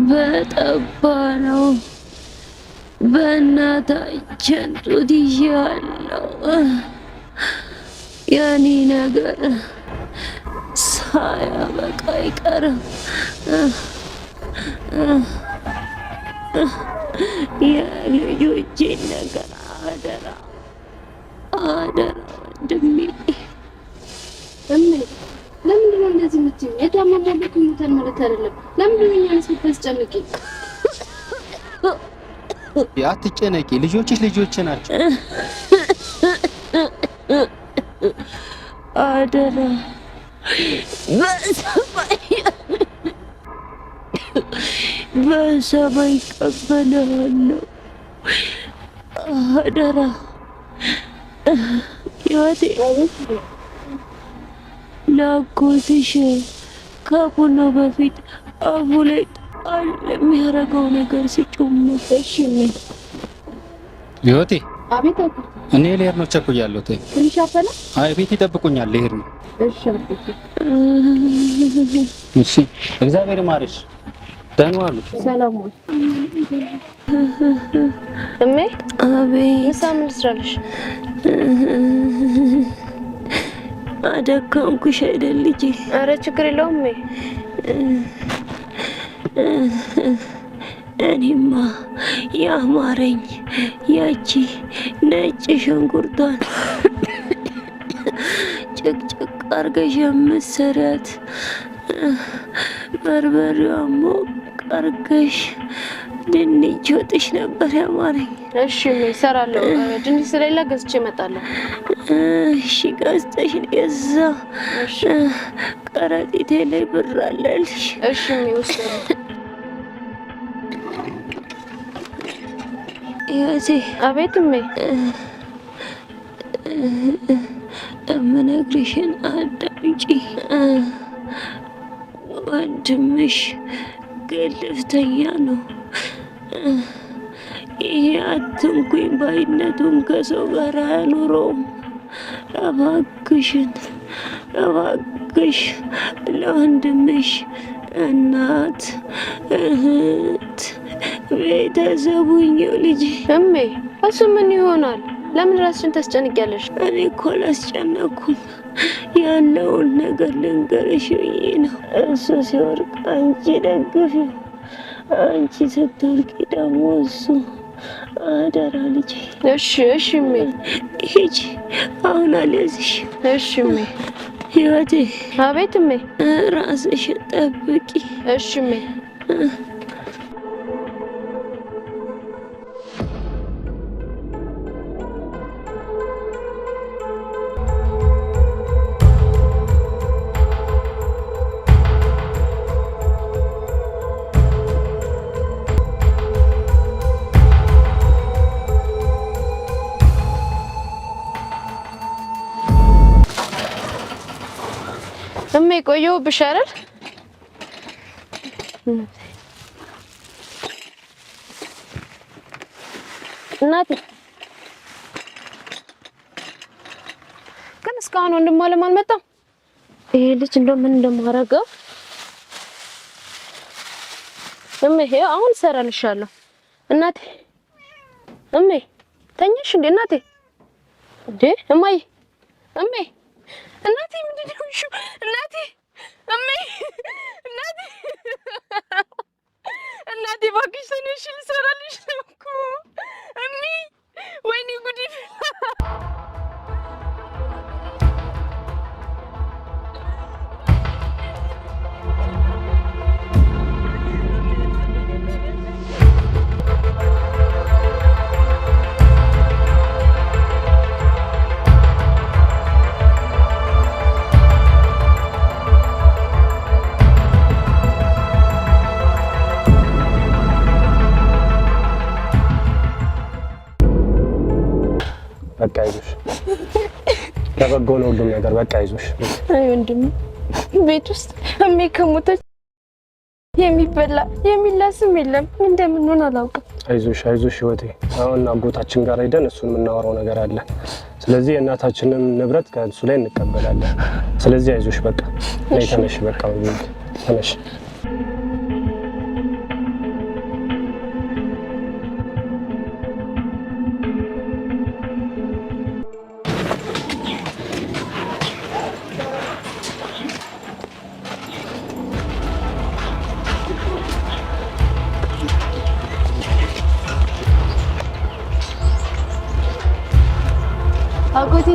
በጠባ ነው በእናታችን ጡት ይዣለሁ። የኔ ነገር ሳያበቃ አይቀርም። የልጆቼን ነገር አደራ አደራ ወንድሜ። ለምንድን ነው እንደዚህ የምትይው? የታመመው ልክ ሙተን ማለት አይደለም። ለምንድን ነው እኛን ስታስጨንቂ? አትጨነቂ፣ ልጆችሽ ልጆች ናቸው። አደራ በሰማይ ቀበላለሁ። አደራ ህይወቴ ላጎትሽ ከቡና በፊት አፉ ላይ ጣል የሚያደርገው ነገር ስጭም። እሺ ህይወቴ። አቤት። እኔ ልሄድ ነው፣ ቸኩያለሁ። ትንሽ አፈላ። አይ ቤት ይጠብቁኛል፣ ልሄድ ነው። እሺ አባቴ። እሺ እግዚአብሔር ይማርሽ። ደህና ዋሉ። ሰላም ዋሉ። እሜ። አቤት። ምሳ ምን ልስራልሽ? አደከምኩሽ አይደል ልጄ? ኧረ ችግር የለውም እሜ። እኔማ ያማረኝ ያቺ ነጭ ሽንኩርቷን ጭቅጭቅ አርገሽ የምትሰሪያት በርበሬዋን ሞቅ አርገሽ ድንች ወጥሽ ነበር ያማረኝ። እሺ እሜ እሰራለሁ። ድንች ስለሌላ ገዝቼ እመጣለሁ። እሺ ገዝተሽ የዛ ከረጢቴ ላይ ብር አለልሽ። እሺ እሜ ወስደው። ያዜ። አቤት እሜ። እምነግርሽን አዳምጪ። ወንድምሽ ግልፍተኛ ነው። ይሄ አትንኩኝ ባይነቱን ከሰው ጋር አያኖረውም። እባክሽን እባክሽ ለወንድምሽ እናት እህት ቤተሰቡኛው ልጅ። እሜ እሱ ምን ይሆናል? ለምን ራስሽን ታስጨንቂያለሽ? እኔ እኮ አላስጨነኩም። ያለውን ነገር ልንገርሽ ብዬ ነው። እሱ ሲወርቅ አንቺ ደግፊው፣ አንቺ ስትወርቂ ደግሞ እሱ። አደራ ልጄ። እሺ እሺ እሜ። ሂጂ አሁን አልያዝሽ። እሺ እሜ። ህይወቴ። አቤት እሜ። ራስሽን ጠብቂ። እሺ እሜ። እሜ ቆየሁብሽ አይደል? እናቴ ግን እስካሁን ወንድም አለም አልመጣም። ይሄ ልጅ እንደው ምን እንደማደርገው እሜ። ይሄው አሁን እሰራልሻለሁ እናቴ። እሜ ተኛሽ እንዴ እናቴ? እንዴ እማዬ፣ እሜ እናቴ ምንድን ነው እሺ? እናቴ እሜ፣ እናቴ እናቴ እባክሽ ተነሽ፣ ልሰራልሽ ነው እኮ እሜ። ወይኔ ጉዴ! በቃ አይዞሽ፣ ለበጎ ነው ሁሉም ነገር። በቃ አይዞሽ። አይ ወንድም፣ ቤት ውስጥ እሜ ከሞተች የሚበላ የሚላስም የለም። እንደምንሆን አላውቅም። አይዞሽ አይዞሽ ህይወቴ። አሁን አጎታችን ጋር ሄደን እሱን የምናወራው ነገር አለ። ስለዚህ የእናታችንን ንብረት ከእሱ ላይ እንቀበላለን። ስለዚህ አይዞሽ በቃ ተነሽ፣ በቃ ተነሽ።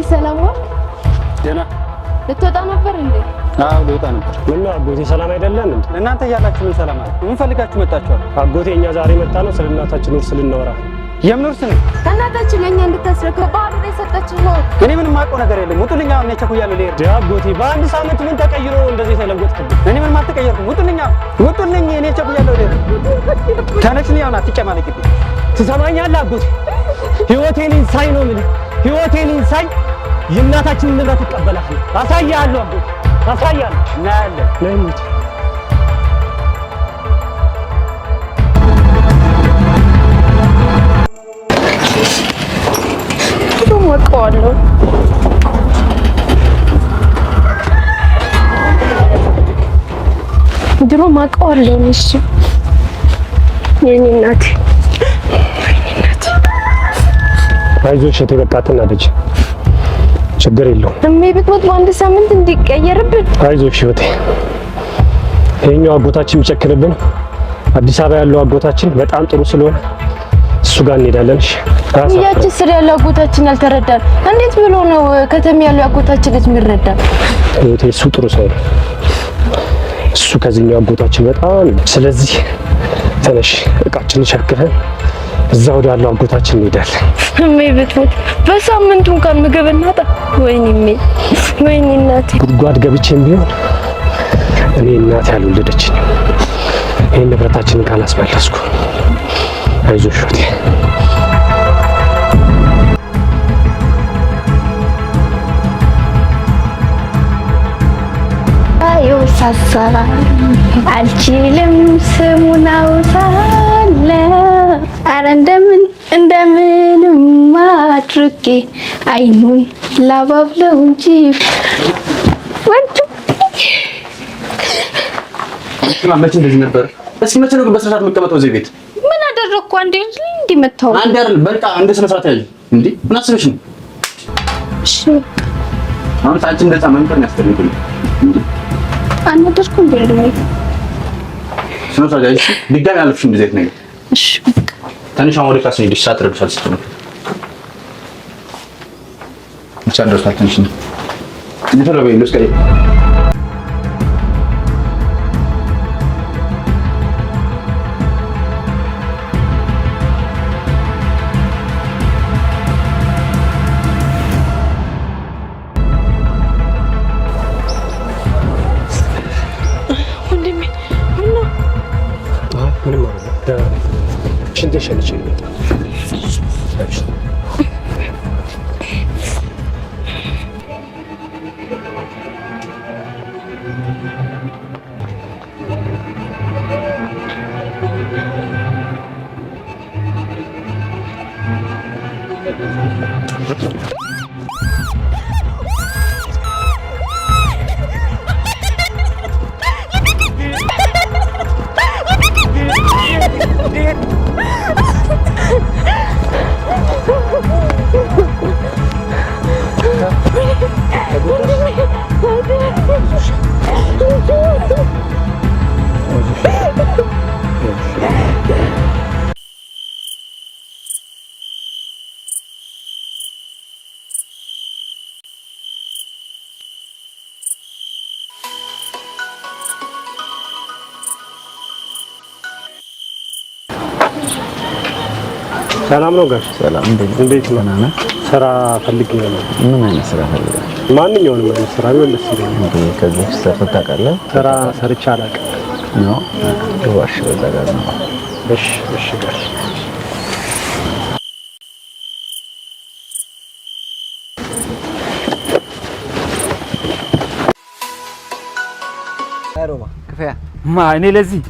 ሰላም ነው? ደህና ልትወጣ ነበር እንዴ? አዎ ልወጣ ነበር። ምን አጎቴ ሰላም አይደለም እንዴ? እናንተ እያላችሁ ምን ሰላም አለ? ምን ፈልጋችሁ መጣችኋል? አጎቴ እኛ ዛሬ መጣ ነው ስለ እናታችን ውርስ ልናወራ። የምን ውርስ ነው? እናታችን ለኛ እንድታስረክብ ባሉ ላይ ሰጠችን ነው። እኔ ምንም የማውቀው ነገር የለም። ውጡልኛ። እኔ ቸኩያለሁ ልሄድ። አጎቴ በአንድ ሳምንት ምን ተቀይሮ እንደዚህ ተለወጥክብኝ? እኔ ምንም አልተቀየርኩም። ውጡልኛ፣ ውጡልኝ። እኔ ቸኩያለሁ ልሄድ። ተነስልኝ። አሁን አትጨማለቅብኝ። ትሰማኛለህ አጎቴ? ህይወቴን እንሳይ ነው ምን ህይወቴን እንሳይ የእናታችንን ንብረት እቀበላለሁ። አሳያለሁ አጎቴ አሳያለሁ። እናያለን። ለምን ወቀዋለሁ ድሮ ማቀዋለሁ። እሺ ወይኔ እናቴ አይዞሽ እቴ በቃ አትናደጂ፣ ችግር የለውም። እሜ ብትሞት በአንድ ሳምንት እንዲቀየርብን። አይዞሽ እቴ፣ ይሄኛው አጎታችን የሚጨክንብን አዲስ አበባ ያለው አጎታችን በጣም ጥሩ ስለሆነ እሱ ጋር እንሄዳለን። እሺ ያቺ ስር ያለው አጎታችን ያልተረዳን እንዴት ብሎ ነው ከተማ ያለው አጎታችን ልጅ የሚረዳ? እቴ እሱ ጥሩ ሰው ነው። እሱ ከዚህኛው አጎታችን በጣም ስለዚህ ተነሽ እቃችንን ሸክፈን እዛ ወዳለው አጎታችን እንሄዳለን። እሜ ብትሞት በሳምንቱ እንኳን ምግብ እናጣ። ወይኔ እሜ ወይኔ እናቴ ጉድጓድ ገብቼም ቢሆን እኔ እናቴ ያልወለደችኝ ይሄን ንብረታችንን ካላስመለስኩ አይዞሽ እቴ። ሳሳራ አልችልም ስሙን አውሳለ አረ እንደምንም አድርጌ አይኑን ላባብለው እንጂ ወንቱ መቼ እንደዚህ ነበር? እስኪ መቼ ነው በስነ ስርዓት የምትቀመጠው እዚህ ቤት? ምን አደረኩ? አንዴ እንዲመታው አንዴ አይደል? በቃ እንደ ስነ ስርዓት ያዥ እንዴ! ምን አስበሽ ነው? እሺ አሁን ታንቺ እንደዛ መንቀር ነው ያስፈልግልኝ እንዴ? አናደርኩ እንዴ? ስነ ስርዓት ያዥ። ድጋሚ አለፍሽ እንደዚህ አይነት ነገር። እሺ በቃ ትንሽ አሁን ወደ ክላስ ነው ሰዓት ረብሻል ስትሉ ብቻ ደርሷል። ትንሽ ነው እንደተረበ ነው እስከ ሰላም ነው ጋሽ? ሰላም እንዴት ነው? ስራ ፈልጌ ነው። ምን አይነት ስራ ፈልገህ? ማንኛውንም አይነት ስራ ቢሆን ደስ ይለኛል። ከዚህ ሰርተህ ታውቃለህ? ስራ ሰርቼ አላውቅም። ነው ዋሽ በዛ ጋር ነው። እሺ እሺ ጋሽ አይሮማ ክፈያ እኔ ለዚህ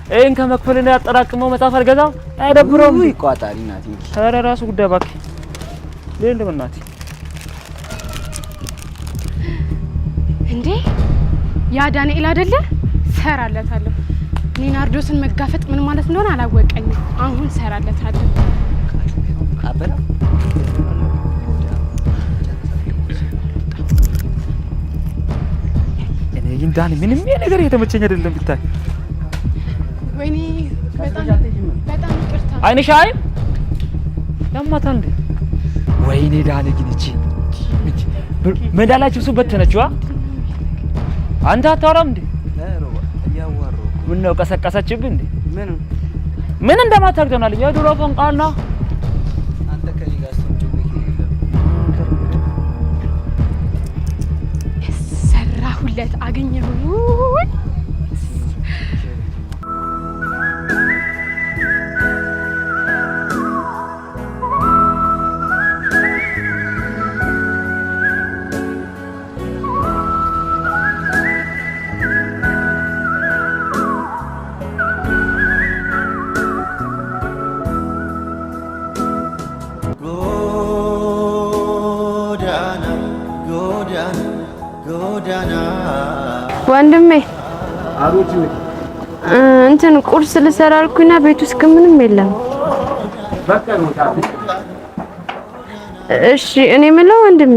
ይሄን ከመክፈልና ያጠራቅመው መጽሐፍ አልገዛም። አይደብረውም? ይቋጣሪ ናቲ። ኧረ ራሱ ጉዳይ እባክህ ሌላ በእናቴ እንዴ ያ ዳንኤል አይደለ? ሰራለታለሁ። እኔ ናርዶስን መጋፈጥ ምን ማለት እንደሆነ አላወቀኝም። አሁን ሰራለታለሁ። አበላ እኔ ግን ዳኒ ምንም ነገር የተመቸኝ አይደለም ብታይ። ወይኔ በጣም ይቅርታ። አይንሽ አይ ያማታል እንዴ? ወይኔ ዳኒ ግን እቺ መዳላችሁ እሱ በተነችዋ አንተ አታወራም እንዴ? ምን ነው ቀሰቀሰችብህ እንዴ? ምን እንደማታግደናል የድሮ ቋንቋና አንተ ከኔ ጋር ሰራሁለት አገኘሁ። ወንድሜ እንትን ቁርስ ልሰራ አልኩኝና ቤት ውስጥ ምንም የለም። እሺ እኔ የምለው ወንድሜ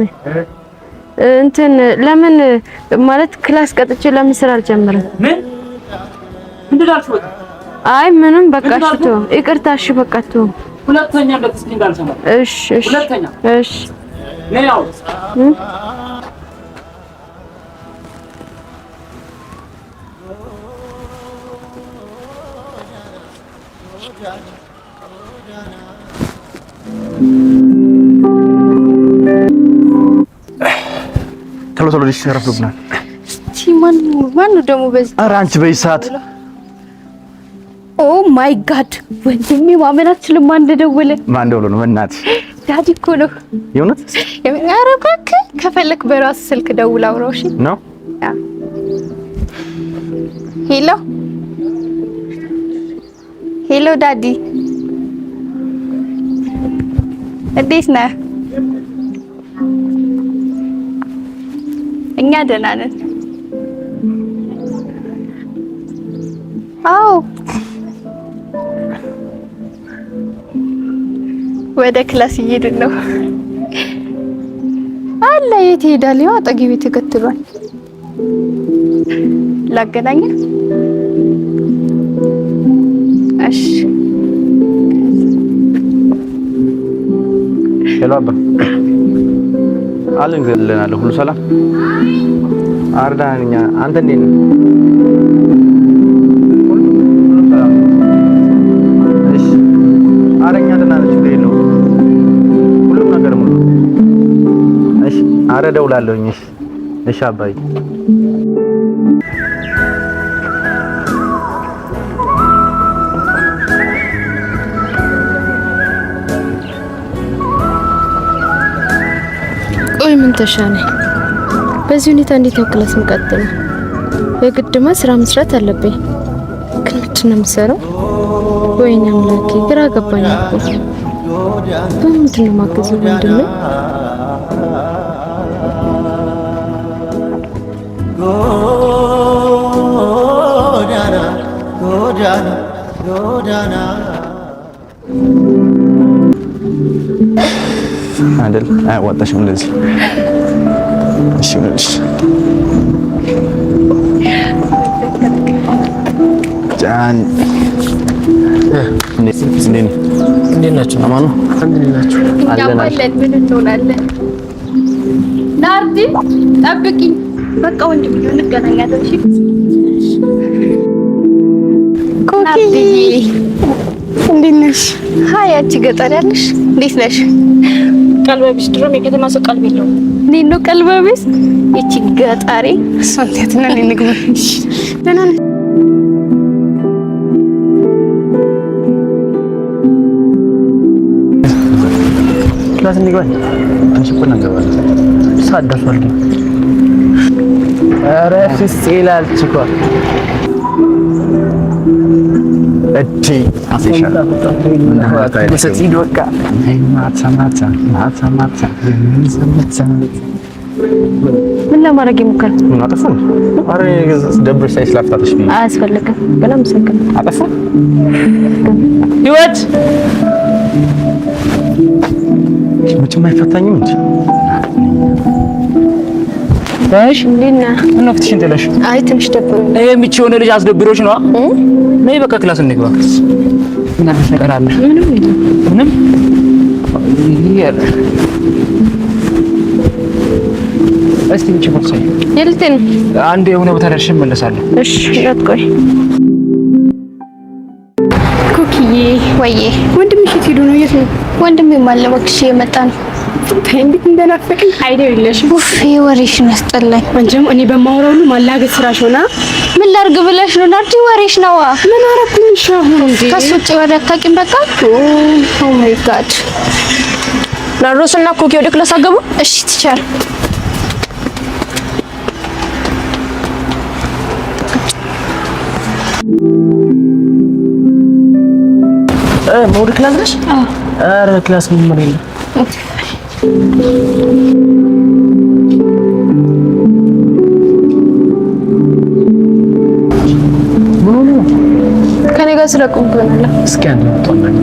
እንትን ለምን ማለት ክላስ ቀጥቼ ለምን ስራ አልጀምርም? ምን እንዳልሽው? አይ ምንም በቃ እሺ ተው ይቅርታ። እሺ በቃ ተው። ሁለተኛ እንደዚህ እንዳልሰማ። እሺ እሺ ሁለተኛ እሺ ነያው ቶሎ ቶሎ ይሸረፍብናል። እስቲ ማን ደግሞ በዚህ? ኧረ አንቺ በዚህ ሰዓት ኦ ማይ ጋድ ወንድሜ ማመን አትችልም። ማን እንደደወለ? ማን ደውሎ ነው? በእናትሽ ዳዲ እኮ ነው። የእውነት? ኧረ እባክህ ከፈለክ በራስ ስልክ ደውል አውራው። እሺ ነው። ሄሎ ሄሎ ዳዲ እንዴት ነህ? እኛ ደህና ነን። አዎ ወደ ክላስ እየሄድን ነው። አለ የት ሄዳል? ያው አጠገቤ ተከትሏል። ላገናኘ? እሺ ሄሎ አባ አለን ገለናል። ሁሉ ሰላም አርዳኛ። አንተ እንዴት ነህ? ሁሉ ሰላም። እሺ አረኛ ደህና ነች ነው ሁሉም ነገር ሙሉ። እሺ አረ እደውላለሁኝ። እሺ እሺ አባዬ ቆይ ምን ተሻለ? በዚህ ሁኔታ እንዴት ነው ክላስ የምቀጥለው? የግድማ ስራ መስራት አለብኝ። ግን ምንድን ነው የምሰራው? ወይኔ አምላኬ ግራ ገባኝ እኮ። በምንድን ነው የማግዘው ወንድሜ? ጎዳና አይደል? አያዋጣሽም እንደዚህ። እሺ ነሽ ጃን እንዴት ናችሁ? አማኑ እንዴት ናችሁ? አለን። ምን እንሆናለን? ናርዲ ጠብቂኝ። በቃ ወንድም እንገናኛለን። እሺ ኮኪ እንዴት ነሽ? ሀይ አንቺ ገጠር ያለሽ እንዴት ነሽ? ቀልበቢስ ድሮም የከተማ ሰው ቀልብ የለውም። እኔ ነው ቀልበቢስ? እቺ ገጠሬ ሶንቴት ነን እንግባ። ደህና ነሽ? ክላስ እንግባ። አንቺ እኮ እናገባለን። ሰዓት ደርሷል። ኧረ ፍስ ይላል እኮ እቺ አፍሻላ በሰጪድ በቃ ማታ ምን ለማድረግ ይሞክራል? ምን አጠፋን? አረ ደብረሽ ሳይስ ላፍታተሽ ቢ አያስፈልግም። በጣም ሰከን አጠፋ ህይወት መቼም አይፈታኝም እንጂ ታሽ እንዴና ምን ነው ፍትሽን ጥለሽ? አይ ትንሽ ደብሮኝ። ይሄ ምቺ የሆነ ልጅ አስደብሮሽ ነው? ነይ በቃ ክላስ እንግባ። ምን አዲስ ነገር አለ? ምንም የለም። ምንም እስቲ እንቺ ቦርሳዬ የልቴን አንዴ የሆነ ቦታ ደርሼ እመለሳለሁ። እሺ ቆይ ኩኪዬ ወዬ ወንድምሽ የት ሄዱ ነው? የት ነው ወንድሜ? ማለበክሽ የመጣ ነው። እንዴት እንደናፈቀኝ አይደው ይለሽ ኡፍ ወሬሽን ያስጠላኝ። አንቺም እኔ በማወራው ሁሉ ማላገጥ ስራሽ ሆና ምን ላርግ ብለሽ ነው? ናርዲ ወሬሽ ነው። ምን አረኩልሽ? አሁን እንዴ ከሱ ውጭ ወሬ አታውቂም? በቃ ኦ ማይ ጋድ ናርዶስና ኩኪ ወደ ክላስ አገቡ። እሺ ቲቸር ወደ ክላስ ነሽ? ኧረ ክላስ ምን ማለት ነው? ከኔ ጋር ስለቆምኩ ነው። እስኪ አንተ ተወናኝ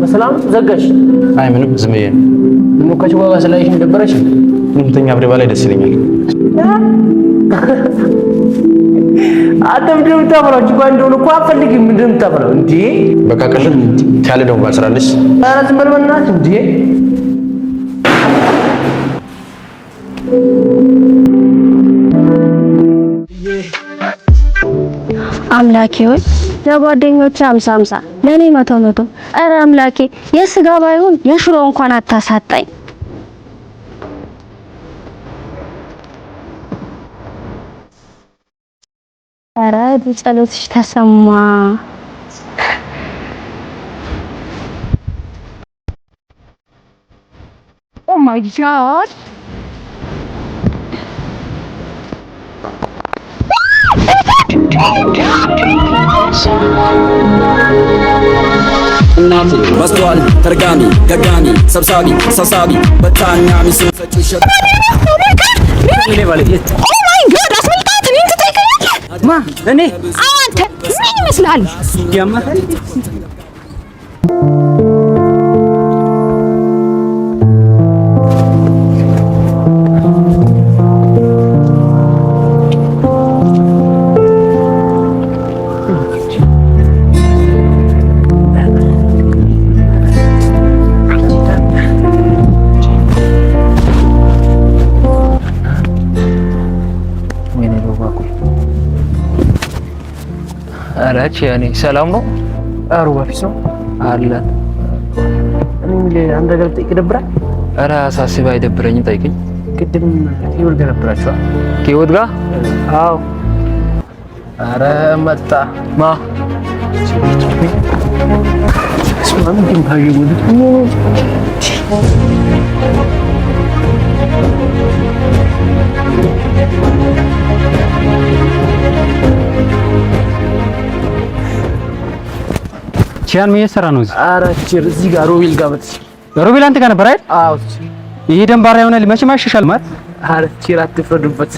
በሰላም ዘጋሽ? አይ ምንም ዝም ብዬ ነው። ሞካች ዋጋ ስላይሽ ደበረሽ? ምንተኛ አብሬ ባላይ ደስ ይለኛል። አደም ደም ታብራችሁ ባንዶን እኮ አፈልግም ደም ታብራው እንዴ በቃ ቀልም ካለ ደው ባልሰራልሽ ኧረ ዝም በል በእናትህ እንዴ አምላኬ ሆይ ለጓደኞቼ 50 ለኔ 100 ኧረ አምላኬ የስጋ ባይሆን የሽሮ እንኳን አታሳጣኝ። ኧረ ጸሎትሽ ተሰማ። ኦ ማይ ጋድ እናቴ በስቷል ተርጋሚ ገጋሚ ሰብሳቢ ሰሳቢ በታኛ ሚስን ፈጭሽ ማ እኔ አንተ ምን ይመስላል? አላች ያኔ ሰላም ነው? አሩ ባፊስ ነው አለ። እኔ አንተ ጋር ጠይቅ ደብራል። ኧረ አሳስብ አይደብረኝም። ጠይቅኝ። ቅድም ህይወት ጋር ነበራችኋል? ህይወት ጋር? አዎ። ኧረ መጣ ማ ስማም ግን ታየው ቺያን ምን እየሰራ ነው እዚህ? ኧረ ቺር እዚህ ጋር ሮቤል ጋር መጥቼ። ሮቤል አንተ ጋር ነበር አይደል? አዎ። ይሄ ደንባራ የሆነ መቼም አይሻሻል ማለት። ኧረ ቺር አትፍረዱበት።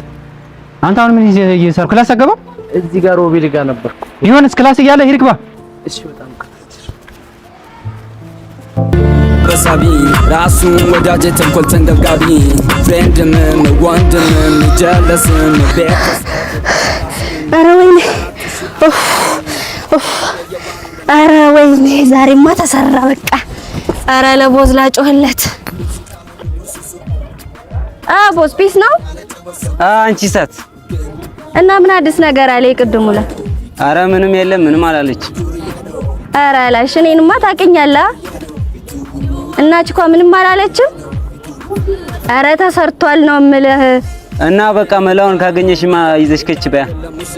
አንተ አሁን ምን እየሰራህ ክላስ አገባም? እዚህ ጋር ሮቤል ጋር ነበርኩ። ይሁንስ ክላስ እያለ ሂድ ግባ። እሺ በጣም በሳቢ ራሱ ወዳጅ ተንኮል ተንገብጋቢ ፍሬንድም ወንድም ጀለስም ቤተሰብ ኧረ ወይኔ ኧረ ወይኔ ዛሬማ ተሰራ በቃ። ኧረ ለቦዝ ላጮህለት። ቦዝ ፒስ ነው። አንቺ ሰት እና ምን አዲስ ነገር አለ? ይቅድሙ ላይ ኧረ ምንም የለም ምንም አላለች። ኧረ አላልሽ። እኔንማ ታውቂኛለህ። እናች እኮ ምንም አላለችም። ኧረ ተሰርቷል ነው የምልህ። እና በቃ መላውን ካገኘሽማ ይዘሽ ከች በያ።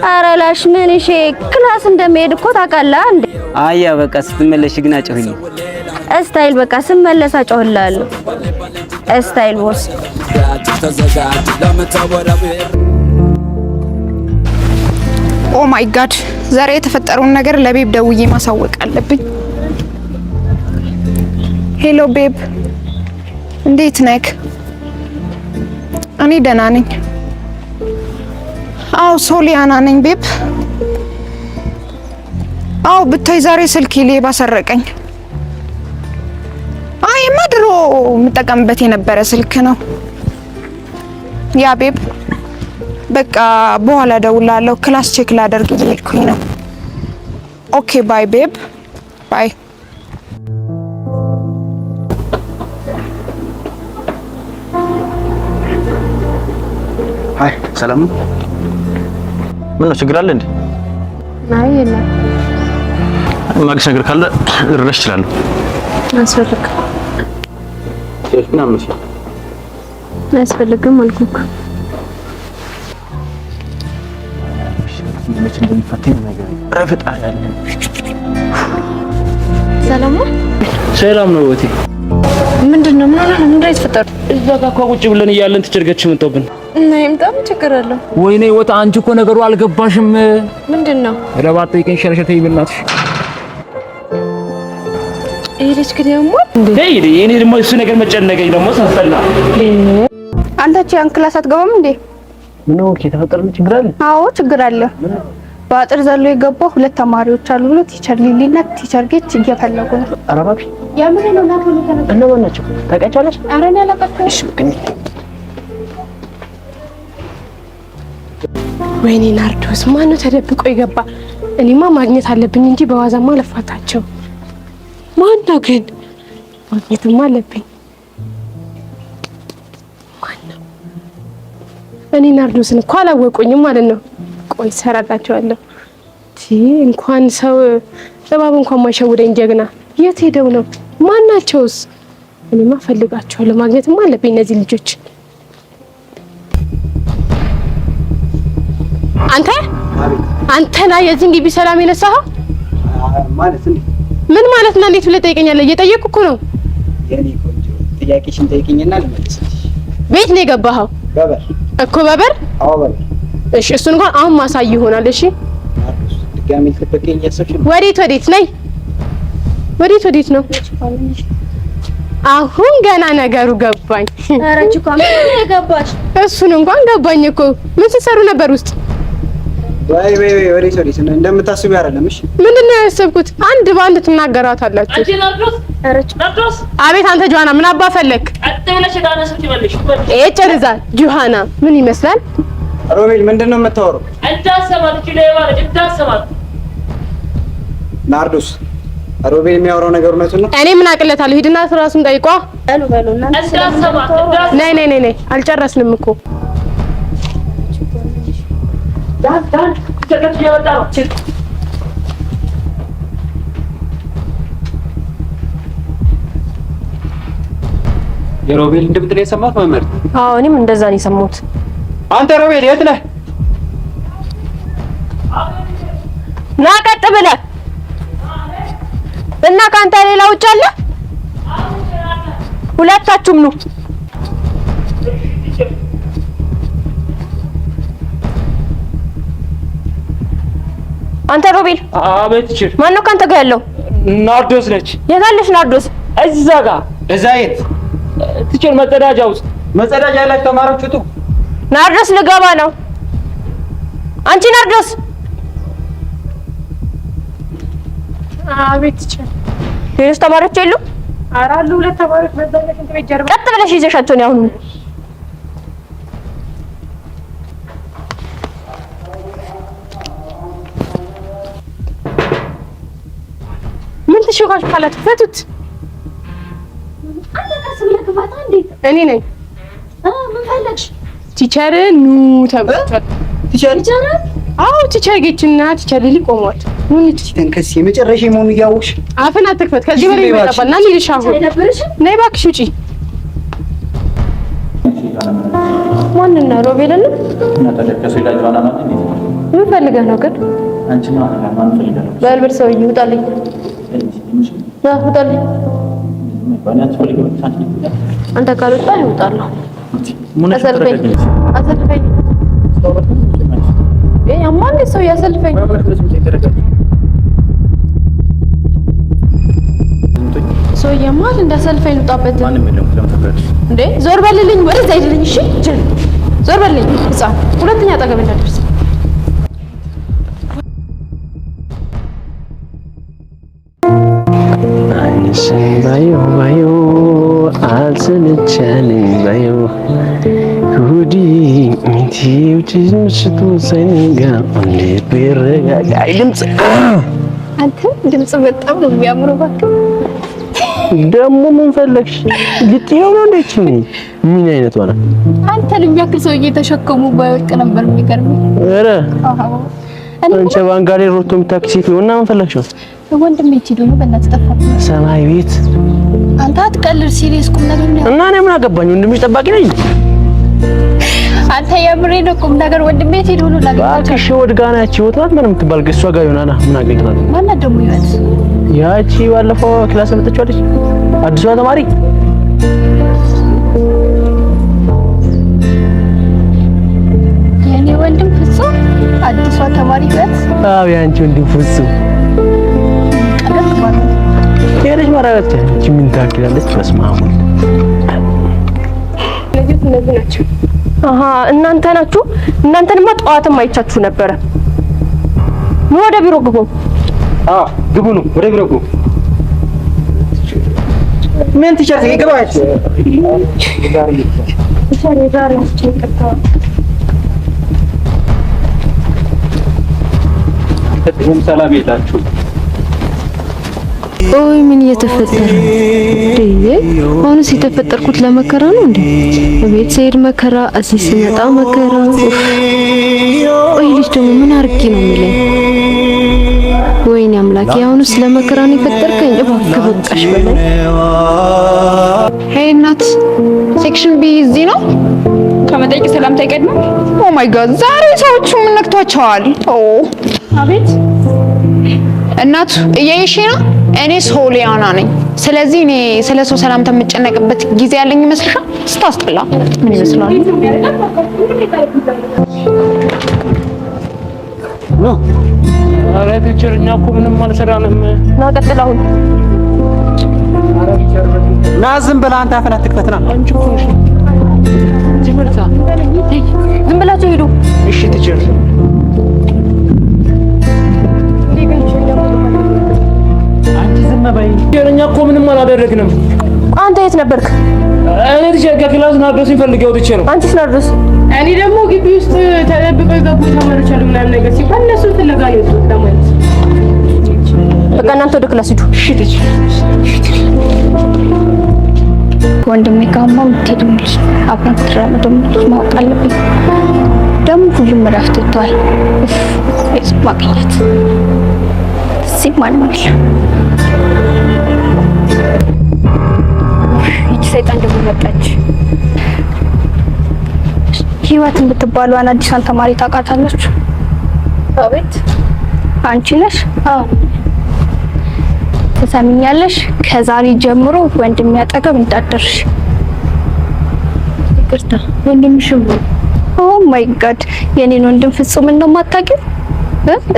ኧረ ላሽ ምን እሺ ክላስ እንደምሄድ እኮ ታውቃለህ እንዴ? አያ በቃ ስትመለሽ ግን አጮህልኝ። ስታይል በቃ ስመለስ አጮህልሃለሁ። ስታይል ቦስ ኦ ማይ ጋድ ዛሬ የተፈጠረውን ነገር ለቤብ ደውዬ ማሳወቅ አለብኝ። ሄሎ ቤብ እንዴት ነህ? እኔ ደህና ነኝ። አዎ ሶሊያና ነኝ ቤብ። አዎ ብታይ ዛሬ ስልኬ ሌባ ሰረቀኝ። አይማ ድሮ የምጠቀምበት የነበረ ስልክ ነው። ያ ቤብ በቃ በኋላ ደውላለሁ። ክላስ ቼክ ላደርግ እየሄድኩኝ ነው። ኦኬ ባይ ቤብ ባይ። አይ ሰላም ነው? ምን ነው ችግር አለ እንዴ? አይ የለም። ማግስ ነገር ካለ ልረዳሽ እችላለሁ። አስፈልግ ምናምን ነው አያስፈልግም አልኩክ። ሰላም ነው ወቴ። ምንድነው? ምን ሆነ? ምን እንዳይፈጠር እዛ ጋር እኮ ቁጭ ብለን እያለን ትጨርገች ምንተውብን እና ይምጣም ችግር አለው። ወይኔ ወታ አንቺ እኮ ነገሩ አልገባሽም። ምንድነው? ረባት ጠይቀኝ ሸርሸተ ይብልናትሽ ይሄች ከደሞ ደይዴ እኔ ደግሞ እሱ ነገር መጨነቀኝ ደግሞ ሰፈላ። አንተ ያን ክላስ አትገባም እንዴ? ምን ነው ከተፈጠረ ችግር አለ? አዎ ችግር አለ። በአጥር ዘሎ የገባው ሁለት ተማሪዎች አሉ ብሎ ቲቸር ሊሊና ቲቸር ጌች እየፈለጉ ነው። አራባክ ያምን ነው ናቶ ነው እነማን ናቸው? ታውቂያቸዋለሽ? ኧረ እኔ አላውቃቸውም። እሺ ግን ወይኔ ናርዶስ ማነው ተደብቆ የገባ? እኔማ ማግኘት አለብኝ እንጂ በዋዛማ ለፋታቸው። ማነው ግን? ማግኘትማ አለብኝ። ማነው? እኔ ናርዶስን እኮ አላወቁኝም ማለት ነው። ቆይ ሰራላቸዋለሁ። እንኳን ሰው እባብ እንኳን ማይሸውደኝ ጀግና። የት ሄደው ነው? ማናቸውስ? እኔማ ፈልጋቸዋለሁ። ማግኘትማ አለብኝ እነዚህ ልጆች። አንተ ላይ የዚህን ግቢ ሰላም የነሳኸው ማለት እንዴ? ምን ማለት ነው? እንዴት ብለህ ጠይቀኛለህ? እየጠየቅኩ እኮ ነው። የኔ ቆንጆ ጥያቄሽን ጠይቂኝና ልመልስልሽ። ቤት ነው የገባኸው? በበር እኮ በበር። አዎ በበር። እሺ እሱን እንኳን አሁን ማሳይ ይሆናል። እሺ ድጋሚ ልትበቀኝ እያሰብሽ ነው? ወዴት ነው? ወዴት ነው? አሁን ገና ነገሩ ገባኝ። ኧረ ጭቋ ምን ገባሽ? እሱን እንኳን ገባኝ እኮ። ምን ስትሰሩ ነበር ውስጥ? ወይ ወዴት እንደምታስቢው አይደለም። እሺ ምንድነው ያሰብኩት? አንድ ባንድ ትናገራታላችሁ። አንቺ ናርዶስ፣ አቤት። አንተ ጆሃና ምን አባ ፈለክ? ቀጥ ብለሽ ጋር ሰው ትበልሽ። ጨርዛ ጆሃና ምን ይመስላል? ሮቤል ምንድነው የምታወራው? እንዳሰማት እቺ ላይ ማለት እንዳሰማት። ናርዶስ ሮቤል የሚያወራው ነገር እውነቱን ነው? እኔ ምን አቅለታለሁ? ሂድና ራሱን ጠይቋ። በሉና እንዳሰማት ነይ አልጨረስንም እኮ ዳን ተከት እየወጣ ነው። የሮቤል ድምፅ ነው የሰማሁት መምህር? አዎ እኔም እንደዛ ነው የሰማሁት። አንተ ሮቤል የት ነህ? ና ቀጥ ብለህ እና ካንተ ሌላ ውጭ አለ? ሁለታችሁም ኑ። አንተ ሮቤል። አቤት ቲቸር። ማን ነው ካንተ ጋር ያለው? ናርዶስ ነች። የት አለች ናርዶስ? እዛ ጋር። እዛ የት ቲቸር? መጸዳጃ ውስጥ። መጸዳጃ ያላችሁ ተማሪዎች ውጡ። ናርዶስ ልገባ ነው። አንቺ ናርዶስ። አቤት ቲቸር። ሌሎች ተማሪዎች የሉ? ኧረ አሉ ሁለት ተማሪዎች በዛኛው ሽንት ቤት ጀርባ። ቀጥ ብለሽ ይዘሻቸው ነው አሁን። ምን ትሾካሾካላት? ፈቱት። አንተ ቀስ ብለህ ግባታ እንዴ? እኔ ነኝ። ምን ፈለግሽ? ቲቸር ኑ ተብሏል። ቲቸር? አዎ ቲቸር ጌችና ቲቸር ሊሊ ቆሟል። ምን ተንከስ የመጨረሻ መሆኑን እያወቅሽ አፍን አትክፈት። ከዚህ በላይ ይመጣባል። ና ልልሽ አሁን ነይ እባክሽ ውጪ። ማንን ነው? ሮቤልን ነው? ምን ፈልገህ ነው ግን? በልበል ሰውዬ ውጣልኝ። ውጣልኝ። አንተ ካልወጣ ይወጣለሁ። አሰልፈኝ። ያማን ሰው ያሰልፈኝ። ሰው ያማል እንዳሰልፈኝ ልውጣበት እንዴ? ዞር በልልኝ፣ ወደዛ አይደለኝ። እሺ ዞር በልልኝ። ህፃን ሁለተኛ አጠገብ እንዳደርስ። አይንሽን ባዩ አልሰለቸንም ባዩ ጉዲ ሚቲው ምሽቱ ሳይነጋ እንዴት ቢረጋጋ ድምፅ አንተ ድምጽ በጣም ነው የሚያምረው። እባክህ ደግሞ ምን ፈለግሽ? ልትይው ነው እንዴ? ምን አይነት ሆነ? አንተን የሚያክል ሰውዬ ተሸከሙ ባይወድቅ ነበር የሚገርመኝ። ኧረ አንቺ ባንጋሌ ሮቶ የምታክል ሴት ነው እና ምን ፈለግሽው? ወንድሜ ሄዶ ነው በእናትህ ጠፋ። ሰማይ ቤት አንተ አትቀልድ፣ ሲሪየስ ቁም ነገር ነው። እና እኔ ምን አገባኝ? ወንድምሽ ጠባቂ ነኝ። አንተ የምሬን ነው ቁም ነገር። ወንድሜ ሄዶ ነው ላገኝ። እባክሽ ወድጋና ያቺ ወጣት ምንም ትባል ከሷ ጋር ይሆናል። ምን አገኘናል? ማን ደግሞ ይወት? ያቺ ባለፈው ክላስ መጥቻው ልጅ አዲሷ ተማሪ የኔ ወንድም ፍጹም አዲሷ ተማሪ በት? አዎ ያንቺ ወንድም ፍጹም ቀደም ማለት የልጅ ማራገት እቺ ምን ታክላለች? በስማሙ ለዚህ እነዚህ ናቸው። አሃ እናንተ ናችሁ። እናንተንማ ጠዋትም አይቻችሁ ነበረ። ኑ ወደ ቢሮ ግቡ። አዎ ግቡ ነው፣ ወደ ቢሮ ግቡ። ምን ቲቸር ይገባች? ዛሬ ቸንቀጣው ሰላም የላችሁ። ኦይ ምን እየተፈጠረ እንዴ? አሁንስ የተፈጠርኩት ለመከራ ነው እንዴ? በቤት ስሄድ መከራ፣ እዚህ ስመጣ መከራ። ቆይ ልጅ ደግሞ ምን አርጌ ነው የሚለኝ? ወይኔ አምላኬ፣ አሁንስ ለመከራ ነው የፈጠርከኝ። እባክህ በቃሽ በለኝ። ሄይ እናት፣ ሴክሽን ቢ እዚህ ነው። ከመጠየቅ ሰላምታ ይቀድማል። ኦ ማይ ጋድ፣ ዛሬ ሰዎቹ ምን ነክቷቸዋል? ኦ አቤት እናቱ እያየሽ ነው። እኔ ሶሊያና ነኝ። ስለዚህ እኔ ስለ ሰው ሰላምታ የምጨነቅበት ጊዜ ያለኝ ይመስልሻል? ስታስጠላ ምን ይመስላል? ነው ኧረ ቲቸር እኛ እኮ ምንም አልሰራንም። ና ቀጥል። አሁን ና ዝም ብለህ አንተ አፈን አትክፈትና። አንቺ እኮ ነሽ ትምህርታ። ዝም ብላችሁ ሂዱ። እሺ ቲቸር አንቺ ዝም በይ። እኛ እኮ ምንም አላደረግንም። አንተ የት ነበርክ? እኔ ቲቸር ከክላስ ናርዶስን ፈልጌው ትቼ ነው። አንቺስ ናርዶስ? እኔ ደግሞ ግቢ ውስጥ ተደብቀው የገቡ ተማሪዎች አሉ ምናምን ነገር ሲባል እነሱ ፍለጋ ነው የወጡት ለማለት። በቃ እናንተ ወደ ክላስ ሂዱ። እሺ ቲቸር ወንድሜ ጋማ የምትሄደው ልጅ አብረን ትራመዶ ማወቅ አለብኝ። ደግሞ ሁሉም እረፍት ወጥቷል። እፍ ማግኘት እዚህ ማንም የለም። ይቺ ሰይጣን ደግሞ መጣች። ህይወት የምትባለዋን አዲሷን ተማሪ ታውቃታለች? አቤት አንቺ ነሽ? አዎ ትሰሚኛለሽ? ከዛሬ ጀምሮ ወንድሜ አጠገብ እንዳትደርሽ። ይቅርታ ወንድምሽ ነው። ኦ ማይ ጋድ የኔን ወንድም ፍጹም ነው የማታውቂው?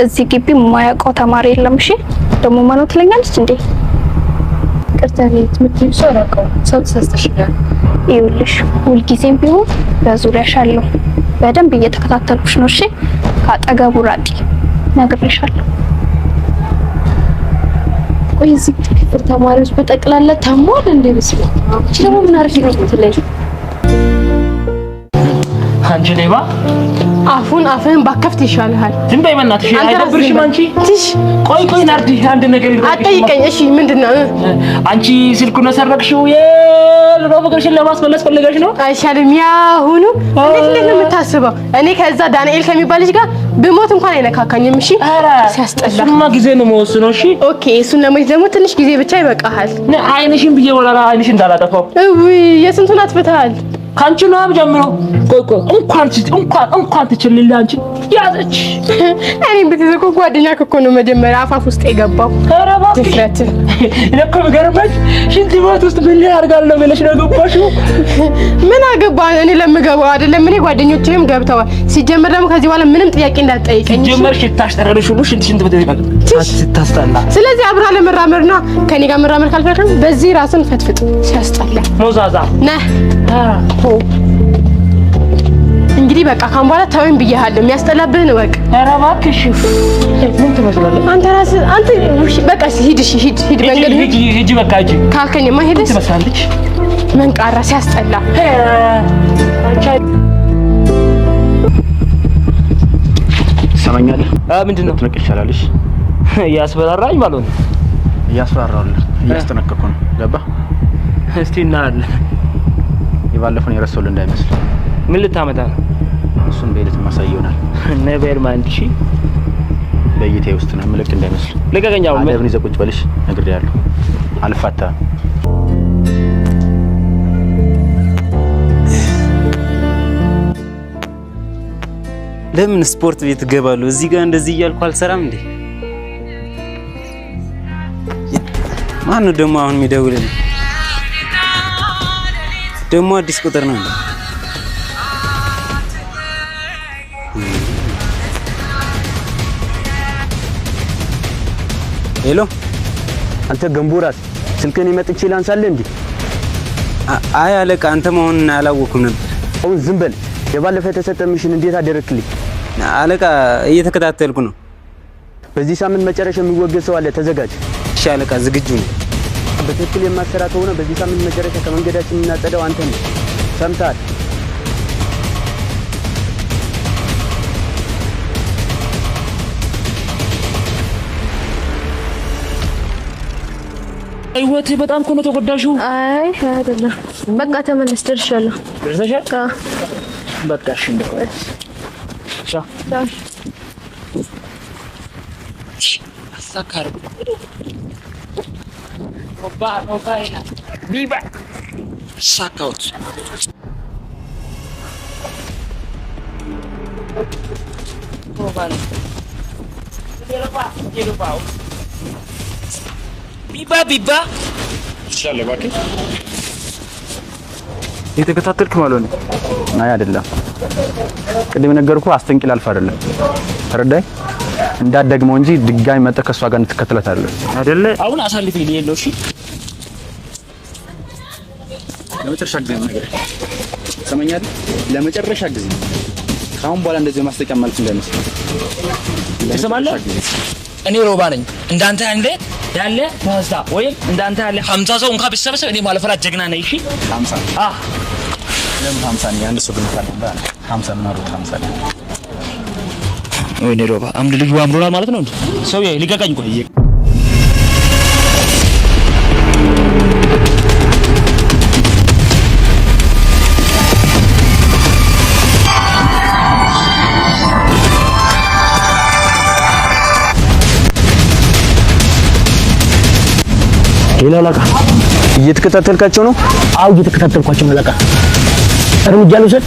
እዚህ ግቢ የማያውቀው ተማሪ የለም። እሺ ደግሞ ማነው ትለኛለች እንዴ? ይቅርታ ቤት ምትይው ሰው አውቀው ሰው ተሳስተሽኛል። ይኸውልሽ ሁልጊዜም ቢሆን በዙሪያሽ አለው። በደንብ እየተከታተልኩሽ ነው። እሺ ካጠገቡ ራቂ፣ ነግሬሻለሁ። ቆይ እዚህ ክፍል ተማሪዎች በጠቅላላ ታሟል እንዴ? በስመ አብ እቺ ደግሞ ምን አርጊ ነው የምትለኝ? አንቺ ሌባ አፍህን ባከፍት ይሻልሃል። ዝም በይ በእናትሽ። አይደብርሽም አንቺ? ትሽ ቆይ ናርዲ አንድ ነገር ይልቀሽ። አትጠይቀኝ። እሺ ምንድነው? አንቺ ስልኩን ሰረቅሽው የድሮ ፍቅርሽን ለማስመለስ ፈልገሽ ነው? አይሻልም? ያሁኑ እንዴት ነው የምታስበው? እኔ ከዛ ዳንኤል ከሚባል ልጅ ጋር ብሞት እንኳን አይነካካኝም። እሺ ሲያስጠላ። እሱማ ጊዜ ነው የምወስነው። እሺ ኦኬ። እሱን ለማየት ደግሞ ትንሽ ጊዜ ብቻ ይበቃሃል። አይንሽን ብዬ ወላላ አይንሽን እንዳላጠፋው። የስንቱን አጥፍተሃል? ካንቺ ነው ጀምሮ። እንኳን ትችልልኝ አንቺ ያዘች። እኔም ብትዘቁ ጓደኛክ እኮ ነው መጀመሪያ አፋፍ ውስጥ የገባው። ኧረ እባክሽ ድፍረት እኮ የሚገርምሽ ሽንት ቤት ውስጥ ምን ያደርጋለሁ ብለሽ ነው የገባሽው? ምን አገባህ? እኔ ለምገባው አይደለም። እኔ ጓደኞቼም ገብተዋል። ሲጀመር ደግሞ ከዚህ በኋላ ምንም ጥያቄ እንዳትጠይቀኝ። ሲጀመር ሽታሽ ተረደሽ ሁሉ ሽንት ቤት ይባል ታስጠላ። ስለዚህ አብራ ለመራመድ ነው። ከኔ ጋር መራመድ ካልፈለግን በዚህ ራስን ፈትፍጥ። ሲያስጠላ ሞዛዛ ነህ። እንግዲህ በቃ ካሁን በኋላ ተወኝ ብዬሃለሁ። የሚያስጠላብህን እወቅ። ኧረ እባክሽ ምን ትመስላለህ አንተ ራስህ አንተ። በቃ ሂድ፣ እሺ ሂድ። መንገድ ሂጂ በቃ ሂጂ ካልከኝማ ሂድስ ትመስላለች። መንቃራ ሲያስጠላ። ሰማኛለህ? ምንድን ነው ትነቅ ይሻላልሽ። እያስፈራራኝ ማለት ነው። እያስፈራራለሁ እያስጠነቀቅኩ ነው። ገባ? እስቲ እናያለን። የባለፈውን የረሳሁልህ እንዳይመስል። ምን ልታመጣ ነው? እሱን በሂደት ማሳየው ይሆናል። ነበር ማንቺ በእይታዬ ውስጥ ነው ምልክ እንዳይመስል። ልቀቀኛው። አደብን ይዘህ ቁጭ በልሽ ነግሬሃለሁ። አልፋታም። ለምን ስፖርት ቤት እገባለሁ? እዚህ ጋር እንደዚህ እያልኩ አልሰራም እንዴ? ማን ነው ደግሞ አሁን የሚደውልልኝ? ደግሞ አዲስ ቁጥር ነው እንዴ? ሄሎ፣ አንተ ገንቦራት ስልክህን መጥቼ ላንሳልህ እንዴ? አይ አለቃ፣ አንተ መሆኑን አላወኩም ነበር። አሁን ዝም በል። የባለፈ የተሰጠ ሚሽን እንዴት አደረክልኝ? አለቃ፣ እየተከታተልኩ ነው። በዚህ ሳምንት መጨረሻ የሚወገድ ሰው አለ፣ ተዘጋጅ። እሺ አለቃ፣ ዝግጁ ነኝ። በትክክል የማትሰራ ከሆነ በዚህ ሳምንት መጨረሻ ከመንገዳችን የምናጸዳው አንተ ነህ። ሰምተሃል? ህይወት በጣም እኮ ነው ተጎዳሽው። አይ አይደለም፣ በቃ ተመለስ። ደርሻለሁ። ደርሰሻል? በቃ እሺ። እንደው ቻው ቻው። አሳካር ኦባ ይላል ቢባ ሳካውት ቢባ ይሻላል። እባክህ የተከታተልክ ማለት ነው? አይ አይደለም፣ ቅድም ነገርኩህ። አስጠንቅቅ ላልፍ አይደለም፣ ተረዳኝ። እንዳትደግመው እንጂ ድጋሚ መጥተህ ከሷ ጋር እንድትከተላት አይደለ? አሁን አሳልፈኝ ነው። እሺ ለመጨረሻ ጊዜ ነገር ሰማኛለህ? ለመጨረሻ ጊዜ ካሁን በኋላ እንደዚህ ማስጠቂያ ማለት እንዳይመስል ትሰማለህ? እኔ ሮባ ነኝ። እንዳንተ ያለ ፓስታ ወይም እንዳንተ ያለ 50 ሰው እንኳን ቢሰበሰብ እኔ ማለፈራት ጀግና ነኝ። እሺ 50 ለምን 50 ነው? አንድ ሰው ግን ካለ 50 ምን አድርጎ 50 ነው? ወይኔ ሮባ አምድ ልጅ አምሮናል ማለት ነው እንዴ? ሰው ሊቀቀኝ ቆይ። ሌላ አለቃ እየተከታተልካቸው ነው? አው እየተከታተልኳቸው ነው አለቃ። እርምጃ ልውሰድ?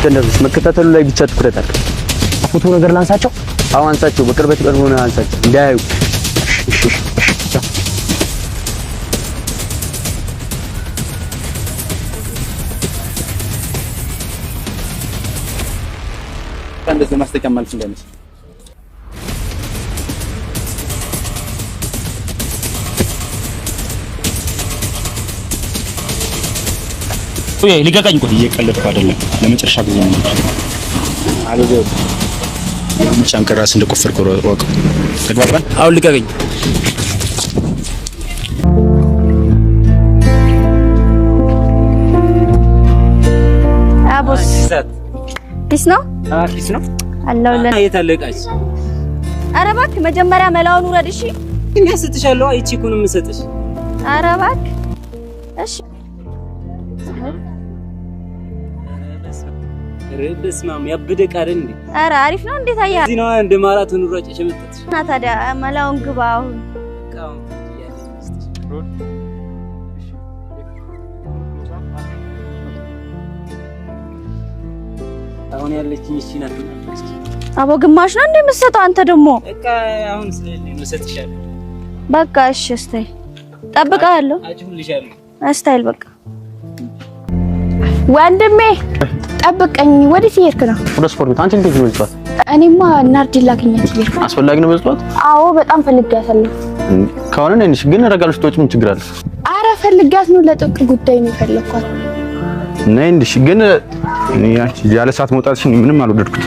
እንደዚህ መከታተሉ ላይ ብቻ ትኩረት አድርግ። ፎቶ ነገር ላንሳቸው? አዎ አንሳቸው። በቅርበት ቀርቦ ነው አንሳቸው እንዳያዩ። እንደዚህ ማስጠቀም ማለት እንዳይመስል። ወይ ሊቀቀኝ ቆይ። እየቀለድኩ አይደለም፣ ለመጨረሻ ጊዜ ነው። አለዘው የምቻን ከራስ እንደቆፈርኩ ወቅ ተግባባን። አሁን ሊቀቀኝ። አቦስ ፒስ ነው? ፒስ ነው አላውለ እየታለቃች። ኧረ እባክህ መጀመሪያ መላውን ውረድ። እሺ እንዴ ስትሻለው አይቺ እኮ ነው የምሰጥሽ። ኧረ እባክህ እሺ። በስማም ያበደ ቃል እንዴ! ኧረ አሪፍ ነው። እንዴት አያ እዚህ ነው እንደ ማራቶን ሯጭ የመጣች እና ታዲያ መላውን ግባ። አሁን አሁን ያለችኝ እሺ ናት። አቦ ግማሽ ነው እንደምትሰጠው አንተ ደግሞ። በቃ አሁን ስለሌለኝ ነው ሰጥሻለሁ። በቃ እሺ እስታይ ጠብቃለሁ። አጅሁልሻለሁ። እስታይል በቃ ወንድሜ ጠብቀኝ። ወዴት እየሄድክ ነው? ወደ ስፖርት ቤት። አንቺ እንዴት ነው የምትወጣው? እኔማ ናርዲ ላገኛት እየሄድኩ። አስፈላጊ ነው መስሏት? አዎ በጣም ፈልጋታለሁ። ከሆነ ነኝሽ ግን ረጋልሽ ተወጪ ምን ችግር አለ? አረ ፈልጋት ነው፣ ለጥብቅ ጉዳይ ነው የፈለኳት። ነኝሽ ግን ያቺ ያለ ሰዓት መውጣትሽ ምንም አልወደድኩት።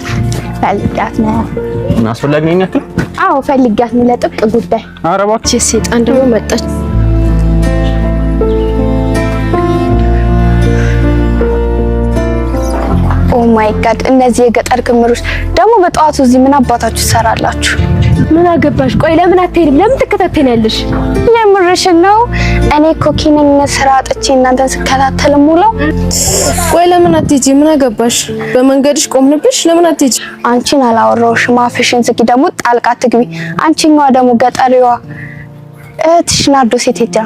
ፈልጋት ነው። አስፈላጊ ነኝ ያክል? አዎ ፈልጋት ነው ለጥብቅ ጉዳይ። አረ እባክሽ ሴጣን ደግሞ መጣች። ኦ ማይ ጋድ እነዚህ የገጠር ክምሮች ደግሞ በጠዋቱ እዚህ ምን አባታችሁ ትሰራላችሁ? ምን አገባሽ? ቆይ ለምን አትሄድም? ለምን ትከታተያለሽ? የምርሽን ነው? እኔ ኮኪነኝ ስራ አጥቼ እናንተን ስከታተል ሙለው። ቆይ ለምን አትሄጂ? ምን አገባሽ? በመንገድሽ ቆምንብሽ። ለምን አትሄጂ? አንቺን አላወራሁሽም። አፍሽን ዝጊ። ደግሞ ጣልቃ ትግቢ። አንቺኛዋ ደግሞ ገጠሪዋ እህትሽ ናርዶስ የት ሄዳ?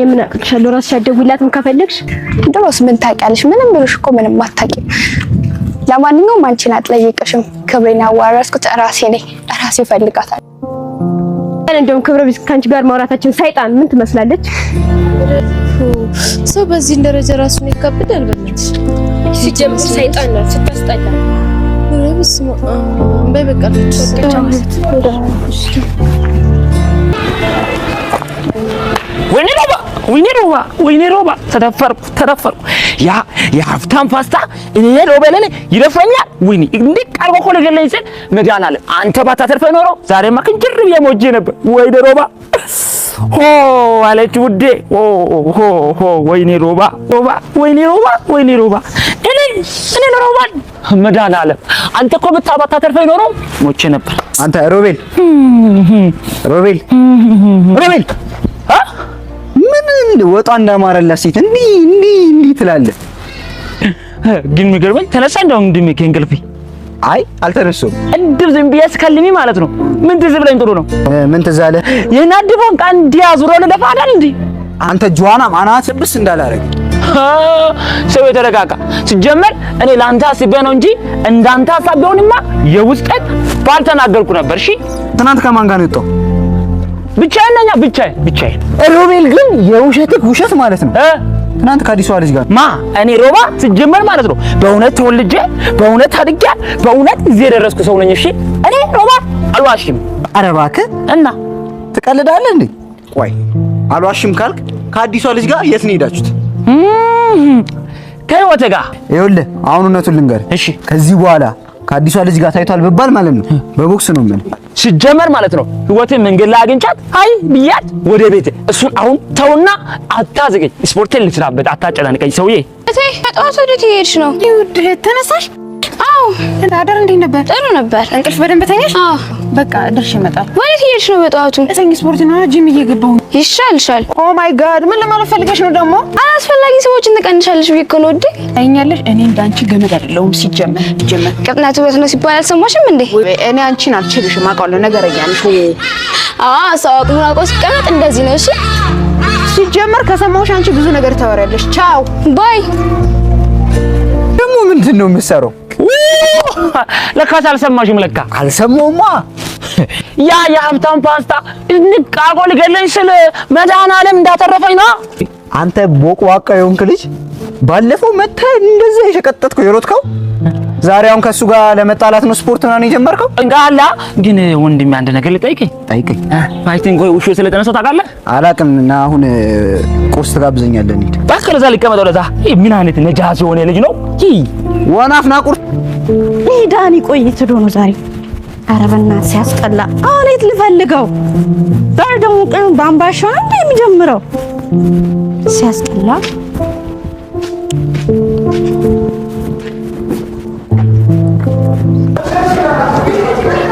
የምን አቅልሻለሁ? ራስሽ አትደውይላትም ከፈለግሽ? ድሮስ ምን ታውቂያለሽ? ምንም ብሎሽ እኮ ምንም አታውቂም። ለማንኛውም አንቺን አትጠይቅሽም። ክብሬን ያዋረስኩት ራሴ ነኝ። ራሴ ፈልጋታለሁ። እንደውም ክብረ ቢስ ካንቺ ጋር ማውራታችን ሰይጣን ምን ትመስላለች? ሰው በዚህ ደረጃ ራሱን ይከብዳል። በእናትሽ ሲጀምር ሰይጣን ነው ስታስጠላ። ረብስ በበቃለች ወይኔ ሮባ ተደፈርኩ። ያ የሀብታም ፓስታ እኔ ሮቤልን ይደፍረኛል። ወይኔ እንዴ ቀርቦ እኮ ለገለኝ ሲል መድኃኒዓለም አንተ ባታተርፈኝ ኖሮ ዛሬማ ክንጅር ብዬ ሞቼ ነበር። ወይኔ ሮባ ሆ አለች ውዴ። ወይኔ ሮባ እኔ ሮባን መድኃኒዓለም አንተ እኮ ባታተርፈኝ ኖሮ ሞቼ ነበር። አንተ ሮቤል ምን ወጣ እንዳማረላት ሴት እንዲህ ትላለህ? ግን የሚገርመኝ ተነሳ እንደው ከእንቅልፌ። አይ አልተነሳሁም። እንድብ ዝም ብዬ እስከልሚ ማለት ነው። ምን ትዝ ብለኝ ጥሩ ነው። ምን ትዝ አለ? የናድቦን ቃ እንዲያዙሮ ለደፋዳል እንዴ አንተ ጆዋና ማናት ብስ እንዳላረግ ሰው የተረጋጋ ሲጀመር እኔ ላንተ አስቤ ነው እንጂ እንዳንተ ሐሳብ ቢሆንማ የውስጤን ባልተናገርኩ ነበር። እሺ ትናንት ከማን ጋር ነው የወጣው? ብቻዬን። ሮቤል ግን የውሸትህ ውሸት ማለት ነው። ትናንት ከአዲሷ ልጅ ጋር እኔ ሮባ ሲጀመር ማለት ነው በእውነት ተወልጄ በእውነት አድጌ በእውነት እዚህ የደረስኩ ሰው ነኝ። እሺ እኔ ሮባ አልዋሽም። ኧረ እባክህ እና ትቀልዳለህ እንዴ? ቆይ አልዋሽም ካልክ ከአዲሷ ልጅ ጋር የት ነው ሄዳችሁት? ከህይወቴ ጋር ይኸውልህ አሁን እውነቱን ልንገርህ። እሺ ከዚህ በኋላ ከአዲሷ ልጅ ጋር ታይቷል ብባል ማለት ነው በቦክስ ነው ምን ሲጀመር ማለት ነው ህይወቴን መንገድ ላይ አግኝቻት አይ ብያት ወደ ቤቴ። እሱን አሁን ተውና አታዝገኝ። ስፖርቴን ልስራበት፣ አታጨናንቀኝ ሰውዬ። በጠዋት ወዴት ሄድሽ ነው? ተነሳሽ? አዎ። አዳር እንዴት ነበር? ጥሩ ነበር። እንቅልፍ በደንብ ተኛሽ? አዎ። በቃ ደርሼ እመጣለሁ። ወዴት ሄድሽ ነው በጠዋቱ? እሰኝ ስፖርት ነው ጂም እየገባሁ ነው። ይሻልሻል። ኦ ማይ ጋድ ምን ለማለት ፈልገሽ ነው ደግሞ? አላስፈላጊ ሰዎችን ትቀንሻለሽ ብዬሽ እኮ ነው። ታይኛለሽ። እኔ እንዳንቺ ገመድ አይደለሁም ሲጀመር ቅጥነቱ በት ነው ሲባል አልሰማሽም እንዴ? እኔ አንቺን አልችልሽም አውቃለሁ። ነገረኛ ነሽ። ሰው አቅሙን አውቆ ሲቀመጥ እንደዚህ ነው። እሺ ሲጀመር ከሰማሁሽ አንቺ ብዙ ነገር ታወሪያለሽ። ቻው ባይ። ደግሞ ምንድን ነው የምትሰራው? ለካስ አልሰማሽም? ለካ አልሰማሁማ። ያ የሀብታም ፓስታ እንቃቆ ልገለኝ ስል መድኃኒዓለም እንዳተረፈኝ ነው። አንተ ቦቅቧቃ የሆንክ ልጅ ባለፈው መተህ እንደዛ የሸቀጠጥከው የሮጥከው ዛሬ አሁን ከሱ ጋር ለመጣላት ነው ስፖርት ምናምን የጀመርከው? እንጋላ ግን ወንድሜ አንድ ነገር ልጠይቅኝ። ፋይቲንግ ወይ ውሾ ስለተነሳው ታውቃለህ? አላውቅም። እና አሁን ቁርስ ትጋብዘኛለህ? እንሂድ እባክህ። ለዛ ሊቀመጠው ለዛ ምን አይነት ነጃዝ የሆነ ልጅ ነው? ወናፍና ቁርስ ዳኒ ቆይ ትዶ ነው ዛሬ። ኧረ በእናትህ ሲያስጠላ። አሁን የት ልፈልገው? ዛሬ ደግሞ ቀን ባምባሻ እንደ የሚጀምረው ሲያስጠላ።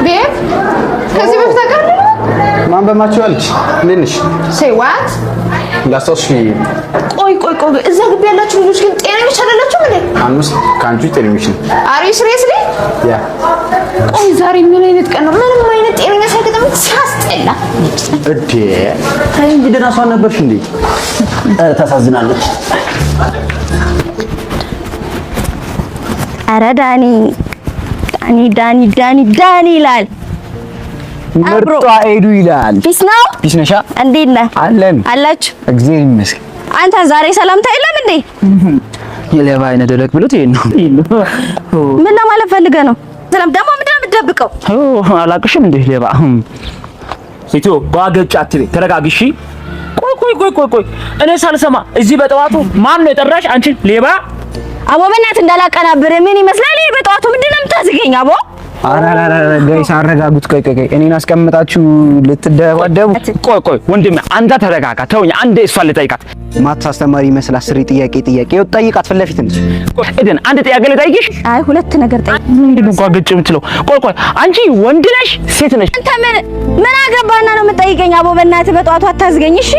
ቤት ከዚህ በፊት አቀርብ ማን በማችኋለች? እንዴት ነሽ? say what ላስታውስሽ። ቆይ እዛ ግቢ ያላችሁ ልጆች ግን ጤነኞች አይደላችሁም እንዴ? አምስት ከአንቺ ጤነኞች ነን። are you seriously? ያ ቆይ ዛሬ ምን አይነት ቀን ነው? ምንም አይነት ጤነኛ ሳይገጥም ሲያስጠላ። እዴ አይ እንጂ ደህና ሰው ነበርሽ እንዴ? ታሳዝናለች። ኧረ ዳኒ ይላል። ምርጧ ኤዱ ይላል። ፒስ ነው። ፒስ ነሻ? እንዴት ነህ? አለን አላችሁ? እግዚአብሔር ይመስገን። አንተ ዛሬ ሰላምታ የለም እንዴ? የሌባ አይነ ደረቅ ብሎት ይሄን ነው። ምን ለማለት ፈልገህ ነው? ሰላም ደግሞ ምንድን ነው የምትደብቀው? አላቅሽም እንዴ ሌባ ኢትዮ ባገጭ አትቤ ተረጋግሺ። ቆይ እኔ ሳልሰማ እዚህ በጠዋቱ ማን ነው የጠራሽ? አንቺ ሌባ። አቦ በእናትህ እንዳላቀናብር ምን ይመስላል? ይሄ በጠዋቱ ምንድን ነው የምታዝገኝ? አቦ አራራራ ጋይስ አረጋጉት። ቆይ እኔን አስቀምጣችሁ ልትደባደቡ? ቆይ ወንድሜ አንተ ተረጋጋ። ተውኝ አንዴ እሷን ልጠይቃት። ማትስ አስተማሪ መስላ አስሬ ጥያቄ ጠይቃት ፊት ለፊት እንጂ። እደን አንድ ጥያቄ ልጠይቅሽ? አይ ሁለት ነገር ጠይቅ። ምንድን ነው ጓገጭ የምትለው? ቆይ አንቺ ወንድ ነሽ ሴት ነሽ? አንተ ምን አገባና ነው የምጠይቀኝ? አቦ በእናትህ በጧቱ አታዝገኝ እሺ።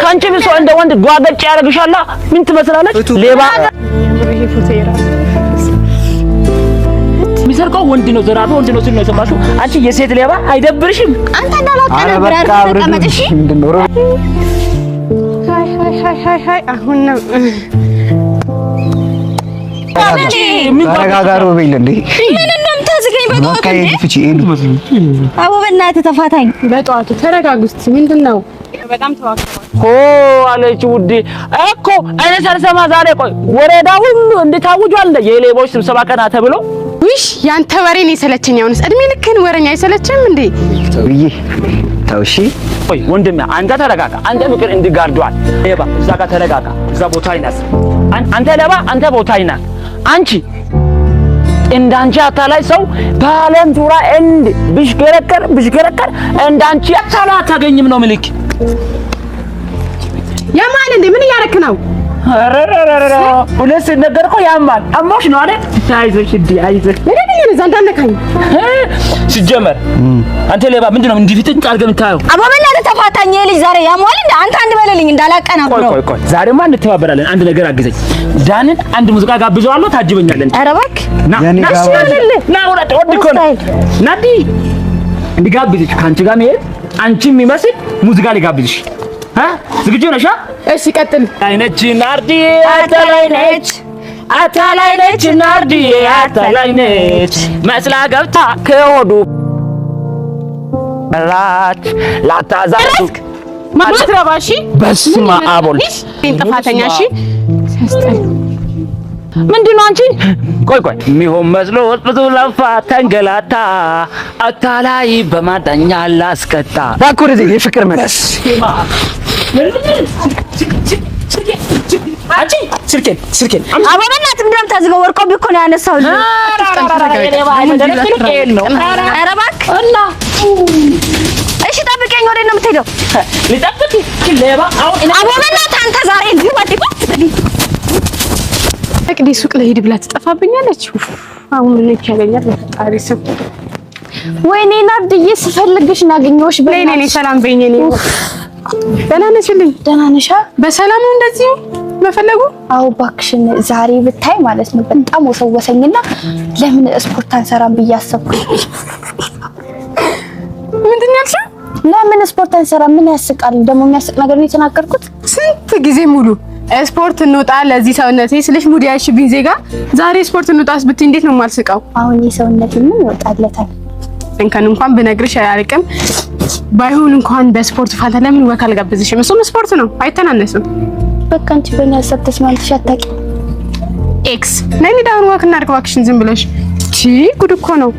ካንቺ ብሶ እንደ ወንድ ጓገጭ ያደርግሻላ። ምን ትመስላለች? ሌባ የሚሰርቀው ወንድ ነው፣ ዘራፊ ወንድ ነው ሲል ነው የሰማሽው? አንቺ የሴት ሌባ አይደብርሽም? አንተ እንዳላቀረብራ ተቀመጥሽ። ምንድነው? ሃይ አሁን ነው ተረጋጋሩ በይል እንዴ። ምን እንደምታዝገኝ በጧቱ እንዴ? ፍቺ አቦ በእናትህ ተፋታኝ። በጧቱ ተረጋጉ እስቲ። ምንድነው? በጣም ተዋክቷል። አለች ውዴ እኮ እኔ ሳልሰማ ዛሬ ቆይ ወረዳ ሁሉ እንድታውጇል የሌቦች ስብሰባ ቀና ተብሎ። ውሽ ያንተ ወሬ ነው የሰለቸኝ። አሁንስ እድሜ ልክህን ወሬኛ አይሰለችም እንዴ? ተው እሺ። ቆይ ወንድሜ አንተ ተረጋጋ። አንተ ፍቅር እንዲጋርዷል ሌባ እዛ ጋር ተረጋጋ። እዛ ቦታ ይናስ አንተ ሌባ አንተ ቦታ ይናስ። አንቺ እንዳንቺ አታላይ ሰው ባለም ዙራ እንድ ብሽከረከር እንዳንቺ አታላ አታገኝም ነው ምልክ። ያማል እንዴ? ምን እያደረክ ነው? አረረረረ ሁለት ነገር እኮ ያማል። አሞሽ ነው አይደል? አይዞሽ እንዴ አይዞሽ። ለምን እንዳነካኝ ሲጀመር አንተ ሌባ ምንድነው እንዲህ ፊት አድርገህ የምታየው? አቦ በእናትህ ተፋታኝ። ልጅ ዛሬ ያሟል እንዴ? አንተ አንድ በለልኝ እንዳላቀናብረው። ቆይ ዛሬማ እንተባበራለን። አንድ ነገር አግዘኝ። ዳንን አንድ ሙዚቃ ጋብዘዋለሁ፣ ታጅበኛለህ። ኧረ እባክህ ና ወድ እኮ ነው ናዲ እንዲጋብዝሽ ከአንቺ ጋር መሄድ አንቺ የሚመስል ሙዚቃ ሊጋብዝሽ ዝግጁ ነሽ? እሺ ቀጥል። አይነች ናርዲ አታላይ ነች ናርዲ አታላይ ነች መስላ ገብታ ከሆዱ ራች ላታዛዙ ማትረባሺ በስመ አብ ወልድ ጥፋተኛ። እሺ ምንድነው አንቺ? ቆይ የሚሆን መስሎ ብዙ ለፋ ተንገላታ አታላይ በማዳኛ ላስቀጣ ባኩር እዚህ የፍቅር መለስ አንቺ ስልኬን አቦ በእናትህ ምንድን ነው የምታዝገው? ወርቆብኝ እኮ ነው ያነሳሁት። ኧረ እባክህ እና እሺ ጠብቀኝ። ወዴት ነው የምትሄደው? ልጠብቅ ሌባ። አቦ በእናትህ አንተ ዛሬ እዚህ ወዲህ እቅዲ ሱቅ ልሂድ ብላ ትጠፋብኛለች። አሁን ምን ይቻለኛል? በፈጣሪ ስም ወይኔ ናርድዬ ስፈልግሽ እናገኘሁሽ። በእኔ ሰላም በእኔ ነው። ደህና ነሽልኝ? ደህና ነሽ? በሰላም ነው እንደዚህ መፈለጉ? አዎ እባክሽን ዛሬ ብታይ ማለት ነው በጣም ወሰወሰኝና ለምን ስፖርት አንሰራም ብዬ አሰብኩኝ። ምንድን ያልሽው? ለምን ስፖርት አንሰራም? ምን ያስቃል? ደግሞ የሚያስቅ ነገር ነው የተናገርኩት። ስንት ጊዜ ሙሉ ስፖርት እንውጣ ለዚህ ሰውነቴ ስለሽ ሙዲ ያሽብኝ ዜጋ ዛሬ ስፖርት እንውጣስ ብትይ እንዴት ነው የማልስቀው? አሁን የሰውነቴ ምን ይወጣለታል? እንኳን ብነግርሽ አያልቅም። ባይሆን እንኳን በስፖርት ፋንታ ለምን ወክ አልጋብዝሽም? እሱም ስፖርት ነው አይተናነስም። በቃ አንቺ በእኔ ሀሳብ ተስማምተሽ አታውቂም። ኤክስ ነይ ዳውን ወክ እናድርግ እባክሽን ዝም ብለሽ። ጉድ እኮ ነው።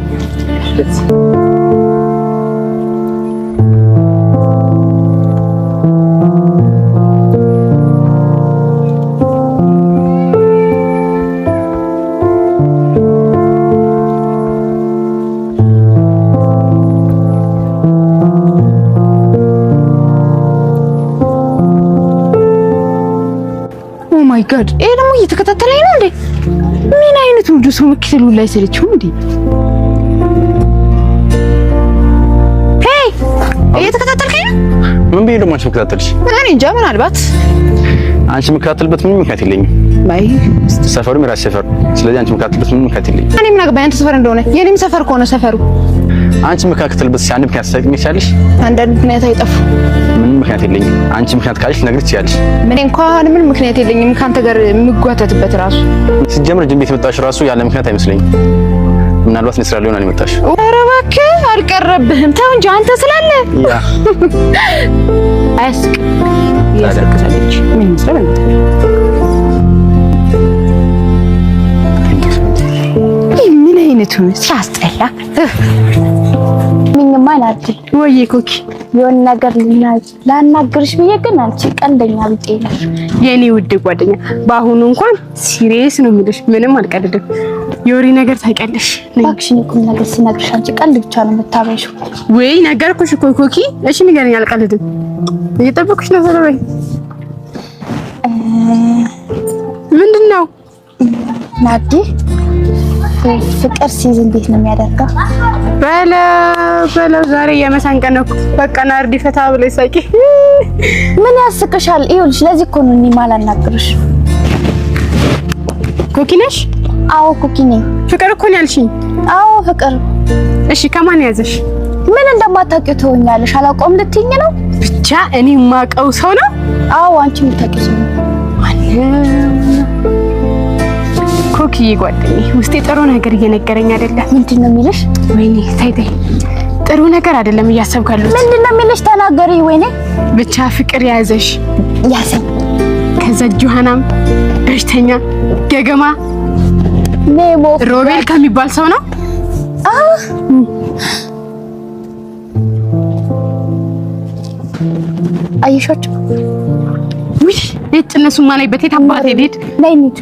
ማይ ጋድ ይሄ ደግሞ እየተከታተለኝ ነው እንዴ? ምን አይነት ውዱ ሰው መከተሉ ላይ ሰለችው እንዴ? ሄይ እየተከታተልከኝ ነው? ምን ብዬ ደግሞ አንቺ መከታተልሽ? እኔ እንጃ ምናልባት አንቺ መከታተልበት ምንም ምክንያት የለኝም። ባይ ሰፈሩ የራስ ሰፈር፣ ስለዚህ አንቺ መከታተልበት ምንም ምክንያት የለኝም። እኔ ምን አገባኝ አንተ ሰፈር እንደሆነ? የኔም ሰፈር ከሆነ ሰፈሩ አንቺ መከታተልበት አንድ ምክንያት ሳይቀኝሻለሽ? አንዳንድ ምክንያት አይጠፉ። ምንም ምክንያት የለኝም። አንቺ ምክንያት ካለሽ ልነግርሽ ትችያለሽ። ምን እንኳን ምን ምክንያት የለኝም ካንተ ጋር የምጓተትበት ራሱ። ሲጀምር ጅም ቤት የመጣሽ ራሱ ያለ ምክንያት አይመስለኝም። ምናልባት እኔ ስራ ሊሆን አልመጣሽ። ኧረ እባክህ አልቀረብህም። ተው እንጂ አንተ ስላለ ያ አያስቅ ያስቀሳለች ምን ይመስላል? ምን አይነቱ ሲያስጠላ ምንማ ናት ወይ ኮኪ የሆነ ነገር ላናግርሽ ብዬ ግን አንቺ ቀልደኛ ብጤ ነሽ የኔ ውድ ጓደኛ። በአሁኑ እንኳን ሲሪየስ ነው የምልሽ፣ ምንም አልቀልድም። የወሬ ነገር ታውቂያለሽ። እባክሽን ቁም ነገር ስነግርሽ አንቺ ቀልድ ብቻ ነው የምታበይው። ወይ ነገርኩሽ እኮ ኮኪ። እሺ ንገረኝ፣ አልቀልድም። እየጠበኩሽ ነው። ሰለበይ ምንድነው ናዲ? ፍቅር ሲይዝ እንዴት ነው የሚያደርገው? በለው ዛሬ የመሳንቀን ነው። በቃ ናርዲ ፈታ ብለሽ ሳቂ። ምን ያስቅሻል? ይኸውልሽ ለዚህ እኮ ነው እኔ ማላናግርሽ። ኮኪ ነሽ? አዎ ኮኪ ነኝ። ፍቅር እኮ ነው ያልሽኝ? አዎ ፍቅር። እሺ ከማን ያዘሽ? ምን እንደማታውቂው ትሆኛለሽ። አላውቀውም ልትይኝ ነው? ብቻ እኔ የማውቀው ሰው ነው። አዎ አንቺ የምታውቂው ሰው ነው። ኮኪ ጓደኛዬ፣ ውስጤ ጥሩ ነገር እየነገረኝ አይደለም። ምንድነው የሚልሽ? ወይኔ ተይ ጥሩ ነገር አይደለም እያሰብኩ ያለሁት። ምንድነው የሚልሽ? ተናገሪ። ወይኔ ብቻ ፍቅር ያዘሽ። ያዘኝ። ከዛ ጆሃናም በሽተኛ ገገማ ኔሞ ሮቤል ከሚባል ሰው ነው። አየሻቸው? ውይ እነሱ ማላይበት የት አባቴ ሄድ ነይ እንሂድ።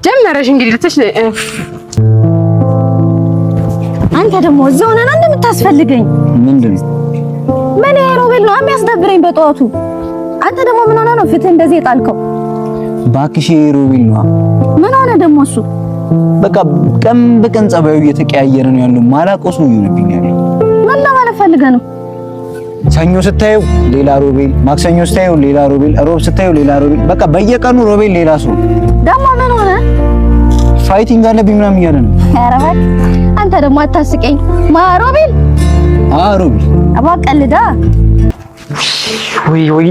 ጀመረሽ እንግዲህ ልትሽ አንተ ደግሞ እዚህ ሆነና እንደምታስፈልገኝ ምንድነው? ምን ሮቤል ነው የሚያስደብረኝ በጠዋቱ። አንተ ደግሞ ምን ሆነ ነው ፊት እንደዚህ የጣልከው? ባክሽ ሮቤል ነው። ምን ሆነ ደግሞ እሱ? በቃ ቀን በቀን ጸባዩ እየተቀያየረ ነው ያለው። ማላቆስ ነው ይሆንብኛል። ምን ለማለት ፈልገህ ነው? ሰኞ ስታየው ሌላ ሮቤል፣ ማክሰኞ ስታየው ሌላ ሮቤል፣ ሮብ ስታየው ሌላ ሮቤል። በቃ በየቀኑ ሮቤል ሌላ ሰው። ደግሞ ምን ሆነ? ፋይቲንግ አለብኝ ምናምን እያለ ነው። ኧረ እባክህ አንተ ደግሞ አታስቀኝ። ሮቤል ሮቤል አባቀልዳ ወይ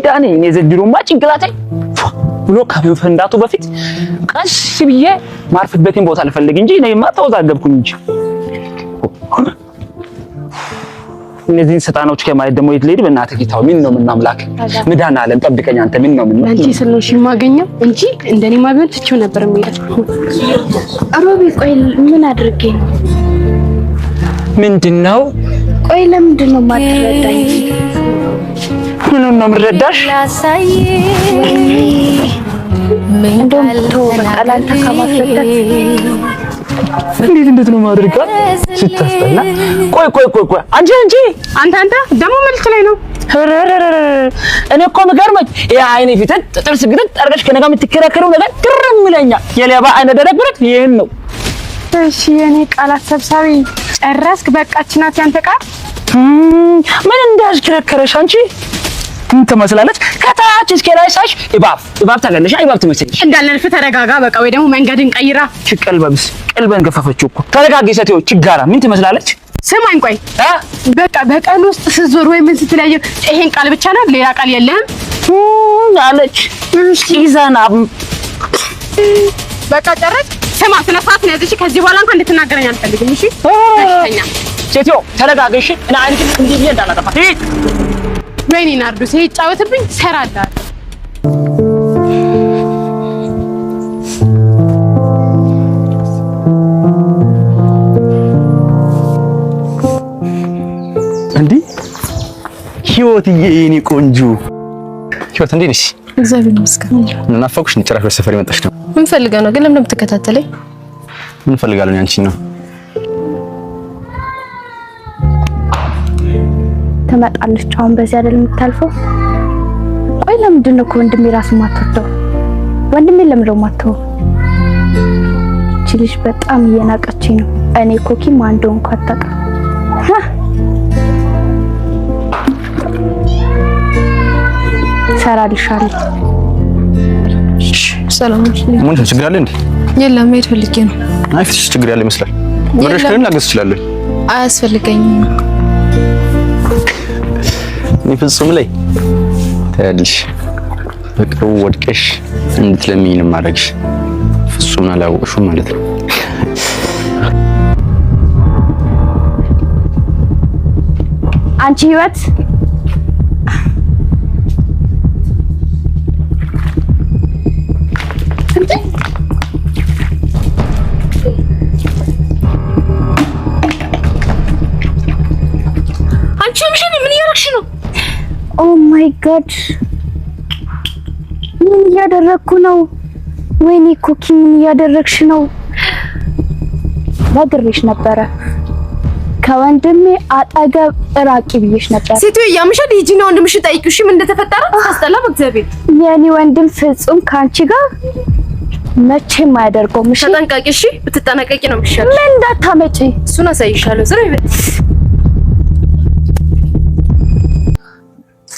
ዳኔ እኔ ዘንድሮማ ጭንቅላቴ ብሎ ከመፈንዳቱ በፊት ቀስ ብዬ ማርፍበትን ቦታ ልፈልግ እንጂ እኔማ ተወዛገብኩኝ እንጂ እነዚህን ሰይጣኖች ከማየት ደግሞ የት ልሄድ? በእናትህ ጌታው ምን ነው ምናምላክ ምዳና አለም ጠብቀኝ። አንተ ምን ነው አንቺ ስለሽ የማገኘው እንጂ እንደኔ ማግኘት ትችው ነበር የሚለው ሮቤል። ቆይ ምን አድርጌ ነው? ምንድነው? ቆይ ለምንድን ነው የማትረዳኝ? ምን ነው የምረዳሽ? እንደውም ተው በቃ ላንተ ከማስረዳት እንዴት ነው ማድረጋት? ስታስጠላ። ቆይ አንቺ አንተ ደግሞ መልክ ላይ ነው። እኔ እኮ ምገርመኝ የአይኔ ፊትን ጥርስ ግጥጥ አድርገሽ ከነጋ የምትከራከረው ነገር ግርም ይለኛል። የሌባ አይነ ደረግረት ይሄን ነው። እሺ የኔ ቃላት ሰብሳቢ ጨረስክ? በቃች ናት ያንተ ቃል። ምን እንዳሽከረከረሽ አንቺ ምን ትመስላለች? ከታች እስከ ላይ ሳይሽ እባብ ታገለሽ። እባብ ትመስለሽ እንዳልነልፍ ተረጋጋ በቃ። ወይ ደግሞ መንገድን ቀይራ። ቀልበን ገፈፈችው እኮ። ተረጋጊ ሴትዮ። ችጋራ ምን ትመስላለች? ስማኝ ቆይ በቃ በቀን ውስጥ ስትዞር ወይ ምን ስትለያየ ይሄን ቃል ብቻ ነው ሌላ ቃል የለህም አለች። ይዛና በቃ ጨረስ። ስማ ስነ ስርዓት ነው ያዘሽ። ከዚህ በኋላ እንኳን እንድትናገረኝ አልፈልግም። እሺ በሽተኛ ሴትዮ ተረጋጊ። እና አይንክ እንዲህ እንዳላጠፋ ወይኔ ናርዶስ ይሄ ይጫወትብኝ ሰራዳል። እንዴ ህይወትዬ፣ የኔ ቆንጆ ህይወት እንዴት ነሽ? እግዚአብሔር ይመስገን። ምን ናፈቁሽ? ጭራሽ በሰፈር የመጣሽ ነው? ምን ፈልገህ ነው ግን? ለምን የምትከታተለኝ? ምን ፈልጋለሁ? አንቺን ነው። ትመጣለች። አሁን በዚህ አይደል የምታልፈው? ቆይ ለምንድን ነው ከወንድሜ ራስ ማትወደው? ወንድሜ ለምን ነው ማትወው? እቺ ልጅ በጣም እየናቀችኝ ነው። እኔ ኮኪ ማን እንደሆንኩ አታውቅም። ሰራልሻለሁ። ሰላም ነሽ? ምን ችግር አለ እንዴ? የለም መሄድ ፈልጌ ነው። አይ ፊትሽ ችግር ያለ ይመስላል። ወደሽ ከሆነ ላገዝ እችላለሁ። አያስፈልገኝም። እኔ ፍጹም ላይ ታያለሽ፣ በቅርቡ ወድቀሽ እንድትለምኝ ነው የማደርግሽ። ፍጹም አላወቅሽውም ማለት ነው። አንቺ ህይወት ምን እያደረግሽ ነው? ኦ ማይ ጋድ ምን እያደረግኩ ነው? ወይኔ ኩኪ ምን እያደረግሽ ነው? ነግሬሽ ነበረ ከወንድሜ አጠገብ ራቂ ብዬሽ ነበር። ሴትዮ ያምሻል። ሂጂና ወንድምሽን ጠይቂው እሺ ምን እንደተፈጠረ። አስተላ በእግዚአብሔር የኔ ወንድም ፍጹም ካንቺ ጋር መቼም አያደርገውም። እሺ ተጠንቀቂ። እሺ ብትጠነቀቂ ነው የሚሻለው። ምን እንዳታመጪ እሱን አሳይሻለሁ። ዝም በይ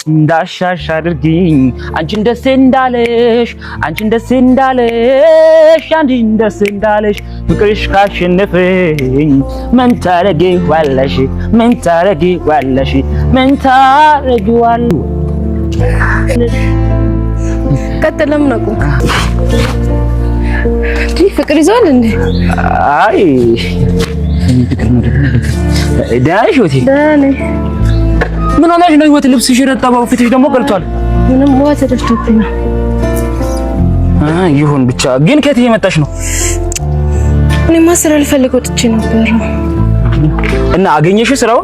እንዳሻሽ አድርጊኝ አንቺን ደስ እንዳለሽ አንቺን ደስ እንዳለሽ አንቺን ደስ እንዳለሽ ፍቅርሽ ካሸነፈኝ ምን ታረጊዋለሽ ምን ታረጊዋለሽ ምን ታረጊዋለሽ ቀጥለም ነው ፍቅር ይዟል እንዴ? አይ ፍቅር ነው ዳሽ ወቲ ዳኔ ምን ሆነሽ ነው? ህይወት ልብስሽ ረጣባው ፊትሽ ደግሞ ቀልቷል። ምንም ውሃ ተደፍቶብኝ ነው። ይሁን ብቻ ግን ከየት እየመጣሽ ነው? እኔማ ስራ ልፈልግ ወጥቼ ነበር። እና አገኘሽው ስራው?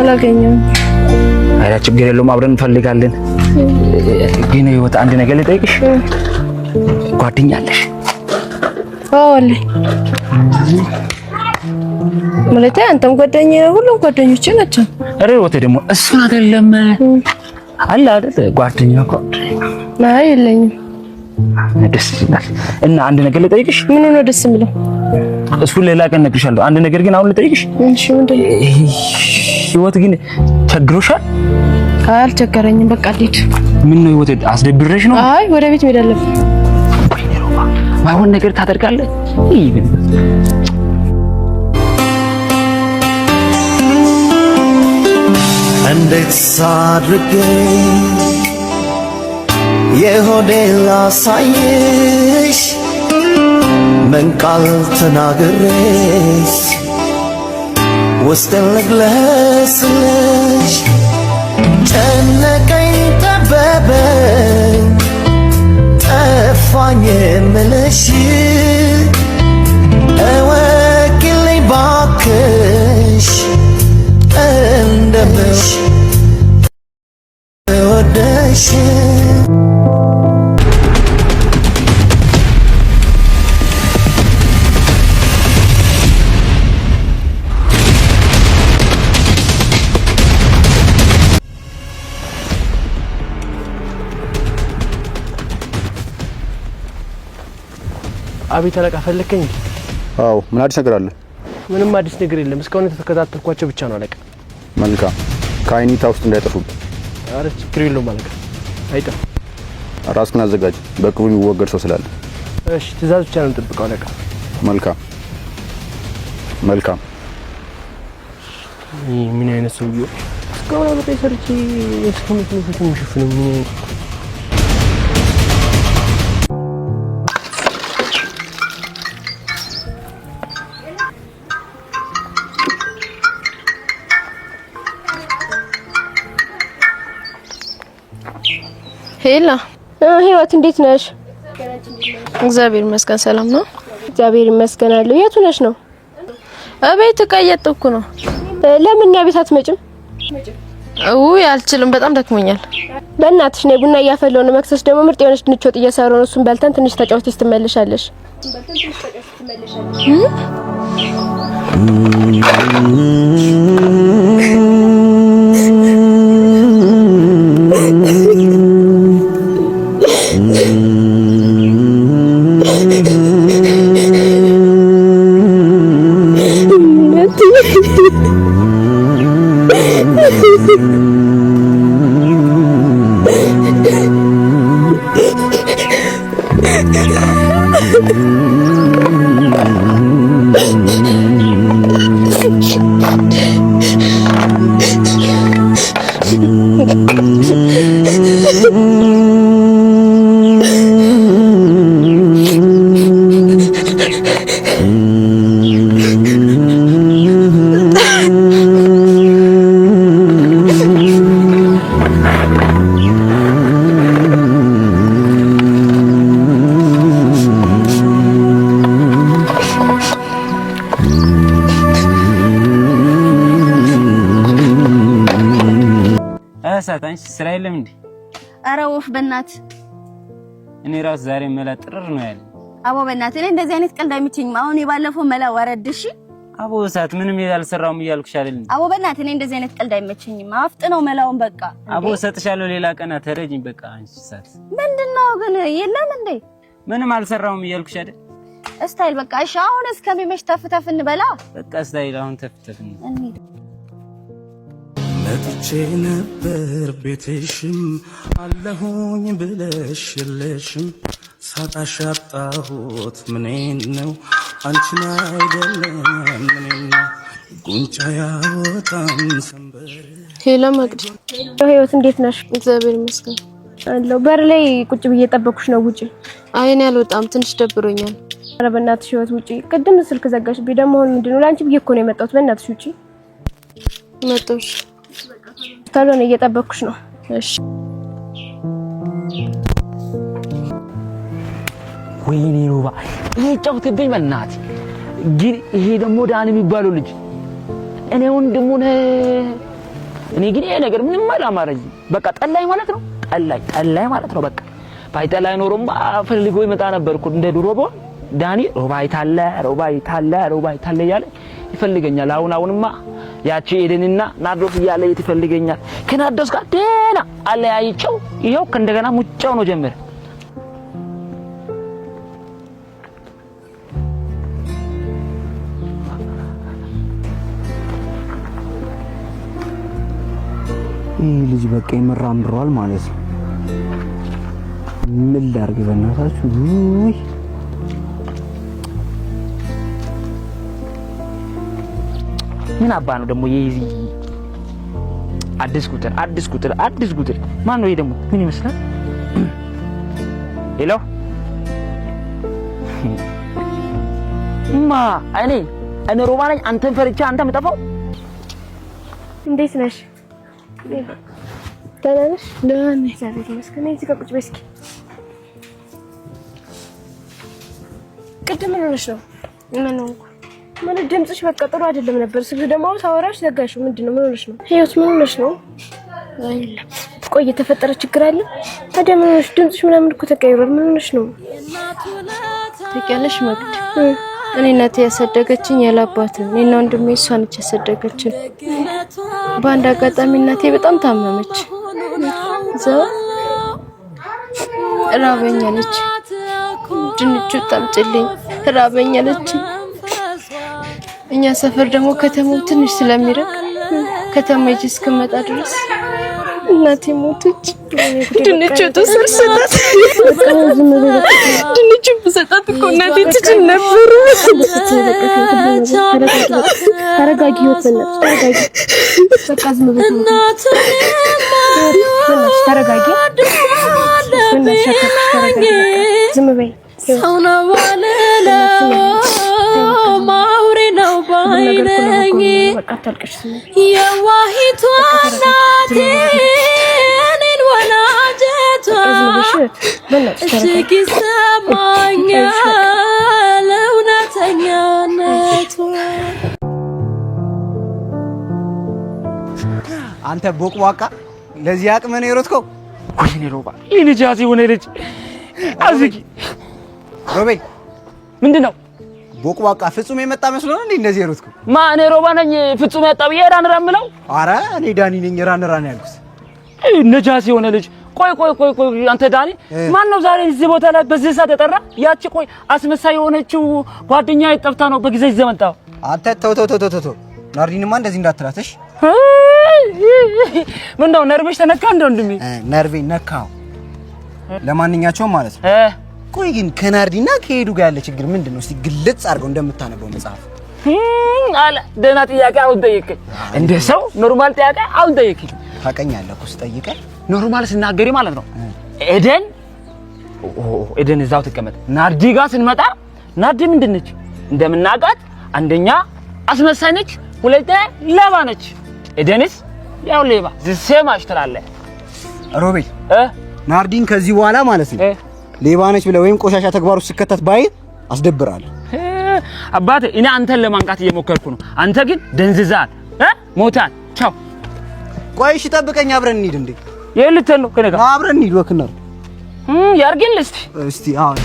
አላገኘሁም። አይ ችግር የለውም አብረን እንፈልጋለን። ግን ህይወት አንድ ነገር ልጠይቅሽ። ጓደኛ አለሽ? አዎ አለኝ። ማለት አንተም ጓደኛ ነው፣ ሁሉም ጓደኞቼ ናቸው። አረ ወተ ደግሞ እሱን አይደለም አለ አይደል ጓደኛ እኮ አይ የለኝም። ደስ ይላል። እና አንድ ነገር ልጠይቅሽ። ምን ነው ደስ የሚለው? እሱን ሌላ ቀን እነግርሻለሁ። አንድ ነገር ግን አሁን ልጠይቅሽ። እሺ ምንድን ነው? ህይወት ግን ቸግሮሻል? አልቸገረኝም። በቃ ልሂድ። ምን ነው ህይወት አስደብረሽ ነው? አይ ወደ ቤት መሄድ አለብኝ። ማይሆን ነገር ታደርጋለህ? ይብን እንዴት ሳድርጌ የሆዴን ላሳይሽ ምን ቃል ተናግሬስ ውስጤን ልግለጽልሽ ጨነቀኝ ጠበበኝ ጠፋኝ የምልሽ እወቂልኝ ባክሽ እንደምሽ ወደሽ አቤት አለቃ ፈለከኝ? አዎ ምን አዲስ ነገር አለ? ምንም አዲስ ነገር የለም። እስካሁን የተከታተልኳቸው ብቻ ነው አለቃ። መልካም ከአይኒታ ውስጥ እንዳይጠፉብህ። ኧረ ችግር የለውም አለቃ አይጠፋም። ራስህን አዘጋጅ፣ በቅርቡ የሚወገድ ሰው ስላለ። እሺ ትእዛዝ ብቻ ነው የምጠብቀው አለቃ። መልካም መልካም። ምን አይነት ሰውዬው እስካሁን አለቃ ሰርቼ እስካሁን የሚሸፍነው ምን አይነት ሄላ ህይወት እንዴት ነሽ? እግዚአብሔር ይመስገን ሰላም ነው። እግዚአብሔር ይመስገን አለው። የቱ ነሽ ነው? እቤት ዕቃ እያጠብኩ ነው። ለምን እኛ ቤት አትመጭም? ውይ አልችልም፣ በጣም ደክሞኛል። በእናትሽ ነይ፣ ቡና እያፈላሁ ነው። መክሰስ ደግሞ ምርጥ የሆነች ድንች ወጥ እየሰራሁ ነው። እሱን በልተን ትንሽ ተጫውተሽ ትመለሻለሽ። አራሳት አንቺ ስራ የለም እንዴ? ኧረ ወፍ በእናት እኔ ራስ ዛሬ መላ ጥርር ነው ያለ። አቦ በእናት እኔ እንደዚህ አይነት ቀልድ አይመቸኝም። አሁን የባለፈው መላ ወረድሽ። አቦ ሰዓት ምንም ያልሰራውም እያልኩሽ አይደል? አቦ በእናት እኔ እንደዚህ አይነት ቀልድ አይመቸኝም። አፍጥነው መላውን በቃ። አቦ ሰጥሻለሁ ሌላ ቀን ተረጅኝ በቃ። አንቺ ሰዓት ምንድነው ግን የለም እንዴ? ምንም አልሰራውም እያልኩሽ አይደል? ስታይል በቃ እሺ። አሁን እስከሚመሽ ተፍተፍ እንበላ በቃ ስታይል አሁን ተፍተፍ እንሂድ። መጥቼ ነበር ቤትሽም አለሁኝ ብለሽ የለሽም ሳጣሽ አጣሁት ምኔን ነው አንቺን አይደለም ምኔን ነው ጉንጫ ያወጣን ሰንበር። ሄሎ መቅዲ፣ ህይወት እንዴት ነሽ? እግዚአብሔር ይመስገን አለሁ። በር ላይ ቁጭ ብዬ ጠበቅኩሽ ነው። ውጪ። አይ እኔ አልወጣም፣ ትንሽ ደብሮኛል። ኧረ በእናትሽ ህይወት ውጪ። ቅድም ስልክ ዘጋሽብኝ። ደግሞ አሁን ምንድነው? ላንቺ ብዬ እኮ ነው የመጣሁት። በእናትሽ ውጪ። መጣሁሽ ታዲያ እየጠበቅኩሽ ነው። እሺ። ወይኔ ሮባ ይጫወትብኝ በእናት። ግን ይሄ ደግሞ ዳን የሚባለው ልጅ እኔ ወንድሙ ነህ። እኔ ግን ይሄ ነገር ምንም አላማረኝ። በቃ ጠላኝ ማለት ነው። ጠላኝ ማለት ነው። በቃ ባይጠላኝ ኖሮማ ፈልጎ ይመጣ ነበርኩ እንደ ድሮ በሆነ ዳኒ ሮባ ይታለ እያለ ይፈልገኛል። አሁንማ ያቺ ኤደንና ናርዶስ እያለ ይፈልገኛል። ከናርዶስ ጋር ደህና አለያይቸው ይሄው ከእንደገና ሙጫው ነው ጀመረ። ይህ ልጅ በቃ ይመራምሯል ማለት ነው። ምን ላድርግ በእናታችሁ? ምን አባ ነው ደግሞ የዚህ አዲስ ቁጥር ማን ነው ይሄ ደግሞ? ምን ይመስላል? ሄሎ እኔ ሮባ ነኝ። አንተን ፈርቻ አንተ መጣፈው። እንዴት ነሽ? ደህና ነሽ? ደህና ነኝ እግዚአብሔር ይመስገን። እዚህ ጋር ቁጭ በይ እስኪ። ቅድም ምን ሆነሽ ነው? ምን ድምፅሽ በቃ ጥሩ አይደለም ነበር። ስልክ ደግሞ ሳወራሽ ዘጋሽው። ምንድነው? ምን ሆነሽ ነው? ህይወት ምን ሆነሽ ነው? አይደለም ቆይ የተፈጠረ ችግር አለ? ታዲያ ምን ሆነሽ? ድምፅሽ ምናምን እኮ ተቀይሯል። ምን ሆነሽ ነው? ታውቂያለሽ መግድ፣ እኔ እናቴ ያሳደገችኝ ያለ አባት ነው። እኔና ወንድሜ እሷ ነች ያሳደገችን። በአንድ አጋጣሚ እናቴ በጣም ታመመች። እዛው ራበኝ አለች። ድንቹ ጣምጭልኝ ራበኝ አለች። እኛ ሰፈር ደግሞ ከተማው ትንሽ ስለሚርቅ ከተማ ሂጅ እስክመጣ ድረስ እናቴ ሞተች። ድንቹ ተሰርሰላት ድንቹ ብሰጣት እኮ እናቴ ትችል ነበር። ተረጋጊ ህይወት፣ ተረጋጊ። በቃ ዝም በይ እናቴ፣ ተረጋጊ። ዝም በይ ሰውና ባለላ ማውሬ ነው ባይነኝ የዋሂቷ እናቴ እኔን ወላጀቷ እጅግ ይሰማኛል እውነተኛነቷ። አንተ ቦቅቧቃ ለዚህ አቅም ነው የሮጥከው? ወይኔ ሮባ ይሄ ልጅ ሆነ ልጅ አዝጊ ሮቤል ምንድነው? ቦቅቧቃ ፍጹም የመጣ መስሎ ነው እንዴ እንደዚህ የሮጥከው? ማን ሮባ ነኝ ፍጹም ያጣው የራን ምለው? አረ እኔ ዳኒ ነኝ ራን ያልኩት። ነጃሲ የሆነ ልጅ። ቆይ አንተ ዳኒ ማን ነው ዛሬ እዚህ ቦታ ላይ በዚህ ሰዓት ተጠራ? ያቺ ቆይ አስመሳይ የሆነችው ጓደኛ ይጠፍታ ነው በጊዜ ይዘመጣው። አንተ ተው ናርዲንማ እንደዚህ እንዳትላተሽ። ምን ነው ነርቭሽ ተነካ እንደ ወንድሜ? ነርቬ ነካው። ለማንኛቸውም ማለት ነው። ቆይ ግን ከናርዲና ከሄዱ ጋር ያለ ችግር ምንድነው? እስቲ ግልጽ አድርገው እንደምታነበው መጽሐፍ አለ። ደህና ጥያቄ አሁን ጠይቀኝ። እንደ ሰው ኖርማል ጥያቄ አሁን ጠይቀኝ። ታውቀኛለህ እኮ ስጠይቀህ ኖርማል ስናገሪ ማለት ነው። ኤደን እዛው ተቀመጠ። ናርዲ ጋር ስንመጣ ናርዲ ምንድነች? እንደምናውቃት አንደኛ አስመሳይ ነች፣ ሁለተኛ ሌባ ነች። ኤደንስ ያው ሌባ ዝሰማሽ ትላለህ። ሮቤል ናርዲን ከዚህ በኋላ ማለት ነው ሌባ ነች ብለህ ወይም ቆሻሻ ተግባር ውስጥ ስከታት ባይ አስደብራለሁ። አባቴ እኔ አንተን ለማንቃት እየሞከርኩ ነው። አንተ ግን ደንዝዛል፣ ሞታል። ቻው። ቆይ እሺ ጠብቀኝ፣ አብረን እንሂድ። እንዴ የልተን ነው ከነጋ አብረን እንሂድ። ወክና ያርገን እስቲ አሁን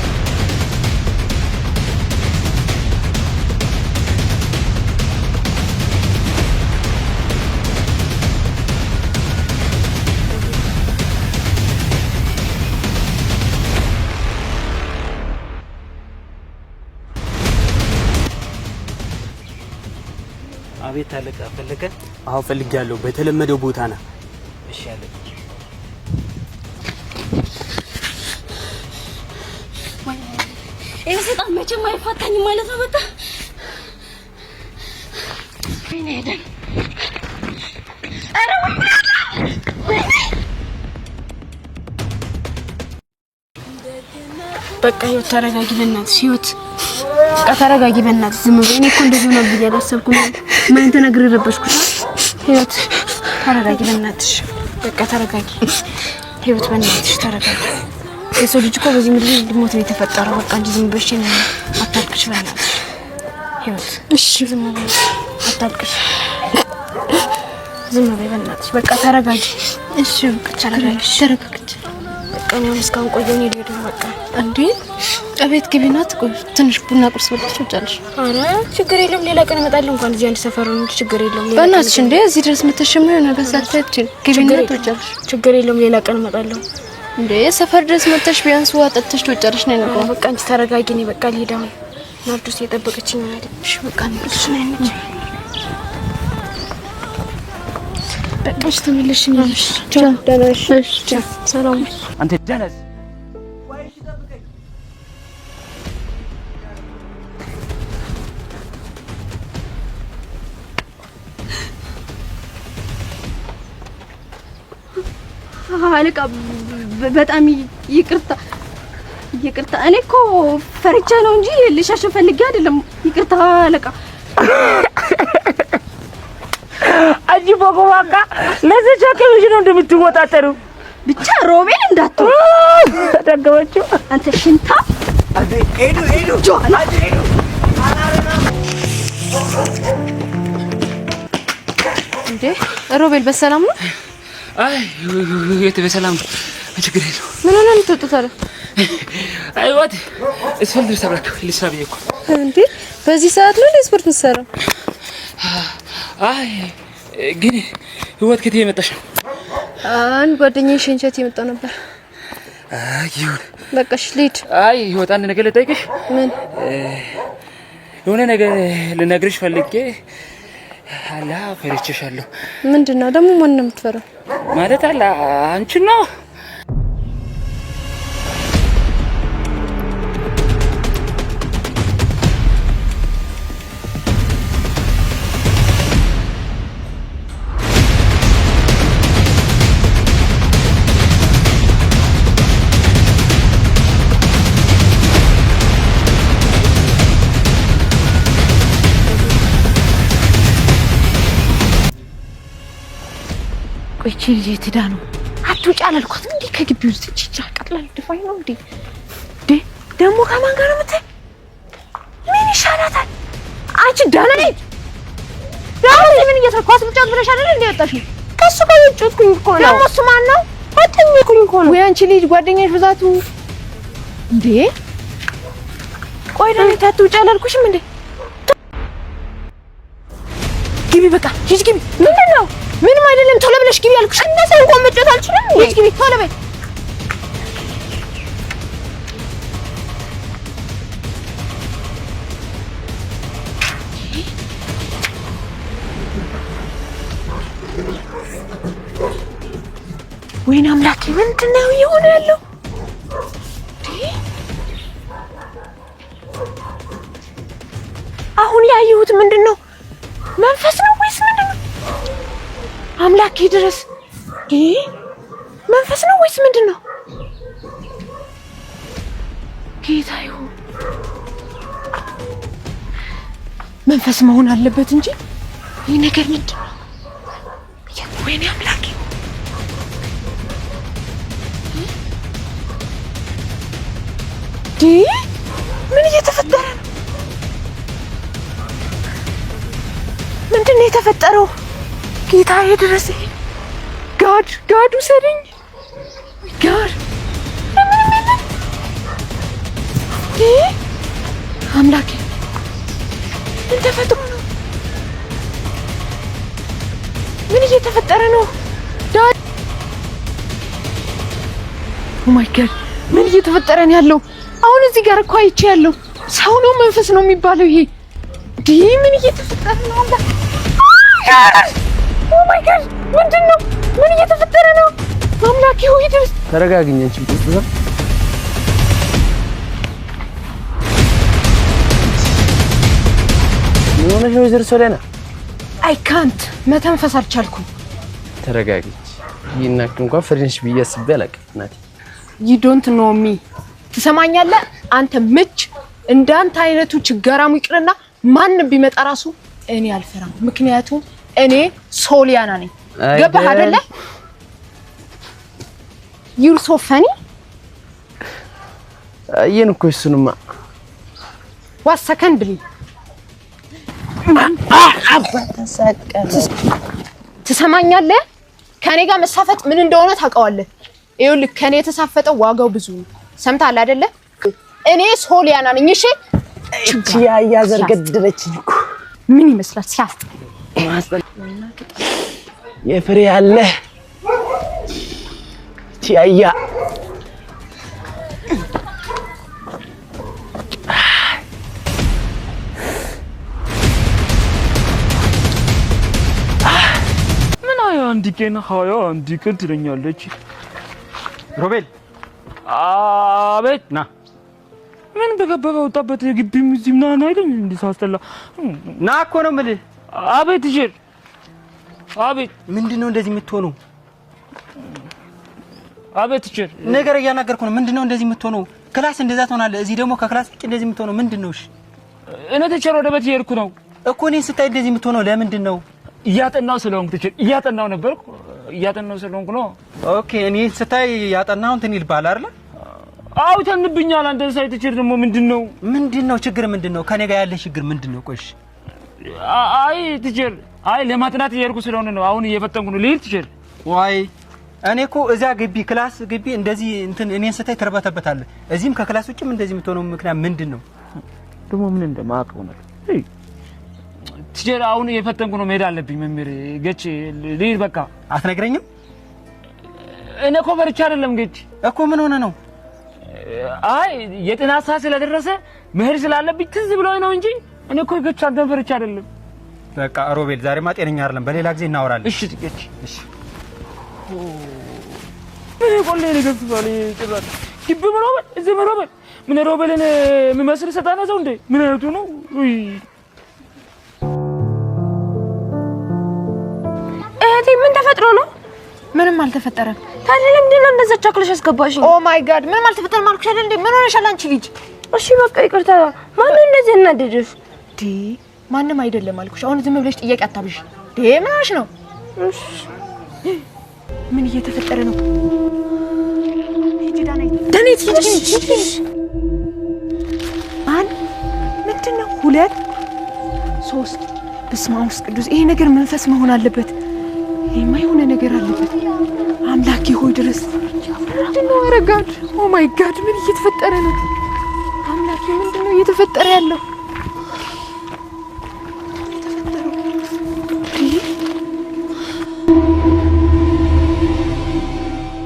አቤት አለቃ ፈለከ? አዎ ፈልጊያለሁ። በተለመደው ቦታ ና። እሺ አለቃ። ይሄ ሰጣ መቼም አይፋታኝም ማለት ነው። በቃ ወይኔ ሄደን አረ በቃ ህይወት ተረጋጊ፣ በእናትሽ ህይወት በቃ ተረጋጊ፣ በእናትሽ ዝም በይ። እኔ እኮ እንደዚህ ነው ብዬ አላሰብኩም። ምን ተነግሬ ረበሽኩሽ? ህይወት ተረጋጊ፣ በእናትሽ በቃ ተረጋጊ። ህይወት በእናትሽ ተረጋጊ። የሰው ልጅ እኮ በዚህ ምድር ሊሞት ነው የተፈጠረው። በቃ እንጂ ዝም ብለሽ ነው አታልቅሽ፣ በእናትሽ ህይወት። እሺ ዝም በይ፣ አታልቅሽ፣ ዝም በይ በእናትሽ በቃ ተረጋጊ። እሺ በቃ ተረጋጊ፣ ተረጋጊ። በቃ ነው እስካሁን ቆየኝ ልሄድ ነው በቃ። እንዴ እቤት ግቢና ትቆይ፣ ትንሽ ቡና ቁርስ በልተሽ ትወጫለሽ። ኧረ ችግር የለም ሌላ ቀን እመጣለሁ። እንኳን እዚህ አንድ ሰፈር ነው እንጂ ችግር የለም። በእናትሽ እንዴ እዚህ ድረስ መተሽም ነው ነገር ሳትፈጭ ግቢና ትወጫለሽ። ችግር የለም ሌላ ቀን እመጣለሁ። እንዴ ሰፈር ድረስ መተሽ ቢያንስ ውሃ ጠጥተሽ ትወጫለሽ ነው ነገር። በቃ አንቺ ተረጋጊ፣ እኔ በቃ ልሄድ አሁን። ናርዶስ እየጠበቀችኝ ነው አይደል? እሺ በቃ እንሂድ ነው በቃ እሺ ተመለሽ ነው። ቻው ደህና ነሽ? ቻው ሰላም። አንተ ደነዝ አለቃ በጣም ይቅርታ። እኔ እኮ ፈርቻ ነው እንጂ ልሻሽ ፈልጌ አይደለም። ይቅርታ አለቃ። አጂ ቦቆዋካ ለዚህ ቻከሽ ነው እንደምትወጣጠሩ ብቻ ሮቤል እንዳትው ተደገመችው። አንተ ሽንታ ሄዱ ጆላ ሄዱ እንዴ ሮቤል በሰላም ነው? አይ የት በሰላም ነው፣ ችግር የለውም። ምን ሆነ የምትወጡት አለ? አይ ወጥ እስፈልግ ልሰብራክ ልሰብ ይኮ እንዴ በዚህ ሰዓት ነው ስፖርት የምትሰራው? አይ ግን ህይወት ከቴ የመጣሽ ነው? አንድ ጓደኛዬ ሸንቸት የመጣ ነበር። ይሁን በቃ እሺ ልሂድ። አይ ህይወት አንድ ነገር ልጠይቅሽ። ምን? የሆነ ነገር ልነግርሽ ፈልጌ አላ ፈርቼሻለሁ። ምንድነው ደግሞ? ማን ነው የምትፈራው? ማለት አላ አንቺ ነው። ቆይ እቺ ልጅ የት ሄዳ ነው? አትውጪ አላልኳት እንዴ? ከግቢ ውስጥ እቺ ቀጥላል ድፋኝ ነው እንዴ? ደግሞ ከማን ጋር ነው የምትሄድ? ምን ይሻላታል? አንቺ ደህና ነኝ። ምን እየተኳስ ብቻት ብለሽ አይደል እንዴ ወጣሽ? ከሱ ጋር ወጭኩኝ እኮ ነው። ደግሞ እሱ ማን ነው? ወጥኝኩኝ እኮ ነው። ወይ አንቺ ልጅ ጓደኛሽ ብዛቱ እንዴ? ቆይ ደግሞ አትውጪ አላልኩሽም እንዴ? ግቢ በቃ ሂጂ ግቢ። ምንድን ነው? ምንም አይደለም። ቶሎ ብለሽ ግቢ ያልኩሽ። እነዛ እንኳን መጫወት አልችልም። ሂጂ ግቢ ቶሎ በይ። ወይኔ አምላኬ ምንድን ነው እየሆነ ያለው? አሁን ያየሁት ምንድን ነው? መንፈስ ነው ወይስ ምንድን ነው? አምላኬ ድረስ መንፈስ ነው ወይስ ምንድን ነው? ጌታ ይሁን መንፈስ መሆን አለበት እንጂ ይህ ነገር ምንድን ነው? ወይኔ አምላኬ ምን እየተፈጠረ ነው? ምንድን ነው የተፈጠረው? ጌታዬ ድረስ ጋድ ውሰደኝ ጋድ አምላኬ ምን ተፈጥሮ ነው? ምን እየተፈጠረ ነው? ኦ ማይ ጋድ ምን እየተፈጠረ ነው ያለው? አሁን እዚህ ጋር እኮ አይቼ ያለው ሰው ነው መንፈስ ነው የሚባለው ይሄ? ምን እየተፈጠረ ነው? ኦ ማይ ጋድ ምንድነው? ምን እየተፈጠረ ነው? አምላኬ ሆይ ድረስ ተረጋግኝ አንቺ ብትዛ ምን ሆነሽ ነው ዘር ሶለና? አይ ካንት መተንፈስ አልቻልኩም። ተረጋግኝ። ይናክ እንኳን ፍሬንሽ ቢያስብ ያለቅ ናት። you don't know me ትሰማኛለህ? አንተ ምች እንዳንተ አይነቱ ችጋራሙ ይቅርና ማንም ቢመጣ ራሱ እኔ አልፈራም። ምክንያቱም እኔ ሶሊያና ነኝ። ገባህ አይደለ? you're so funny አየን እኮ እሱንማ what secondly ትሰማኛለህ? ከኔ ጋር መሳፈጥ ምን እንደሆነ ታውቀዋለህ። ይኸውልህ ከኔ የተሳፈጠው ዋጋው ብዙ ነው። ሰምተሃል አይደለ? እኔ ሶሊያና ነኝ። እሺ እቺ ያያ ዘርገደለችኝ እኮ ምን ይመስላል? ሲያስጥ የፍሬ ያለ እቺ ያያ አንዲቀን ሃያ አንዲቀን ትለኛለች። ሮቤል አቤት ና ምን በገበበ ወጣበት ግቢም እዚህም ና አይደል እንዴ ሳስተላ ና እኮ ነው የምልህ። አቤት ይጀር አቤት ምንድነው እንደዚህ የምትሆነው? አቤት ይጀር ነገር እያናገርኩ ነው። ምንድነው እንደዚህ የምትሆነው? ክላስ እንደዛ ትሆናለህ፣ እዚህ ደግሞ ከክላስ ውጪ እንደዚህ የምትሆነው ምንድነው? እሺ እኔ ተቸር ወደ ቤት እየሄድኩ ነው እኮ። እኔን ስታይ እንደዚህ የምትሆነው ለምንድን ነው? እያጠናው ስለሆንኩ ተቸር እያጠናው ነበርኩ። እያጠናው ስለሆንኩ ነው። ኦኬ እኔ ስታይ ያጠናው እንትን ይልባል አይደል? አው ተንብኛል። አንተ ሳይ ተቸር ደግሞ ምንድነው ችግር ምንድነው? ከኔ ጋር ያለ ችግር ምንድነው? ቆሽ አይ ተቸር አይ ለማጥናት እየሄድኩ ስለሆነ ነው። አሁን እየፈተንኩ ነው። ልሂድ ተቸር። ዋይ እኔ እኮ እዛ ግቢ ክላስ ግቢ እንደዚህ እንትን እኔን ስታይ ተርበተበታለህ። እዚህም ከክላስ ውጭም እንደዚህ የምትሆነው ምክንያት ምንድነው? ደግሞ ምን እንደማውቀው ነው ትጀራ አሁን እየፈተንኩ ነው። መሄድ አለብኝ መምህር ገች ልሂድ። በቃ አትነግረኝም? እኔ እኮ በርቻ አይደለም ገች እኮ ምን ሆነ ነው? አይ የጥናት ሰዓት ስለደረሰ መሄድ ስላለብኝ ትዝ ብሎኝ ነው እንጂ እኔ እኮ ገች አንተን በርቻ አይደለም። በቃ ሮቤል ዛሬማ ጤነኛ አይደለም። በሌላ ጊዜ እናወራለን። እሺ ገች እሺ። ቆሌ ነገር ትባል ይጭራል ግብ ሮቤል እዚህ ሮቤል ምን ሮቤልን የሚመስል ሰጣና ሰው እንዴ ምን አይነቱ ነው? ምን ተፈጥሮ ነው? ምንም አልተፈጠረም። ታዲያ ለምንድን ነው እንደዛ ቸክለሽ አስገባሽ? ኦ ማይ ጋድ ምንም አልተፈጠረም አልኩሽ አይደል እንዴ? ምን ሆነሻል አንቺ ልጅ? እሺ በቃ ይቅርታ። ማን እንደዚህ እናደደሽ? ማንም አይደለም አልኩሽ። አሁን ዝም ብለሽ ጥያቄ አታብሽ። ምን ሆነሽ ነው? እሺ ምን እየተፈጠረ ነው? ሂጂ ዳናይት ሂጂ። አንድ ምንድነው? ሁለት ሶስት በስመ አብ ቅዱስ። ይሄ ነገር መንፈስ መሆን አለበት። የማይሆነ ነገር አለበት። አምላኬ ሆይ ድረስ ምንድነው? ኧረ ጋድ ኦ ማይ ጋድ ምን እየተፈጠረ ነው? አምላኬ ምንድነው እየተፈጠረ ያለው?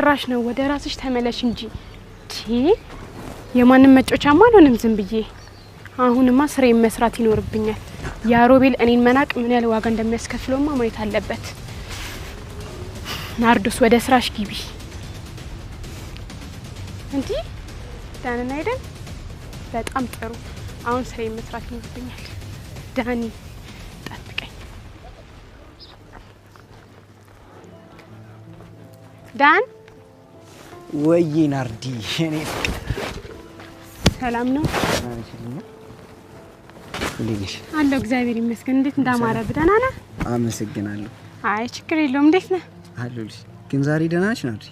ራሽ ነው። ወደ ራስሽ ተመለሽ እንጂ የማንም መጮቻማ አልሆንም ዝም ብዬ። አሁንማ ስራዬን መስራት ይኖርብኛል። ያሮቤል እኔን መናቅ ምን ያህል ዋጋ እንደሚያስከፍለውማ ማየት አለበት። ናርዶስ ወደ ስራሽ ግቢ። እንዴ ዳንና አይደል? በጣም ጥሩ። አሁን ስራዬን መስራት ይኖርብኛል። ዳኒ ጠብቀኝ። ዳን ወይ ናርዲ እኔ ሰላም ነው? አለሁ እግዚአብሔር ይመስገን። እንዴት እንዳማረብህ ደህና ነህ? አመሰግናለሁ። አይ ችግር የለውም። እንዴት ነህ? አለሁልሽ። ግን ዛሬ ደህና ነሽ ናርዲ?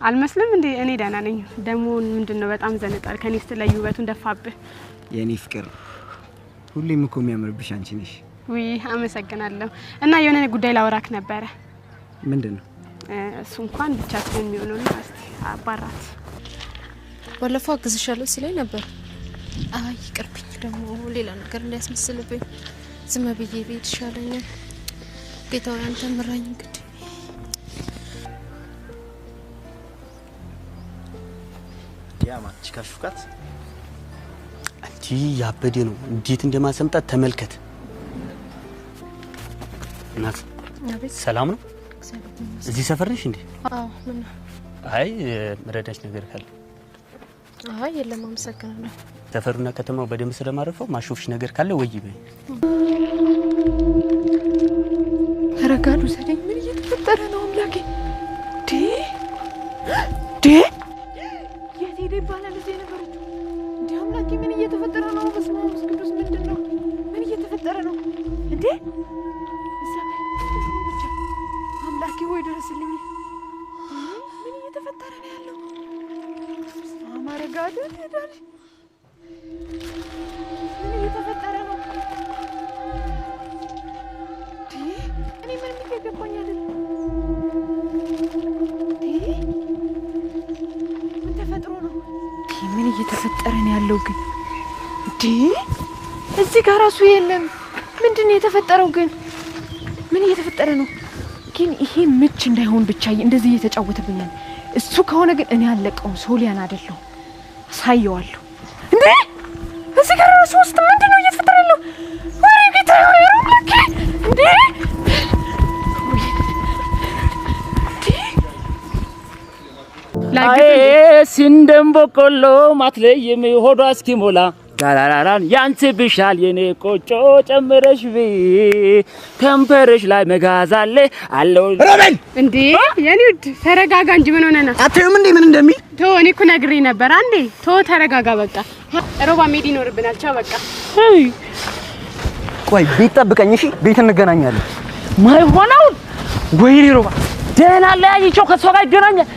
አልመስልም እንዴ? እኔ ደህና ነኝ። ደግሞ ምንድነው በጣም ዘንጣል። ከኔ ስትለይ ውበቱን ደፋብህ። የኔ ፍቅር ሁሌም እኮ የሚያምርብሽ አንቺ ነሽ። ውይ አመሰግናለሁ። እና የሆነ ጉዳይ ላወራክ ነበረ። ምንድነው? እሱ እንኳን ብቻችንን የሚሆነውና እስቲ አባራት ባለፈው አግዝሻለሁ ሲለኝ ነበር። አይ ይቅርብኝ፣ ደግሞ ሌላ ነገር እንዳያስመስልብኝ ዝም ብዬ ቤት ይሻለኛል። ጌታው አንተ ምራኝ እንግዲህ። ያማች ካሽፍካት አንቺ ያበደ ነው እንዴት እንደማሰምጣት ተመልከት። እናት ሰላም ነው? እዚህ ሰፈር ነሽ እንዴ? አዎ። ምን? አይ መረዳች ነገር ካለ? አይ የለም አመሰግናለሁ። ሰፈሩና ከተማው በደንብ ስለማረፈው ማሾፍሽ ነገር ካለ ወይ በይ። ተረጋዱ ሰደኝ። ምን እየተፈጠረ ነው አምላኬ? ዴ የት ሄደ ይባላል እዚህ ነገሮች? እንዴ አምላኬ ምን እየተፈጠረ ነው? በስመ አብ ወወልድ ቅዱስ ምንድን ነው? ምን እየተፈጠረ ነው እንዴ? እዛ ብቻ አምላኬ ሆይ ድረስልኝ። ምን እየተፈጠረ ነው ያለው? አማረጋዱ ዳር ምን እየተፈጠረ ነው? እኔ ምንም እየገባኝ አይደለም። ምን ተፈጥሮ ነው? ምን እየተፈጠረ ነው ያለው ግን? እዚህ ጋር ራሱ የለም። ምንድን ነው የተፈጠረው ግን? ምን እየተፈጠረ ነው ግን? ይሄ ምች እንዳይሆን ብቻ እንደዚህ እየተጫወተብኛል። እሱ ከሆነ ግን እኔ አለቀውም። ሶሊያን አይደለሁ፣ አሳየዋለሁ። እንዴ እዚህ ጋር ራሱ ውስጥ ምንድን ነው እየተፈጠረ ያለው? ወሬ ጌታ ሆይ እንዴ ሲንደም በቆሎ ማትለይም ሆዷ እስኪሞላ ዳራራራን ያንቺ ብሻል የኔ ቆጮ ጨምረሽ ቢ ከንፈርሽ ላይ መጋዛለ አለው። ሮቤል እንዴ የኔ ውድ ተረጋጋ እንጂ ምን ሆነና? አትዩም እንዴ ምን እንደሚል? ተው እኔ እኮ ነግሬ ነበር። አንዴ ተው ተረጋጋ በቃ። ሮባ ሜዲ ይኖርብናል። ቻው በቃ። ቆይ ቤት ጠብቀኝ እሺ፣ ቤት እንገናኛለን። ማይሆነው ወይኔ ሮባ ደህና ለያይቸው ከሷ ጋር ይገናኛል።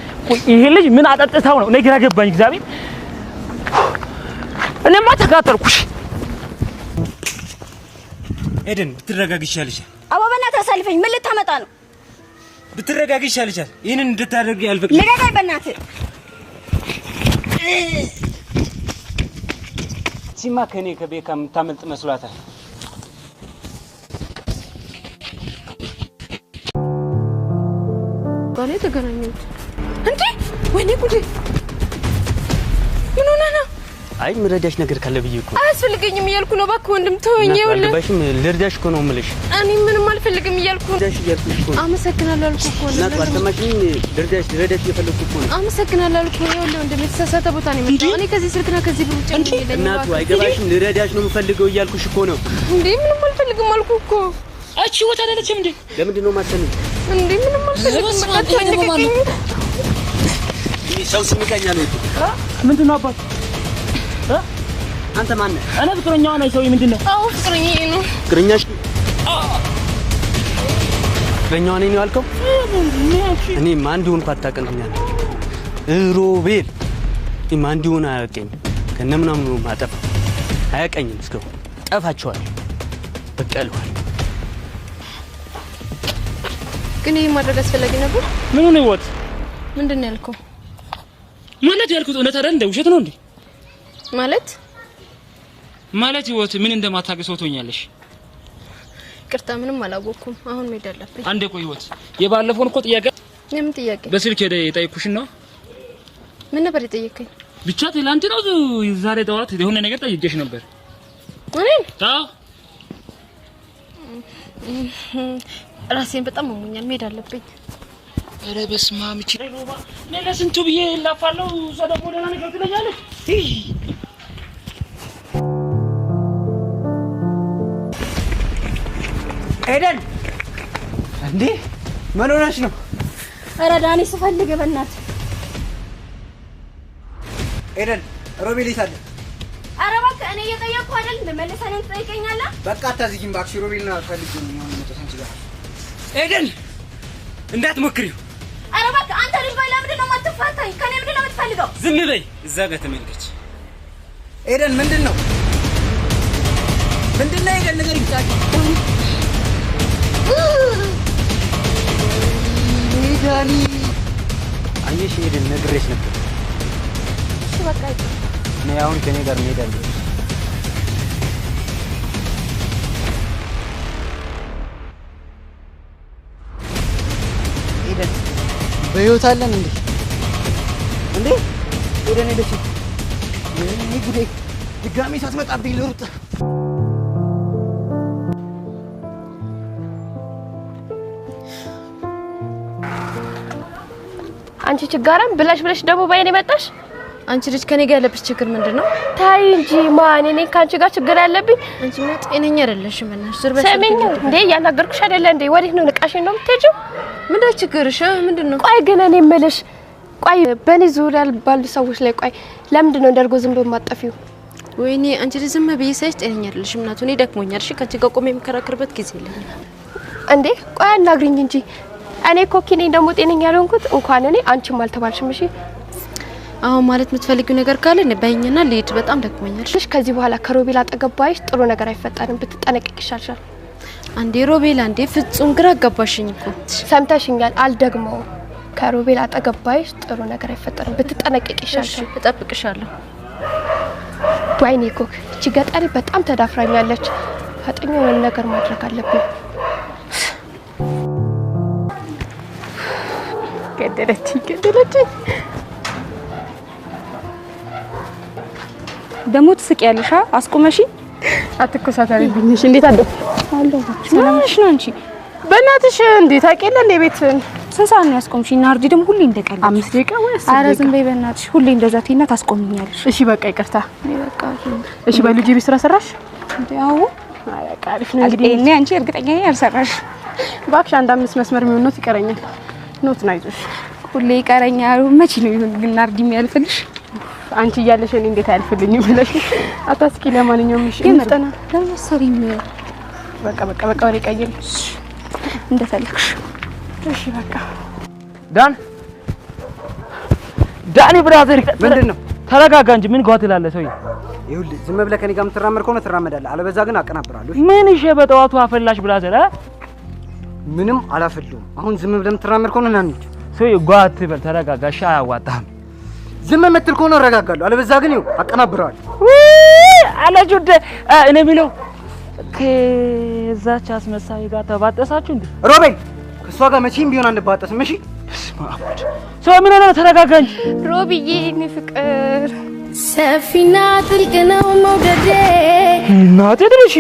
ይሄ ልጅ ምን አጠጥታው ነው? እኔ ግራ ገባኝ። እግዚአብሔር እኔማ ተጋጠልኩሽ። ኤደን ብትረጋጊ ይሻልሻል። አቦ በእናትህ አሳልፈኝ። ምን ልታመጣ ነው? ብትረጋጊ ይሻልሻል። ይሄንን እንድታደርጊ አልፈቅድም። ልቀቀኝ በእናትህ። ሲማ ከኔ ከቤካ የምታመልጥ መስሏታል። ባሌ ተገናኙት እንዴ? ወይኔ ጉዴ! ምን ሆነ ነው? አይ ምረዳሽ ነገር ካለ ብዬ እኮ አያስፈልገኝም እያልኩ ነው። እባክህ ወንድም ተወኝ። ይኸውልህ አልገባሽም? ልርዳሽ እኮ ነው የምልሽ። እኔ ምንም አልፈልግም እያልኩ ነው። ልርዳሽ እያልኩሽ እኮ ነው። አመሰግናለሁ አልኩህ እኮ ነው። እናት አልሰማሽም? ልርዳሽ እየፈለኩ እኮ ነው። አመሰግናለሁ አልኩህ። ይኸውልህ ወንድም የተሳሳተ ቦታ ነው የመጣው። እኔ ከዚህ ስልክና ከዚህ ብር ውጭ ምንም የለኝም። እናቱ አይገባሽም? ልረዳሽ ነው የምፈልገው እያልኩሽ እኮ ነው። እንዴ ምንም አልፈልግም አልኩህ እኮ። አቺ ወታ አይደለችም እንዴ? ለምንድን ነው ማሰነኝ? እንዴ ምንም አልፈልግም። በቃ ተወኝ። ሰው ስሚቀኛ ነው እኮ። ምንድን ነው አባት? አንተ ማን ነህ? እኔ ፍቅረኛዋ ነኝ። ሰውዬ ምንድን ነው? አዎ ፍቅረኛዬ ነው። ፍቅረኛሽ? ፍቅረኛዋ ነኝ ነው ያልከው? እኔ ማን እንደሆንኩ አታውቅልኛለህ። ሮቤል እኔ ማን እንደሆነ አያውቀኝም። ከነምናም ነው ማጠፋ አያውቀኝም። እስካሁን ጠፋቸዋል። በቀልዋል። ግን ይሄ ማድረግ አስፈላጊ ነበር? ምን ነው ወጥ? ምንድን ነው ያልከው? ማለት ያልኩት እውነት አይደል እንዴ? ውሸት ነው እንዴ? ማለት ህይወት ምን እንደማታገስ ወቶኛለሽ። ቅርታ ምንም አላወኩም። አሁን መሄድ አለብኝ። አንዴ ቆይ ህይወት፣ የባለፈውን እኮ ጥያቄ የምን ጥያቄ? በስልክ የጠየኩሽ ነው። ምን ነበር የጠየቀኝ? ብቻ ትላንት ነው ዛሬ ጠዋት የሆነ ነገር ጠይቄሽ ነበር። እኔ አዎ ራሴን በጣም አሞኛል። መሄድ አለብኝ። ኧረ በስመ አብ እቺ ሮባ እኔ ለስንቱ ብዬ ላፋለው። ሰደቦ ደህና ነገር ትለኛለች። ኤደን እንዴ ምን ሆነሽ ነው? ኧረ ዳኒ ስፈልግ በእናትህ። ኤደን ሮቤል የት አለ? ኧረ እባክህ እኔ እየጠየቅኩ አይደል? መልሰህ እኔን ትጠይቀኛለህ? በቃ አታዝጊም እባክሽ። ሮቤልን አልፈልግም ነው የምመጣው አንቺ ጋር። ኤደን እንዳትሞክሪው። ኧረ እባክህ አንተ ልጅ ባይ ለምንድን ነው የማትፋታኝ? ከኔ ምንድን ነው የምትፈልገው? ዝም በይ። እዛ ጋር ተመልከች። ኤደን ምንድን ነው ኤደን ነገር ይታቂ ዳኒ አየሽ ሄደን ነግሬሽ ነበር። እሺ በቃ እኔ አሁን ከኔ ጋር መሄድ አለብኝ። ሄደን በህይወት አለን እንዴ? እንዴ ሄደን ሄደች። እኔ ጉዴ ድጋሜ ሳትመጣብኝ ልሩጥ። አንቺ ችጋራም ብላሽ ደግሞ ባይኔ መጣሽ። አንቺ ልጅ ከኔ ጋር ያለብሽ ችግር ምንድነው? ታይ እንጂ ማን እኔ ካንቺ ጋር ችግር አለብኝ? አንቺ ምን ጤነኛ አይደለሽም እና ዙርበሽ ሰሜኝ እንዴ ያናገርኩሽ አይደለ እንዴ? ወዴት ነው ንቃሽን ነው የምትሄጂው? ምንድነው ችግርሽ? ምንድነው? ቆይ ግን እኔ የምልሽ ቆይ በኔ ዙሪያ ባሉ ሰዎች ላይ ቆይ ለምንድን ነው እንደርጎ ዝም በማጠፊው? ወይኔ አንቺ ልጅ ዝም ብዬ ሳይሽ ጤነኛ አይደለሽም እናቱ። እኔ ደክሞኛል። እሺ ካንቺ ጋር ቆሜ የምከራከርበት ጊዜ የለኝም። እንዴ ቆይ አናግሪኝ እንጂ እኔ ኮኪ ነኝ ደግሞ ጤነኛ ያልሆንኩት እንኳን እኔ አንቺም አልተባልሽም። እሺ አሁን ማለት የምትፈልጊው ነገር ካለ በእኛና ልሂድ። በጣም ደክሞኛል። እሺ ከዚህ በኋላ ከሮቤል አጠገባይሽ ጥሩ ነገር አይፈጠርም። ብትጠነቀቂ ይሻልሻል። አንዴ ሮቤል አንዴ ፍጹም ግራ አጋባሽኝ እኮ። ሰምተሽኛል? አልደግመውም። ከሮቤል አጠገባይሽ ጥሩ ነገር አይፈጠርም። ብትጠነቀቂ ይሻልሻል። እጠብቅሻለሁ። ወይኔ ኮክ እቺ ገጠሪ በጣም ተዳፍራኛለች። ፈጥኜ የሆነ ነገር ማድረግ አለብኝ። ገደለችኝ። ደሞ ትስቂያለሽ። አስቆመሽ አትኮሳታሪብኝ። እሺ እንዴት አደው ሰላምሽ ነው አንቺ? በእናትሽ እንዴት ታውቂለ እንደ ቤት ስንት ሰዓት ነው ያስቆምሽኝ? ናርዲ ደግሞ ሁሌ እንደቀለ 5 ደቂቃ ወይስ? ኧረ ዝም በይ በእናትሽ። ሁሌ እንደዛ ትይና ታስቆምኛለሽ። እሺ በቃ ይቅርታ። በቃ እሺ በልጅ ቤት ስራ ሰራሽ? ያው አሪፍ ነው እንግዲህ። እኔ አንቺ እርግጠኛ ነኝ ያልሰራሽ። እባክሽ አንድ 5 መስመር የሚሆን ኖት ይቀረኛል። ኖት ናይዞሽ ሁሌ ይቀረኛል። መቼ ነው ግን ናርዲ የሚያልፍልሽ? አንቺ እያለሽ እኔ እንዴት አያልፍልኝም ብለሽ አታስቂ። ለማንኛውም እሺ እንጠና ለምሳሌም በቃ ወሬ ቀይል እንደፈለግሽ። እሺ በቃ ዳኒ ብራዘር ምንድነው? ተረጋጋ እንጂ ምን ጓት ይላል ሰውዬ። ይኸውልህ ዝም ብለህ ከኔ ጋር የምትራመድ ከሆነ ትራመዳለህ፣ አለበዛ ግን አቀናብራለሁ። ምን እሺ በጠዋቱ አፈላሽ ብራዘር? ምንም አላፈለውም። አሁን ዝም ብለህ የምትራመድ ከሆነ ና እንሂድ። ሰውዬ ጓት በል ተረጋጋ። እሺ አያዋጣም። ዝም የምትል ከሆነ እረጋጋለሁ፣ አለበዛ ግን ይኸው አቀናብራለሁ። አለጁደ እኔ የሚለው ከዛች አስመሳይ ጋር ተባጠሳችሁ እንዴ? ሮቤል ከሷ ጋር መቼም ቢሆን አንባጠስም። እሺ ሰው ምን ሆነ? ተረጋጋ እንጂ ሮቢዬ። እኔ ፍቅር ሰፊና ጥልቅ ነው መውደዴ። እናቴ ድረሽ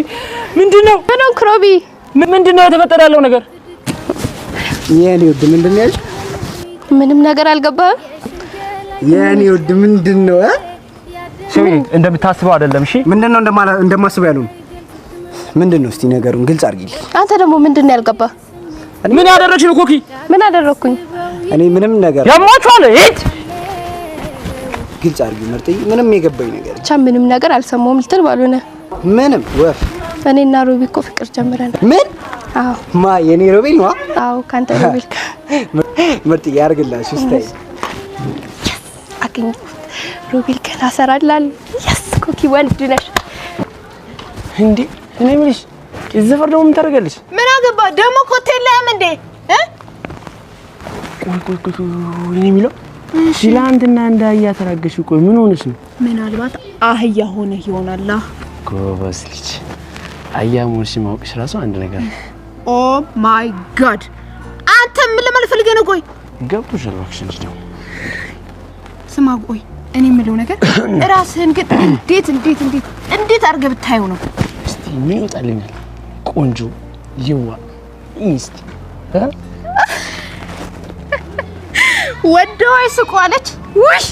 ምንድነው? ምንም ክሮቢ ምንድነው የተፈጠረ ያለው ነገር? የኔ ውድ ምንድነው ያልሽ? ምንም ነገር አልገባህም? የኔ ውድ ምንድነው? ሰውዬ እንደምታስበው አይደለም። እሺ ምንድነው እንደማስበው ያለው? ምንድነው? እስቲ ነገሩን ግልጽ አድርጊልኝ። አንተ ደግሞ ምንድነው ያልገባህ? ምን ያደረግሽ ነው ኮኪ? ምን አደረኩኝ? እኔ ምንም ነገር ያሟቸዋል። እት ግልጽ አድርጊው መርጥዬ። ምንም የገባኝ ነገር ብቻ ምንም ነገር አልሰማሁም ልትል ባልሆነ ምንም ወፍ። እኔና ሮቢ እኮ ፍቅር ጀምረናል። ምን? አዎ። ማ የኔ ሮቤል ነው? አዎ ካንተ ሮቤል መርጥዬ ያርግላሽ። ስታይ አገኘሁት። ሮቤል ገና ሰራላል። ያስ ኮኪ ወንድ ነሽ እንዴ? እኔ ምንሽ ይዘፈር ደግሞ ምን ታደርጋለሽ? ምን አገባ ደግሞ ኮቴ የለህም እንዴ? ቆይ እኔ የሚለው ትላንትና እንዳያ ተራገሽ። ቆይ ምን ሆነሽ ነው? ምናልባት አህያ ሆነ ይሆናል። ጎበዝ ልጅ። አህያ መሆንሽ ማወቅሽ ራሱ አንድ ነገር ነው። ኦ ማይ ጋድ! አንተ ምን ለማለት ፈልገህ ነው? ቆይ ገብቶሻል እባክሽ ልጅ ደግሞ ስማ። ቆይ እኔ የምለው ነገር ራስህን ግን እንዴት አድርገህ ብታየው ነው? እስቲ ምን ይወጣልኛል? ቆንጆ ይዋ ኢስቲ ወደው አይስቋለች። ውሽ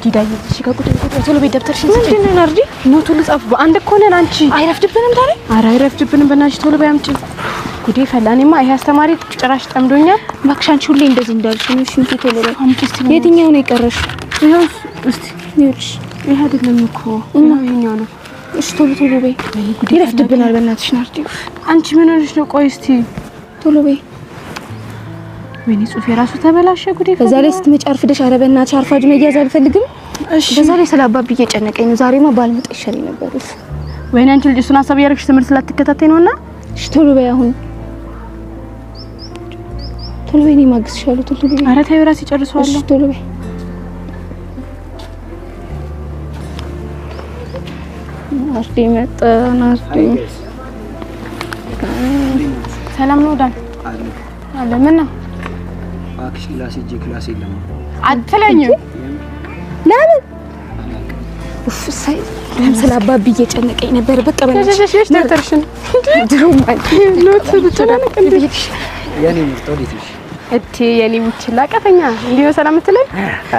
ጊዳዬ እሺ ጋር ጉዳይ ቶሎ ቤት ደብተርሽን ስጪ። ምንድን ነው ናርዲ? ኖቱ ልጻፍ። በአንድ እኮ ነን። አንቺ አይረፍድብንም ታዲያ? ኧረ አይረፍድብንም። በእናትሽ ቶሎ በይ አምጪ። ጉዴ ፈላ። እኔማ ይሄ አስተማሪ ጭራሽ ጠምዶኛል። እባክሽ አንቺ ሁሌ እንደዚህ እንዳልሽ ነው። እሺ ቶሎ በይ አምጪ። እስቲ የትኛው ነው የቀረሽ? ይኸው እስቲ ይኸውልሽ። ይሄ አይደለም እኮ ይሄኛው ነው። እሺ ቶሎ በይ። ጉዴ ይረፍድብናል። በእናትሽ ናርዲ አንቺ ምን ሆነሽ ነው? ቆይ እስቲ ቶሎ በይ። ወይኔ ጽሁፌ ራሱ ተበላሸ። ጉዴ በዛ ላይ ስትመጪ አርፍደሽ። ኧረ በእናትሽ አርፋጅ መያዝ አልፈልግም። እሺ በዛ ላይ ስለ አባቢ እየጨነቀኝ ነው። ዛሬማ ባልመጣ ይሻለኝ ነበር። ወይኔ አንቺ ልጅ እሱን ሀሳብ እያደረግሽ ትምህርት ስላትከታተይ ነውና። እሺ ቶሎ በይ አሁን ቶሎ በይ፣ እኔ ማግዝሻለሁ። ቶሎ በይ። ኧረ ተይው እራሴ ጨርሰዋለሁ። እሺ ቶሎ በይ። ናርዲ መጣ። ናርዲ ሰላም ነው ዳን? አለ ምን ነው? እባክሽ ክላስ ሂጅ፣ ክላስ የለም አትለኝም? ለምን? ሳይ ስለ አባቢ እየጨነቀኝ ነበር። በቃ በለሽ ተርሽን ድሮማን ሎት ብትጨነቅ እንዴ? የኔ ምርጥ ወዴት ነሽ? እቴ የኔ ሙችላ ቀፈኛ እንዴ ነው ሰላም ትለኝ?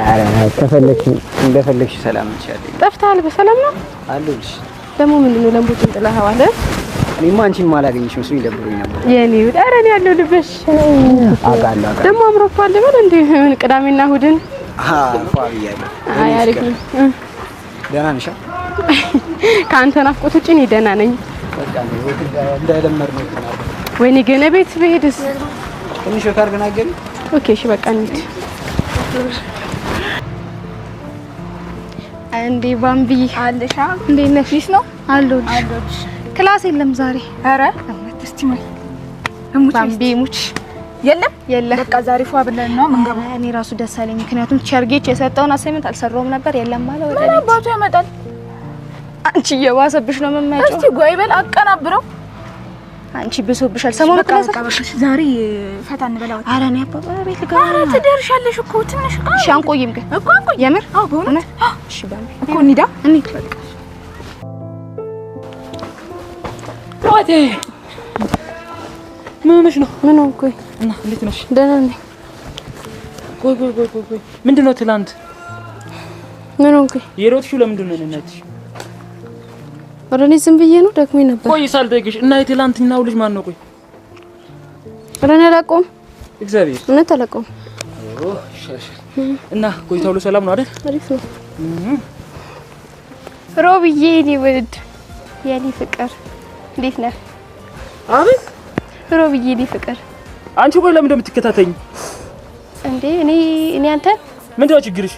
አረ ከፈለግሽ እንደፈለግሽ ሰላም እንችላለን። ጠፍተሃል? በሰላም ነው አለሁልሽ። ደግሞ ምንድነው ለምቦትን ጥለኸው አለ? እኔማ አንቺን ማላገኝሽ መስሎኝ ደብሮኝ ነበር። የኔ ውድ ኧረ እኔ ያለው ልበሽ አውቃለሁ። ደግሞ አምሮባል በል እንዴ ቅዳሜና እሑድን ፏብያለሁ። አይ አሪፍ ነው። ደህና ነሽ? ከአንተ ናፍቆት ውጪ እኔ ደህና ነኝ። በቃ ነው እንደለመድነው ይሆናል። ወይኔ ገና ቤት ብሄድስ ትንሽ ወካር ገና ገኝ። ኦኬ እሺ በቃ እንሂድ። እንዴ ባምቢ አለሻ እንዴ ነሽ ነው አለሁልሽ። ክላስ የለም ዛሬ። ኧረ እስቲ ማይ ባምቢ ሙች የለም በቃ ዛሬ ፏ ብለን ነው መንገባ። እኔ ራሱ ደስ አለኝ፣ ምክንያቱም ቸርጌች የሰጠውን አሳይመንት አልሰራውም ነበር። የለም ማለት ወደ ምን አባቱ ያመጣል። አንቺ እየባሰብሽ ነው የምመጪው። እስቲ ጎይ በል አቀናብረው። አንቺ ብሶብሻል። ሰሞኑን ክላስ ዛሬ ፈታ እንበላው። ኧረ እኔ አባባ ቤት ልገባ ነው። ኧረ ትደርሻለሽ እኮ ትንሽ እኮ። እሺ አንቆይም ግን እኮ አንቆይ። የምር አዎ በእውነት እሺ ባምቢ እኮ እንሂዳ እንሂድ በቃ። ወዴ ምን ሆነሽ ነው? ምን ሆንኩኝ? እና እንዴት ነሽ? ደህና ነኝ። ቆይ ምንድነው ትላንት ምን ሆንኩኝ? የሮጥሽው ለምንድን ነው እናትሽ? ኧረ እኔ ዝም ብዬ ነው ደክሞኝ ነበር። ቆይ ሳልጠይቅሽ እና የትላንትናው ልጅ ማን ነው? ቆይ ኧረ እኔ አላውቀውም። እግዚአብሔር እውነት አላውቀውም። እና ቆይታው ሁሉ ሰላም ነው አይደል? አሪፍ ነው። ሮብዬ የኔ ውድ የኔ ፍቅር እንዴት ነህ? አቤት ሮብዬ የኔ ፍቅር። አንቺ ቆይ ለምን እንደምትከታተኝ እንዴ? እኔ አንተ ምንድነው ችግርሽ?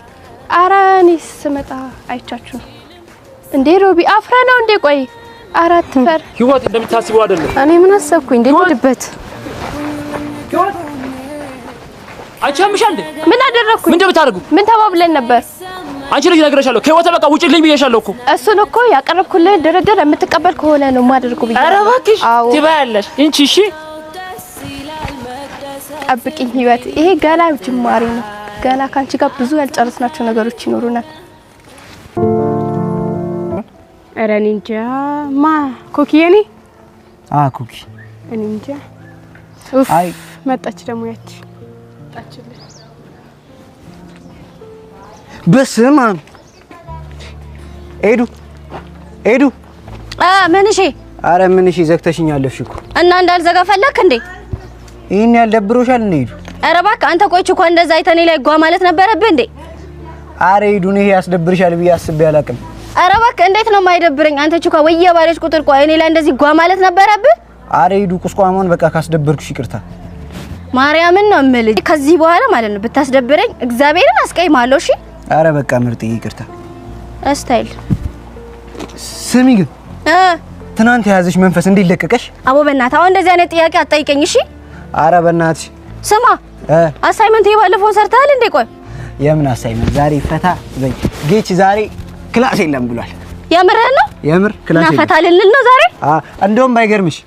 ኧረ እኔ ስመጣ አይቻችሁ ነው እንዴ? ሮቢ አፍራ ነው እንዴ? ቆይ አራት ፈር ህይወት እንደምታስበው አይደለም። እኔ ምን አሰብኩኝ እንዴ? ልድበት ህይወት አቻምሻል እንዴ? ምን አደረኩኝ? ምን እንደምታደርጉ ምን ተባብለን ነበር? አንቺ ልጅ ነግረሻለሁ። ከህይወት በቃ ውጪልኝ ብዬሻለሁ እኮ። እሱን እኮ ያቀረብኩልህ ድርድር የምትቀበል ከሆነ ነው ማደርጉ ብዬ። ኧረ እባክሽ ትበያለሽ እንቺ። እሺ ጠብቂኝ ህይወት። ይሄ ገና ጅማሬ ነው። ገና ካንቺ ጋር ብዙ ያልጨረስናቸው ነገሮች ይኖሩናል። ኧረ እኔ እንጃ ኮኪ የኔ ኩኪ እኔ እንጃ። አይ መጣች ደግሞ ያቺ መጣችልኝ። በስመ አብ ኤዱ ምን እሺ? አረ ምን እሺ ዘግተሽኝ አለፍሽ እኮ። እና እንዳልዘጋ ፈለክ እንዴ? ይሄን ያልደብሮሻል እንዴ? ኤዱ ኧረ እባክህ አንተ ቆይች እኮ እንደዛ አይተኔ ላይ ጓ ማለት ነበረብህ እንዴ? አረ ኤዱ ይሄ ያስደብርሻል ብዬ አስቤ አላቅም። ኧረ እባክህ እንዴት ነው የማይደብረኝ? አንተ ቹካ ወየ ባለች ቁጥር ቆይ እኔ ላይ እንደዚህ ጓ ማለት ነበረብህ? አረ ኤዱ ቁስቋማን በቃ ካስደበርኩሽ ይቅርታ። ማርያምን ነው የምልህ። ከዚህ በኋላ ማለት ነው ብታስደብረኝ እግዚአብሔርን አስቀይማለሁ። እሺ አረ በቃ ምርጥ ይቅርታ። ስታይል ስሚ ግን ትናንት የያዘሽ መንፈስ እንዴት ለቀቀሽ? አቦ በእናትህ አሁን እንደዚህ አይነት ጥያቄ አትጠይቀኝ እሺ። አረ በእናትሽ ስማ አሳይመንት የባለፈው ሰርተሃል እንዴ? ቆይ የምን አሳይመንት? ዛሬ ፈታ በይ ጌች። ዛሬ ክላስ የለም ብሏል። የምርህን ነው? የምር ክላስ የለም። ፈታ ልንል ነው ዛሬ? እንደውም ባይገርምሽ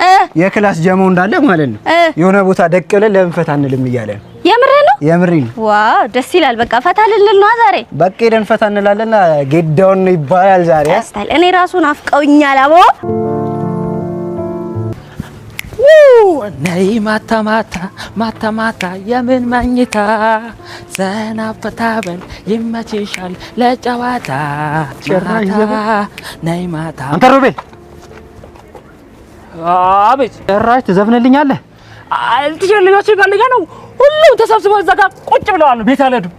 የክላስ ጀመው እንዳለ ማለት ነው የሆነ ቦታ ደቅ ብለን ለምን ፈታ እንልም እያለ ነው። የምርህን ነው? የምሬን ነው። ዋው ደስ ይላል። በቃ ፈታ ልንል ነው ዛሬ። በቃ ሄደን ፈታ እንላለና ጌዳውን ነው ይባላል ዛሬ። ስታይል እኔ ራሱ ናፍቀውኛል አቦ። ነይ ማታ ማታ የምን መኝታ ዘና ፈታ በል ይመችሻል ለጨዋታ ነይ ማታ። አንተ ሮቤል አቤት። ጭራሽ ትዘፍንልኛለህ? ልጆች ፈልጋ ነው ሁሉም ተሰብስበው እዛ ጋር ቁጭ ብለዋል። ቤት አልሄዱም።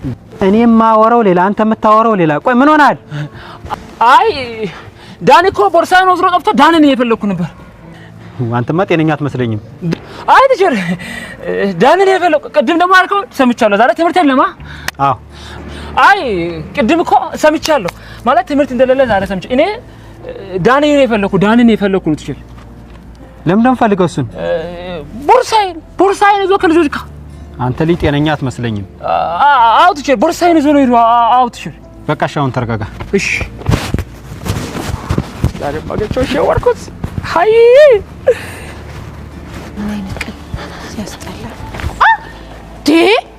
እኔ የማወራው ሌላ፣ አንተ የምታወራው ሌላ። ቆይ ምን ሆናል? አይ ዳኒ እኮ ቦርሳዬን ወስዶ ጠፍቶ ዳኒን እየፈለኩ ነበር። አንተማ ጤነኛ አትመስለኝም። አይ ትችር ዳኒን እየፈለኩ ቅድም ደግሞ አልከው ሰምቻለሁ። ዛሬ ትምህርት የለማ? አዎ አይ ቅድም እኮ ሰምቻለሁ ማለት ትምህርት እንደሌለ ዛሬ ሰምቼ እኔ ዳኒን እየፈለኩ ነው። ትችል ለምን ፈልገው እሱን? ቦርሳዬን ይዞ ከልጆች ጋር አንተ ልጅ ጤነኛ አትመስለኝም። አውጥቼ ቦርሳዬን ይዞ ነው ሄዶ አውጥቼ። በቃ እሺ አሁን ተረጋጋ። እሺ ዛሬ ማገቸው ሸወርኩት። ሃይ ምን ነቀል ሲያስጠላ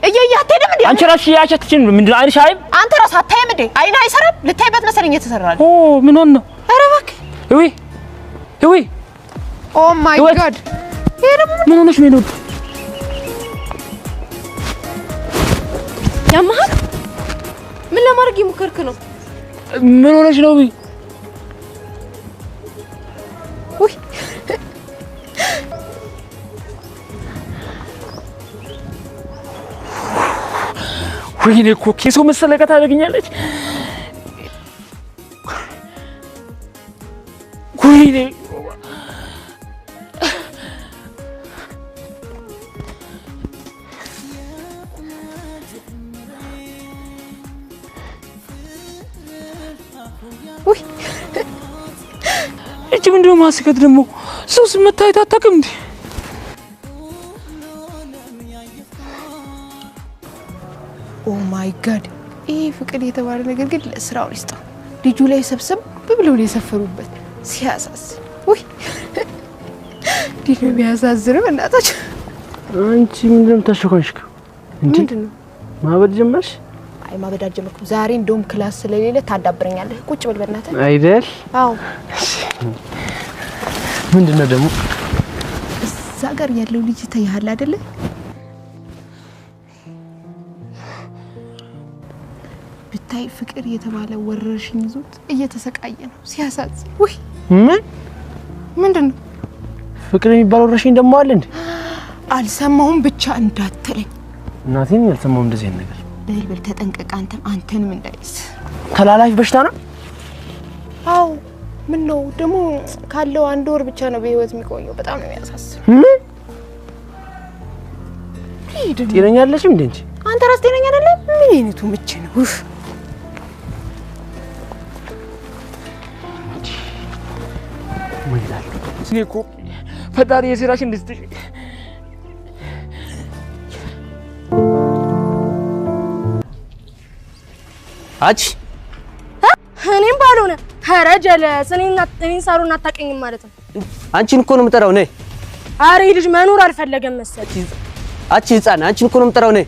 እያያተደም እንዴ አንቺ ራስሽ ያቻትችን ምንድነው? አይንሽ አይም አንተ ራስህ አታይም እንዴ? አይና አይሰራም። ልታይበት መሰለኝ የተሰራል። ኦ ምን ሆነ ነው? ኧረ እባክህ እዊ ኦ ማይ ጋድ ምን ሆነሽ ነው? ያማህ ምን ለማድረግ ይሞከርክ ነው? ምን ሆነሽ ነው? ውይ ወይኔ እኮ ኬሶ መሰለቀት አደረግኛለች። ወይኔ እቺ ምንድነው ማስከት ደግሞ ሰው ስመታየት አታውቅም እንዴ? ኦ ማይ ጋድ ይሄ ፍቅር የተባለ ነገር ግን ለስራው ይስጣው። ልጁ ላይ ሰብሰብ ብለው ነው የሰፈሩበት። ሲያሳዝን ወይ ዲኖ ቢያሳዝነው እናታችን። አንቺ ምንድነው ተሸኮንሽከው እንዴ? ምንድነው ማበድ ጀመርሽ? አይ ማበድ አልጀመርኩም። ዛሬ እንደውም ክላስ ስለሌለ ታዳብረኛለህ። ቁጭ በል በእናትህ። አይደል? አዎ። ምንድነው ደግሞ እዛ ጋር ያለው ልጅ ታያለ አይደለ? ብታይ ፍቅር የተባለ ወረርሽኝ ይዞት እየተሰቃየ ነው። ሲያሳዝን ወይ ምንድነው? ፍቅር የሚባል ወረርሽኝ ደግሞ አለ እንዴ? አልሰማሁም ብቻ እንዳትለኝ። እናቴን አልሰማሁም እንደዚህ ነገር። በል ተጠንቀቅ። አንተንም እንዳይስ ተላላፊ በሽታ ነው። አዎ ምን ነው ደግሞ ካለው 1 ወር ብቻ ነው በህይወት የሚቆየው። በጣም ነው የሚያሳስብ። ጤነኛ አይደለሽም እንዴ? አንተ ራስ ጤነኛ አይደለም? ምን አይነቱ ምች ነው? ኡፍ እኮ ፈጣሪ የስራሽን እንድትሽ አጭ እኔም ባልሆነ ኧረ ጀለስ እኔን ሳሩን አታውቅኝም ማለት ነው። አንቺን እኮ ነው የምጠራው ነይ። ኧረ ይህ ልጅ መኖር አልፈለገም መሰለኝ። አቺ ህፃን አንቺን እኮ ነው የምጠራው ነይ።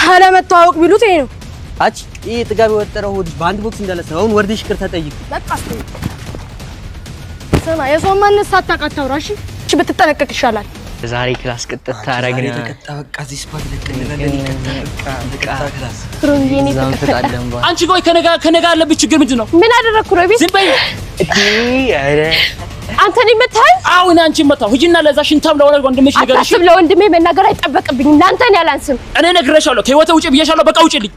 አለመተዋወቅ ቢሉት ይሄ ነው። አቺ ይሄ ጥጋብ የወጠረው ሆድሽ በአንድ ቦክስ እንዳለሰው አሁን ወርደሽ ይቅርታ ጠይቂ። በቃ ስማ የሰው ማንነት ሳታውቅ አታውራ እሺ? ብትጠነቀቅ ይሻላል። ዛሬ ክላስ ቅጥት ታረግና ተቀጣ በቃ እዚህ ስፓት ለቀንላለን ይቀጣ ክላስ ፍሩንጌኒ አንቺ ቆይ ከነጋ ያለብሽ ችግር ምንድን ነው? ምን አደረኩ ነው? ቤት ዝም በይ አረ አንተ ነኝ መታኝ። አሁን አንቺ መታው ሂጂና ለዛ ሽንታም ለወለ ወንድምሽ ነገር እሺ። አታስብ፣ ለወንድሜ መናገር አይጠበቅብኝም። ላንተ ነው ያላንስም። እኔ ነግሬሻለሁ፣ ከህይወቴ ውጪ ብዬሻለሁ። በቃ ውጪልኝ።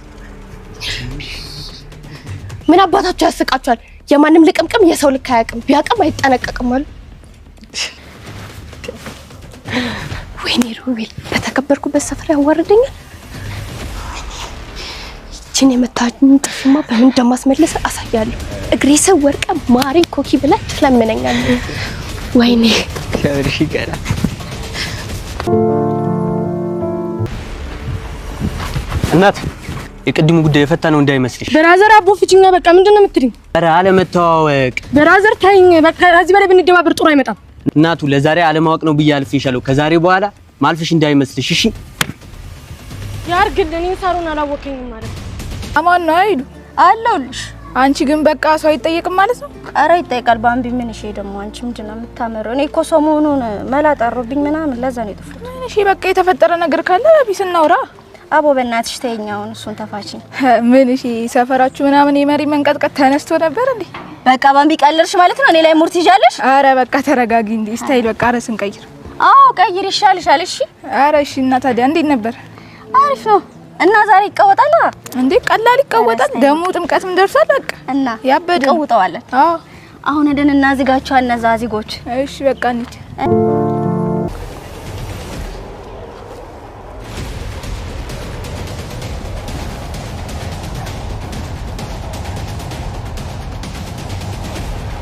ምን አባታችሁ ያስቃችኋል? የማንም ልቅምቅም የሰው ልክ አያውቅም፣ ቢያውቅም አይጠነቀቅም አሉ። ወይኔ ሩቤል በተከበርኩበት ሰፈር ያዋርደኛል። ይችን የመታኝ ጥፍማ በምን እንደማስመለስ አሳያለሁ። እግሬ ስር ወርቀ ማሪ ኮኪ ብላ ትለምነኛለች። ወይኔ ከብርሽ ይቀራ እናት የቅድሙ ጉዳይ የፈታ ነው እንዳይመስልሽ። ብራዘር አቦ ፍቺኛ በቃ ምንድነው የምትልኝ? ኧረ አለመተዋወቅ ብራዘር ታይኝ በቃ ከዚህ በላይ ብንደባበር ጥሩ አይመጣም። እናቱ ለዛሬ አለማወቅ ነው ብዬ አልፌሻለሁ። ከዛሬ በኋላ ማልፈሽ እንዳይመስልሽ እሺ? ያርግልኝ። ሳሩን አላወቀኝም ማለት ነው። አማን ነው አይዱ አለሁልሽ። አንቺ ግን በቃ ሰው አይጠየቅም ማለት ነው? ኧረ ይጠይቃል። ባምቢ ምን እሺ ደግሞ አንቺ ምንድነው የምታመረው? እኔ እኮ ሰሞኑን መላ ጠሩብኝ ምናምን ለዛ ነው የጠፋሁት። እሺ በቃ የተፈጠረ ነገር ካለ ቢስ እናውራ። አቦ በእናትሽ ተይኝ፣ አሁን እሱን ተፋችኝ። ምን እሺ ሰፈራችሁ ምናምን የመሪ መንቀጥቀጥ ተነስቶ ነበር እንዴ? በቃ ባምቢ ቀለልሽ ማለት ነው? እኔ ላይ ሙርት ይዣለሽ? አረ በቃ ተረጋጊ እንዴ። ስታይል በቃ ራስን ቀይር። አዎ ቀይር ይሻልሻል። እሺ አረ እሺ። እና ታዲያ እንዴት ነበር? አሪፍ ነው። እና ዛሬ ይቀወጣል እንዴ? ቀላል ይቀወጣል። ደሞ ጥምቀትም ደርሷል። በቃ እና ያበደ ይቀውጣዋለን። አዎ አሁን ሄደን እናዝጋቸው እነዛ ዚጎች። እሺ በቃ እንሂድ።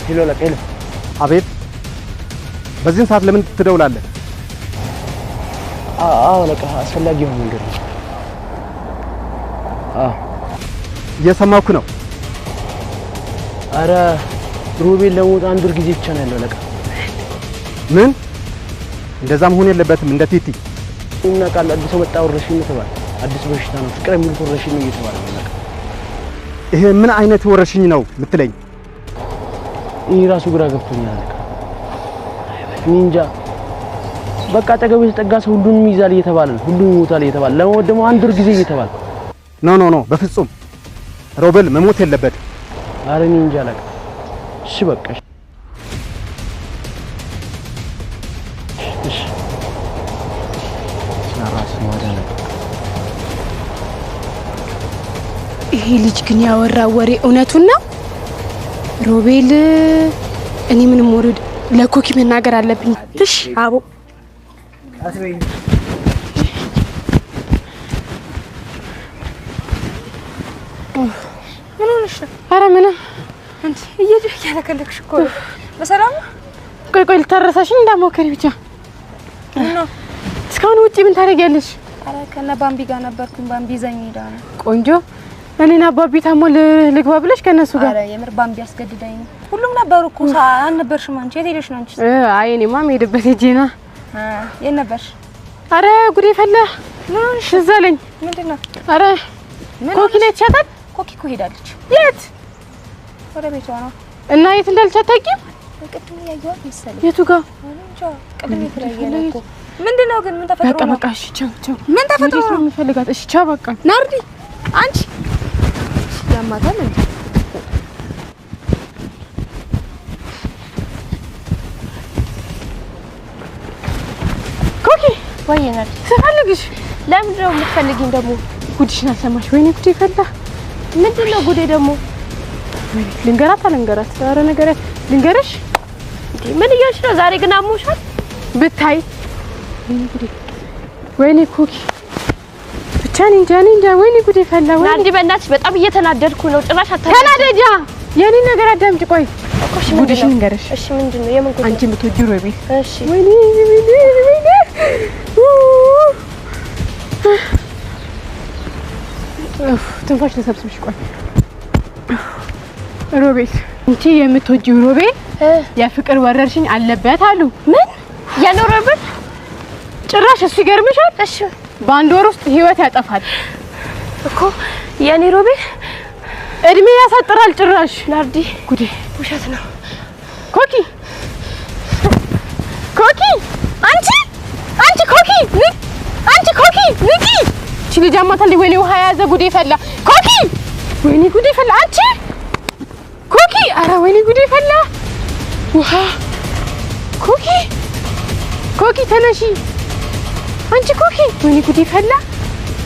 ሄሎ ለቀይል አቤት። በዚህን ሰዓት ለምን ትደውላለህ? አዎ ለቃ አስፈላጊ የሆነ ነገር ነው። እየሰማኩ ነው። አረ ሮቤል ለሞት አንድ ወር ጊዜ ብቻ ነው ያለው ለቃ። ምን? እንደዛ መሆን የለበትም እንደ ቲቲ እና ቃል አዲስ መጣ ወረሽኝ ተባለ። አዲስ በሽታ ነው ፍቅር የሚል ወረሽኝ ነው እየተባለ ነው ለቃ። ይሄ ምን አይነት ወረሽኝ ነው የምትለኝ? ይሄ ራሱ ግራ ገብቶኛል ለቃ። እንጃ በቃ አጠገቡ የተጠጋ ሰው ሁሉንም ይዛል እየተባለ ነው፣ ሁሉም ይሞታል እየተባለ ለሞት ደግሞ አንድ ወር ጊዜ እየተባለ ኖ በፍጹም ሮቤል መሞት የለበትም። ኧረ እኔ እንጃ ለቃ። እሺ በቃ እሺ ናራስ ወደለ። ይሄ ልጅ ግን ያወራው ወሬ እውነቱን ነው ሮቤል? እኔ ምንም ወሬ ለኮኪ መናገር አለብኝ። እሺ አቦ ምን ሆነሽ? ኧረ ምንም አንቺ እያለከለክሽ እኮ ነው። በሰላም ቆይ ልታረሳሽኝ እንዳሞከሪ ብቻ ነው። እስካሁን ውጪ ምን ታደርጊያለሽ? ኧረ ከነ ባምቢ ጋር ነበርኩኝ። ባምቢ ይዘኝ ሄዳ ነው። ቆንጆ እኔና አባቢ ታሞ ልግባ ብለሽ ከነሱ ጋር? ኧረ የምር ባምቢ አስገድዳኝ ነው። ሁሉም ነበሩ እኮ አልነበርሽም አንቺ? የት ሄደሽ ነው አንቺ? አይ እኔማ የምሄድበት ሄጄ ነው። የት ነበርሽ? ኧረ ጉዴ ፈላ። እዛ አለኝ። ምንድን ነው? ኧረ ኮኪ ነች ይቻታል። ኮኪ እኮ ሄዳለች። የት? ወደ ቤቷ ነው። እና የት እንዳለች አታውቂም? ቅድም ያየኋት መሰለኝ። የቱ ጋር? እንጃ ቅድም የተለያየ ነው እኮ። ምንድን ነው ግን? ምን ተፈጥሮ ነው? በቃ እሺ ቻው። ምን ተፈጥሮ ነው? የምፈልጋት እሺ ቻው በቃ። ናርዲ አንቺ ያማታል እንዴ? ኮኪ ወይ ናርዲ ስፈልግሽ። ለምንድን ነው የምትፈልጊኝ ደግሞ? ጉድሽን አሰማሽ? ወይኔ ጉዴ ፈላ። ምንድን ነው ጉዴ ደግሞ? ልንገራት አልንገራት? ኧረ ነገራት ልንገርሽ። ምን እያልሽ ነው? ዛሬ ግን አሞሻል ብታይ። ወይኔ ጉዴ ወይኔ ኮኪ ብቻ እኔ እንጃ ወይኔ ጉዴ ፈላ። ወይኔ ናርዲ በእናትሽ በጣም እየተናደድኩ ነው። ጭራሽ ተናደጃ። የኔ ነገር አዳምጪ። ቆይ ጉድሽን ልንገርሽ። እሺ ምንድን ነው? የምን ጉድ? አንቺ የምትወጂው ሮቤል። እሺ ወይኔ ትንፋሽ ተሰብስብሽ። ቆይ ሮቤል አንቺ የምትወጂው ሮቤል የፍቅር ወረርሽኝ አለበት አሉ። ምን ያኖረበት? ጭራሽ እሱ ይገርምሻል። እሺ በአንድ ወር ውስጥ ህይወት ያጠፋል እኮ የኔ ሮቤል። እድሜ ያሳጥራል ጭራሽ። ናርዲ ጉዴ ውሸት ነው። ኮኪ አንቺ ኮኪ ንቂ። እቺ ልጅ አማታል። ወይኔ ውሃ የያዘ ጉዴ ፈላ። ኮኪ ወይኔ ጉዴ ፈላ። አንቺ ኮኪ ኧረ ወይኔ ጉዴ ፈላ። ውሃ ኮኪ ተነሺ። አንቺ ኮኪ ወይኔ ጉዴ ፈላ።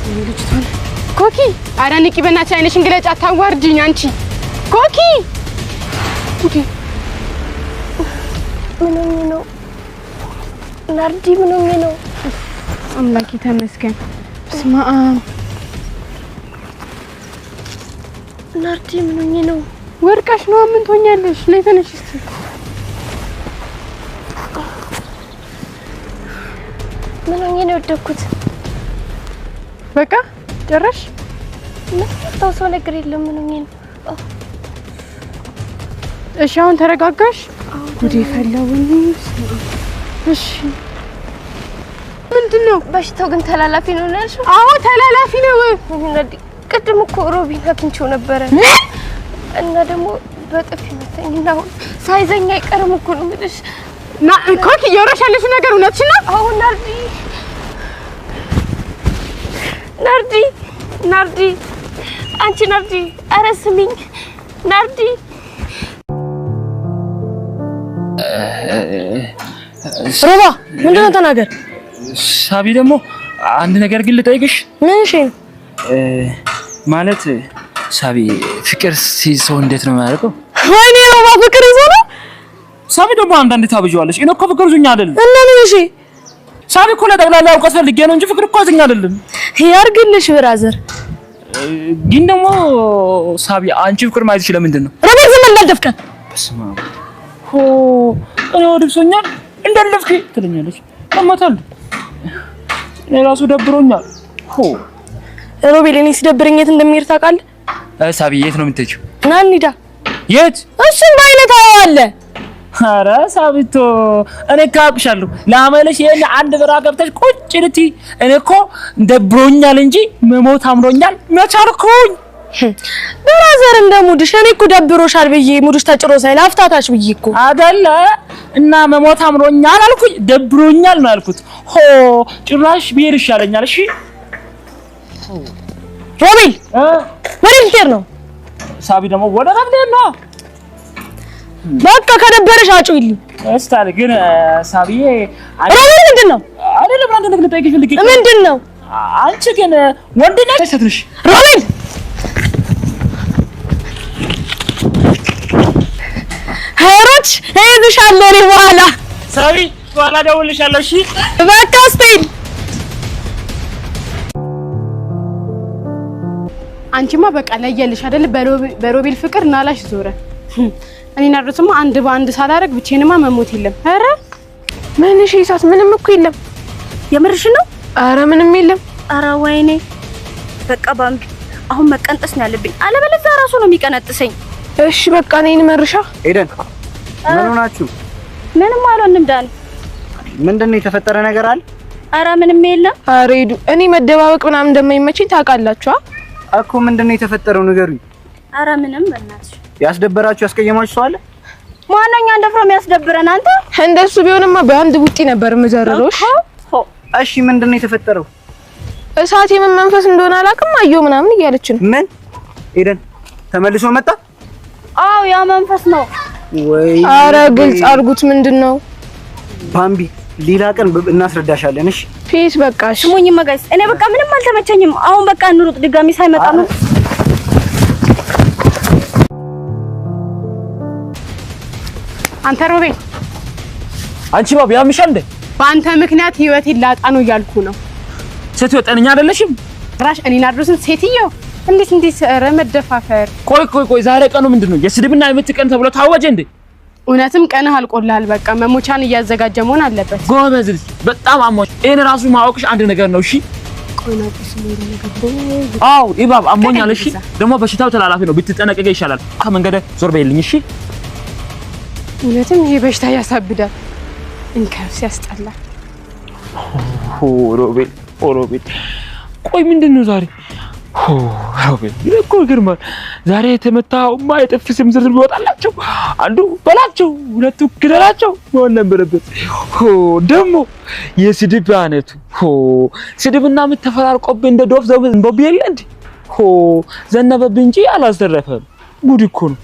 ወይኔ ልጅቷን ኮኪ ኧረ ንቂ በእናትሽ። አይነሽን ግለጭ አታዋርጂኝ። አንቺ ኮኪ ጉዴ ምን ሆኜ ነው ናርዲ? ምን ሆኜ ነው? አምላኬ ተመስገን። በስመ አብ ናርዲ ምን ሆኜ ነው? ወርቀሽ ነው። ምን ትሆኛለሽ? ነይ ተነሽ እስቲ። ምን ሆኜ ነው የወደኩት? በቃ ጨረሽ? ምንም ሰው ነገር የለም። ምን ሆኜ ነው? እሺ አሁን ተረጋጋሽ? ጉዴ ፈላው። እሺ ምንድነው? በሽታው ግን ተላላፊ ነው ያልሽው? አዎ ተላላፊ ነው። ቅድም እኮ ሮቢን አግኝቼው ነበረ እና ደግሞ በጥፊ መታኝና ሳይዘኛ አይቀርም እኮ ነው የምልሽ። ኮኪ እያወራሽ ያለሽው ነገር እውነትሽ ነው? አዎ ናርዲ አንቺ ናርዲ፣ ኧረ ስሚኝ ናርዲ። ሮባ ምንድን ነው? ተናገር። ሳቢ ደግሞ አንድ ነገር ግን ልጠይቅሽ። ምን? እሺ ማለት ሳቢ ፍቅር ሲይዘው እንዴት ነው የሚያደርገው? ወይኔ ሮባ ፍቅር ይዞ ነው? ሳቢ ደግሞ አንዳንዴ ታብዣዋለሽ። እኔ እኮ ፍቅር ይዞኝ አይደለም። እና ምን? እሺ ሳቢ እኮ ለጠቅላላ እውቀት ፈልጌ ነው እንጂ ፍቅር እኮ ይዞኝ አይደለም። ያርግልሽ ብራዘር። ግን ደግሞ ሳቢ አንቺ ፍቅር ማይዝሽ ለምንድን ነው? ሮቤል ዝም እንዳልደፍከን። በስመ አብ ሆ እኔ ወድብሶኛል እንዳልደፍክ ትለኛለች። አማታል ራሱ ደብሮኛል። ሮቤል እኔ ሲደብረኝ የት እንደምሄድ ታውቃለህ? ሳቢ የት ነው የምትሄጂው? ና እንሂዳ። የት? እሱም በአይነት አለ። ኧረ ሳቢቶ እኔ ካቅሻለሁ ለአመለሽ ይሄን አንድ ብራ ገብተሽ ቁጭ ልቲ እኔ እኮ ደብሮኛል እንጂ መሞት አምሮኛል መቻልኩኝ። ብራዘር እንደሙድሽ እኔ እኮ ደብሮሻል ብዬ ሙድሽ ተጭሮ ሳይል አፍታታሽ ብዬ እኮ አይደለ እና መሞት አምሮኛል አልኩኝ ደብሮኛል ነው ያልኩት። ጭራሽ ብሄር ይሻለኛል። እሺ ሮቤል ወዴት ልትሄድ ነው? ሳቢ ደግሞ ወደ ረብዴ ነው። በቃ ከደበረሽ አጩይልኝ። እስታለ ግን ሳቢዬ ሮቤል ምንድነው? አይደለም አንተ ነገር ጠይቅሽ ልክ ምንድነው? አንቺ ግን ወንድ ነሽ ሴት ነሽ? ሮቤል ሄሮች እይዝሻለሁ እኔ በኋላ ሳቢ በኋላ ደውልልሻለሁ። እሺ በቃ ስቴል አንቺማ በቃ ለየልሽ አይደል? በሮቤል ፍቅር ናላሽ ዞረ። እኔና ድረስማ አንድ በአንድ ሳላረግ ብቻዬንማ መሞት የለም። ኧረ ምን እሺ ይሳት ምንም እኮ የለም። የምርሽ ነው? ኧረ ምንም የለም። ኧረ ወይኔ በቃ ባንክ አሁን መቀንጠስ ነው ያለብኝ። አለበለዚያ ራሱ ነው የሚቀነጥሰኝ። እሺ በቃ ነኝ መርሻ። ኤደን ምን ሆናችሁ? ምንም አልሆንም ዳን። ምንድነው የተፈጠረ ነገር አለ? ኧረ ምንም የለም። ኧረ ሂዱ። እኔ መደባበቅ ምናምን እንደማይመችኝ ታውቃላችሁ እኮ። ምንድነው የተፈጠረው ንገሩኝ። ኧረ ምንም በእናትሽ። ያስደበራችሁ ያስቀየማችሁ ሰው አለ? ማንኛ እንደፍሮ የሚያስደብረን አንተ? እንደሱ ቢሆንማ በአንድ ቡጢ ነበር የምዘርሮሽ። እሺ ምንድነው የተፈጠረው? እሳት የምን መንፈስ እንደሆነ አላውቅም። አየሁ ምናምን እያለች ነው። ምን ኤደን ተመልሶ መጣ? አዎ ያ መንፈስ ነው ወይ? ኧረ ግልጽ አድርጉት። ምንድነው? ባምቢ ሌላ ቀን እናስረዳሻለን። እሺ ፒስ በቃ እሺ። ስሙኝማ ጋይስ እኔ በቃ ምንም አልተመቸኝም። አሁን በቃ እንሩጥ፣ ድጋሚ ሳይመጣ ነው። አንተ ሮቤል አንቺ ባብ ያምሻል እንዴ? በአንተ ምክንያት ህይወቴን ላጣ ነው እያልኩ ነው። ሴት ወጣነኛ አይደለሽም? ራሽ እኔና ድረስን ሴትዮ እንዴት ኧረ መደፋፈር። ቆይ ዛሬ ቀኑ ምንድነው? የስድብና የምትቀን ተብሎ ታወጀ እንዴ? እውነትም ቀንህ አልቆልሃል። በቃ መሞቻን እያዘጋጀ መሆን አለበት። ጎበዝ ልጅ በጣም አሞሽ። ይሄን ራሱ ማወቅሽ አንድ ነገር ነው። እሺ አው ኢባብ አሞኛል። እሺ ደግሞ በሽታው ተላላፊ ነው፣ ብትጠነቀቀ ይሻላል። ከመንገደ ዞር በይልኝ። እሺ እውነትም ይሄ በሽታ ያሳብዳል። እንከፍ ሲያስጠላ። ሮቤል ቆይ ምንድነው ዛሬ? ሮቤል እኮ ግርማል። ዛሬ የተመታውማ የጥፍ ስም ዝርዝር ቢወጣላቸው አንዱ በላቸው፣ ሁለቱ ግደላቸው መሆን ነበረበት። ደግሞ የስድብ አይነቱ ስድብና የምትፈራርቆብህ እንደ ዶፍ ዘንቦብ የለ እንዴ? ዘነበብህ እንጂ አላስተረፈም። ጉድ እኮ ነው።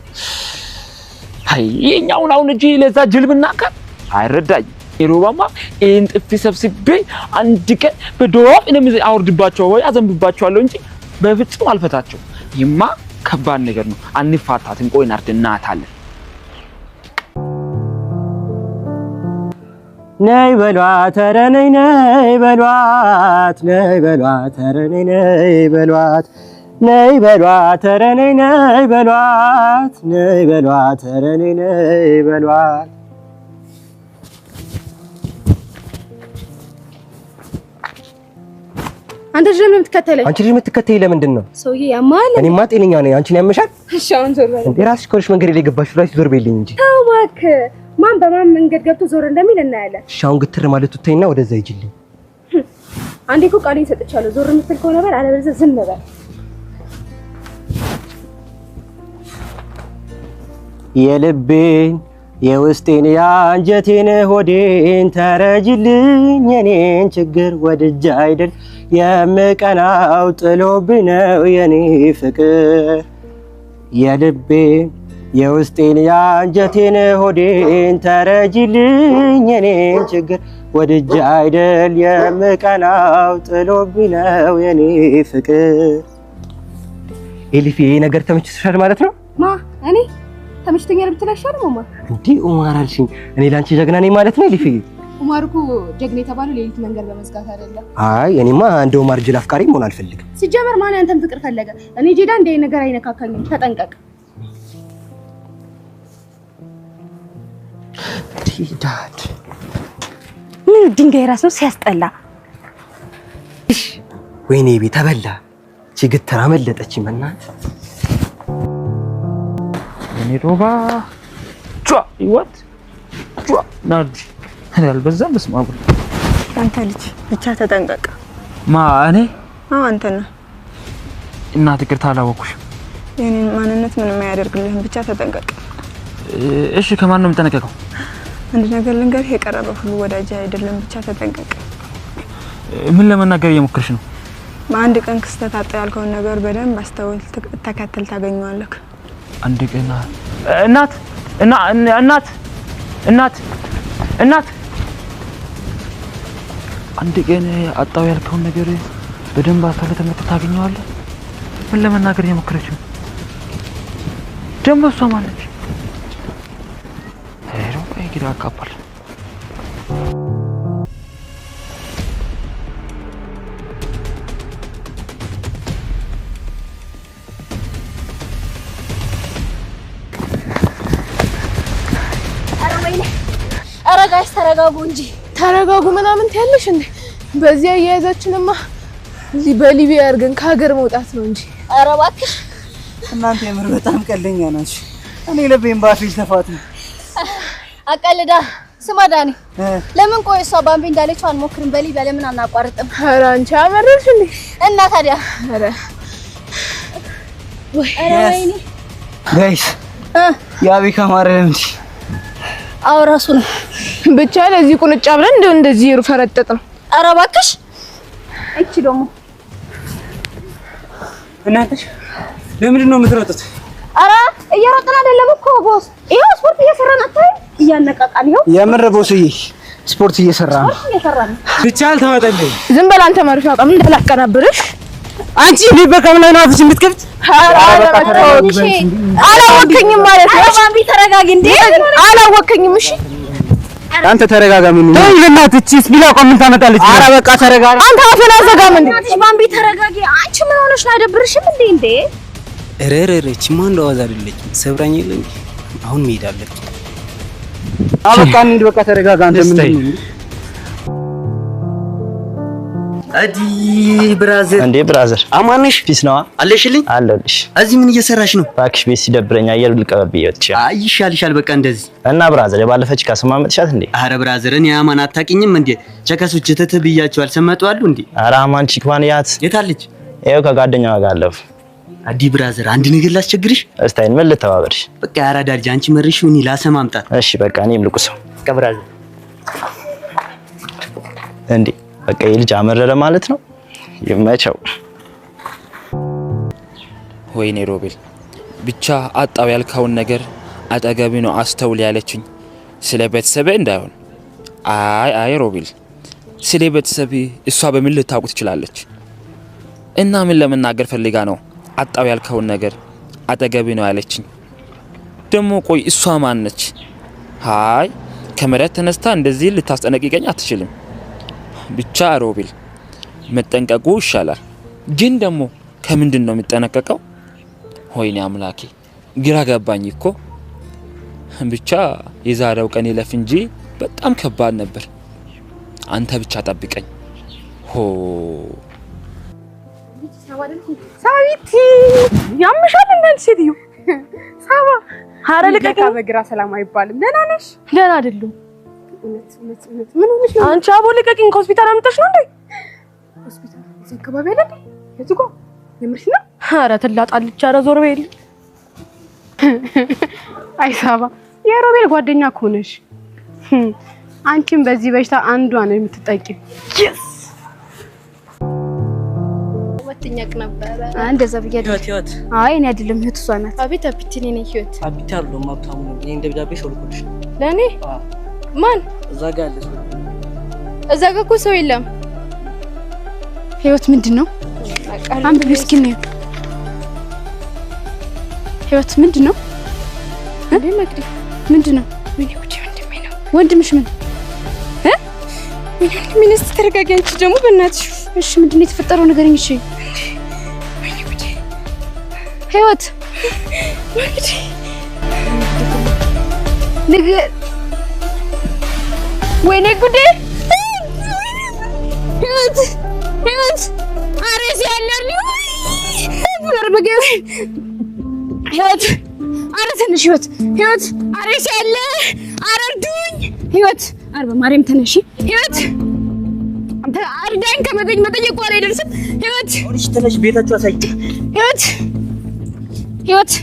አይ የኛውን አሁን እጂ ለዛ ጅልብና ካል አይረዳኝ የሮባማ ይሄን ጥፍ ሰብስቤ አንድ ቀን በዶፍ እኔም አውርድባቸው ወይ አዘንብባቸዋለሁ እንጂ በፍጹም አልፈታቸው። ይማ ከባድ ነገር ነው። አንፋታትን። ቆይ እናርድናታለን። ነይ በሏት ኧረ ነይ በሏት፣ ነይ በሏት ኧረ ነይ በሏት፣ ነይ በሏት ኧረ ነይ በሏት፣ ነይ በሏት ኧረ ነይ በሏት። አንተ ልጅ ለምን የምትከተለኝ? አንቺ ልጅ የምትከተለኝ ለምንድን ነው? ሰውዬ ያማል። እኔማ ጤነኛ ነኝ። አንቺን ያመሻል? እሺ አሁን ዞር በል። እንዴ ራስሽ ኮርሽ መንገድ ላይ ገባሽ ብላሽ ዞር በይልኝ እንጂ። ተው እባክህ። ማን በማን መንገድ ገብቶ ዞር እንደሚል እናያለን። እሺ አሁን ግትር ማለት ትተይና ወደዛ ሂጂልኝ። አንዴ እኮ ቃሌን ሰጥቻለሁ። ዞር የምትል ከሆነ በል፣ አለበለዚያ ዝም በል። የልቤን የውስጤን የአንጀቴን ሆዴን ተረጅልኝ። የኔን ችግር ወድጄ አይደል የምቀናው ጥሎብኝ ነው የኔ ፍቅር። የልቤን የውስጤን የአንጀቴን ሆዴን ተረጅልኝ። የኔን ችግር ወድጄ አይደል የምቀናው ጥሎብኝ ነው የኔ ፍቅር። ኤሊፍ ይሄ ነገር ተመችቶሻል ማለት ነው? ማ እኔ ተመችቶኛል ብትል አይሻልም? ኡማር እንዴ ኡማር አልሽኝ። እኔ ላንቺ ጀግና ነኝ ማለት ነው ኤሊፍ? ኡማር እኮ ጀግና የተባለው ሌሊት መንገድ በመዝጋት አይደለም። አይ እኔማ እንደ ኡማር ጅል አፍቃሪ መሆን አልፈልግም። ሲጀመር ማን ያንተን ፍቅር ፈለገ? እኔ ጄዳ እንደ ነገር አይነካካኝም። ተጠንቀቅ። ዳድ ምን ድንጋይ ራስ ነው ሲያስጠላ። ወይኔ ቤት ተበላ። ችግትራ መለጠች መናት እኔ ሮባ ጫ ይወት ጫ ናዲ አልበዛም። በስመ አብ አንተ ልጅ ብቻ ተጠንቀቅ። ማ እኔ አንተ ነህ። እናት ይቅርታ አላወኩሽም። የኔን ማንነት ምንም አያደርግልህም። ብቻ ተጠንቀቅ። እሺ ከማን ነው የምጠነቀቀው? አንድ ነገር ልንገርህ፣ የቀረበ ሁሉ ወዳጅ አይደለም። ብቻ ተጠንቀቅ። ምን ለመናገር እየሞከርሽ ነው? በአንድ ቀን ክስተት አጣ ያልከውን ነገር በደንብ አስተውል፣ ተከተል፣ ታገኘዋለህ። አንድ ቀን እናት አንድ ቀን አጣው ያልከውን ነገር በደንብ አስተውለህ ተመልክተህ ታገኘዋለህ። ምን ለመናገር እየሞከረች ነው? ደሞ እሷ ማለች ሄሮ ግራ አካባል ኧረ ጋይስ ተረጋጉ እንጂ። ተረጋጉ ምናምን ትያለሽ እንዴ? በዚያ እየያዛችንማ እዚህ በሊቢያ አድርገን ከሀገር መውጣት ነው እንጂ። ኧረ እባክሽ እናንተ የምር በጣም ቀልደኛ ናችሁ። እኔ ልቤን ባፊል ተፋቱ። አቀልዳ ስማ ዳኒ፣ ለምን ቆይ እሷ ባምቢ እንዳለችው አንሞክርም? በሊቢያ ለምን አናቋርጥም? ኧረ አንቺ አመረርሽ እንዴ? እና ታዲያ ኧረ ወይኔ ጋይስ ያቢ ከማረም እንጂ አው ራሱ ነው ብቻ ለዚህ ቁንጫ ብለን እንደዚህ ፈረጠጥ ነው። ኧረ እባክሽ እቺ ደግሞ እናንተሽ ለምንድን ነው የምትሮጡት? ኧረ እየሮጥን አይደለም እኮ ቦስ፣ ይሄው ስፖርት እየሰራን አታይ እያነቃቃን። ይሄው የምር ቦስዬ ስፖርት እየሰራን ብቻ አልተዋጠልኝ። ዝም በል አንተ መርሻ ቀም እንዳላቀናብርሽ። አንቺ ሊበቀም ላይ ነው አፍሽ የምትከፍት? አላወከኝም ማለት ነው። ባምቢ ተረጋጊ እንዴ! አላወከኝም። እሺ አንተ ተረጋጋ። ምን ነው እናትህ እቺስ ቢላቋ ምን ታመጣለች? ኧረ በቃ ተረጋጋ። አንተ አፍህን አዘጋም እንዴ! ባምቢ ተረጋጊ። አንቺ ምን ሆነሽ ነው? አይደብርሽም እንዴ? እረረረች ማን እንደዋዛ አይደለችም። ሰብራኝ የለ እንጂ አሁን መሄድ አለብኝ። በቃ እንሂድ። በቃ ተረጋጋ። አንተ ምን ነው አዲ ብራዘር? እንዴ ብራዘር አማንሽ? ፒስ ነው አለሽልኝ? አለልሽ። እዚህ ምን እየሰራሽ ነው? ባክሽ ቤት ሲደብረኝ አየር ልቀበብኝ ወጥቼ። አይ ይሻልሻል። በቃ እንደዚህ እና ብራዘር የባለፈች ካስማመጥሻት እንዴ? አረ ብራዘር እኔ አማን አታውቂኝም እንዴ? ቸከሶች ተተብያቸዋል። ሰመጡ አሉ እንዴ? አረ አማን ቺክዋን ያት የታለች? ይኸው ከጓደኛዋ ጋር አለፉ። አዲ ብራዘር አንድ ነገር ላስቸግርሽ። እስታይን ምን ልተባበርሽ? በቃ ያራዳ ልጅ አንቺ መርሽው እኔ ላሰማምጣት። እሺ በቃ እኔም ልቁሰው። በቃ ብራዘር እንዴ በቃ የልጅ አመረረ ማለት ነው። ይመቸው። ወይኔ ሮቤል ብቻ አጣው ያልከውን ነገር አጠገቢ ነው አስተውል ያለችኝ። ስለ ቤተሰብ እንዳይሆን። አይ ሮቤል ስለ ቤተሰብ እሷ በምን ልታውቁ ትችላለች? እና ምን ለመናገር ፈልጋ ነው አጣው ያልከውን ነገር አጠገቢ ነው ያለችኝ? ደሞ ቆይ እሷ ማን ነች? አይ ከመሬት ተነስታ እንደዚህ ልታስጠነቅቀኝ አትችልም። ብቻ ሮቤል መጠንቀቁ ይሻላል። ግን ደግሞ ከምንድን ነው የሚጠነቀቀው? ወይኔ አምላኬ ግራ ገባኝ እኮ። ብቻ የዛሬው ቀን ይለፍ እንጂ በጣም ከባድ ነበር። አንተ ብቻ ጠብቀኝ። ሆ ሳቢቲ ያምሻል እንዳንቺ ሴትዮ ሳባ ሀረ ልቀቂ። በግራ ሰላም አይባልም። ደህና ነሽ? ደህና አይደለም። ምን ሆነሽ ነው አንቺ? አቦ ልቀቂኝ። ከሆስፒታል አምጥተሽ ነው እንዴ? ሆስፒታል እዚህ አካባቢ አይደል? የቱ ጋር? የምርሽ ነው? ኧረ ትላጣለች። ኧረ ዞር በይል። አይ ሳባ የሮቤል ጓደኛ እኮ ነሽ። አንቺም በዚህ በሽታ አንዷ ነው የምትጠቂው። yes ወጥኛክ ነበር እንደዛ ብያለሁ። ህይወት አይ እኔ አይደለም ህይወት እሷ ናት። አቤት አቢት እኔ ነኝ ህይወት። አቢት አይደለም ማብታሙ ነው። እኔ ደብዳቤ ሾልኩልሽ። ለኔ ማን? እዛ ጋር ያለች እዛ ጋር እኮ ሰው የለም። ህይወት ምንድነው? አንድ ምስኪን ነው። ህይወት ምንድነው? እንዴ መቅዲ ምንድነው? ወይኔ ጉዴ ወንድሜ ነው። ወንድምሽ ምን? ወይኔ ወንድሜ ነስ ተረጋጊ። አንቺ ደግሞ በእናትሽ እሺ ምንድነው የተፈጠረው ንገረኝ። እሺ ወይኔ ጉዴ ህይወት መቅዲ ወይኔ ጉዴ ህይወት ህይወት አሬስ ያለኝ ወርበገ ህይወት አረ ትንሽ ህይወት አሬስ ያለ አረርዱኝ ህይወት አርበ ማርያም ተነሺ ህይወት አንተ አርዳኝ ከመጠየቅ በኋላ አይደርስም ህይወት እሺ ተነሽ ቤታችሁ አሳይ ህይወት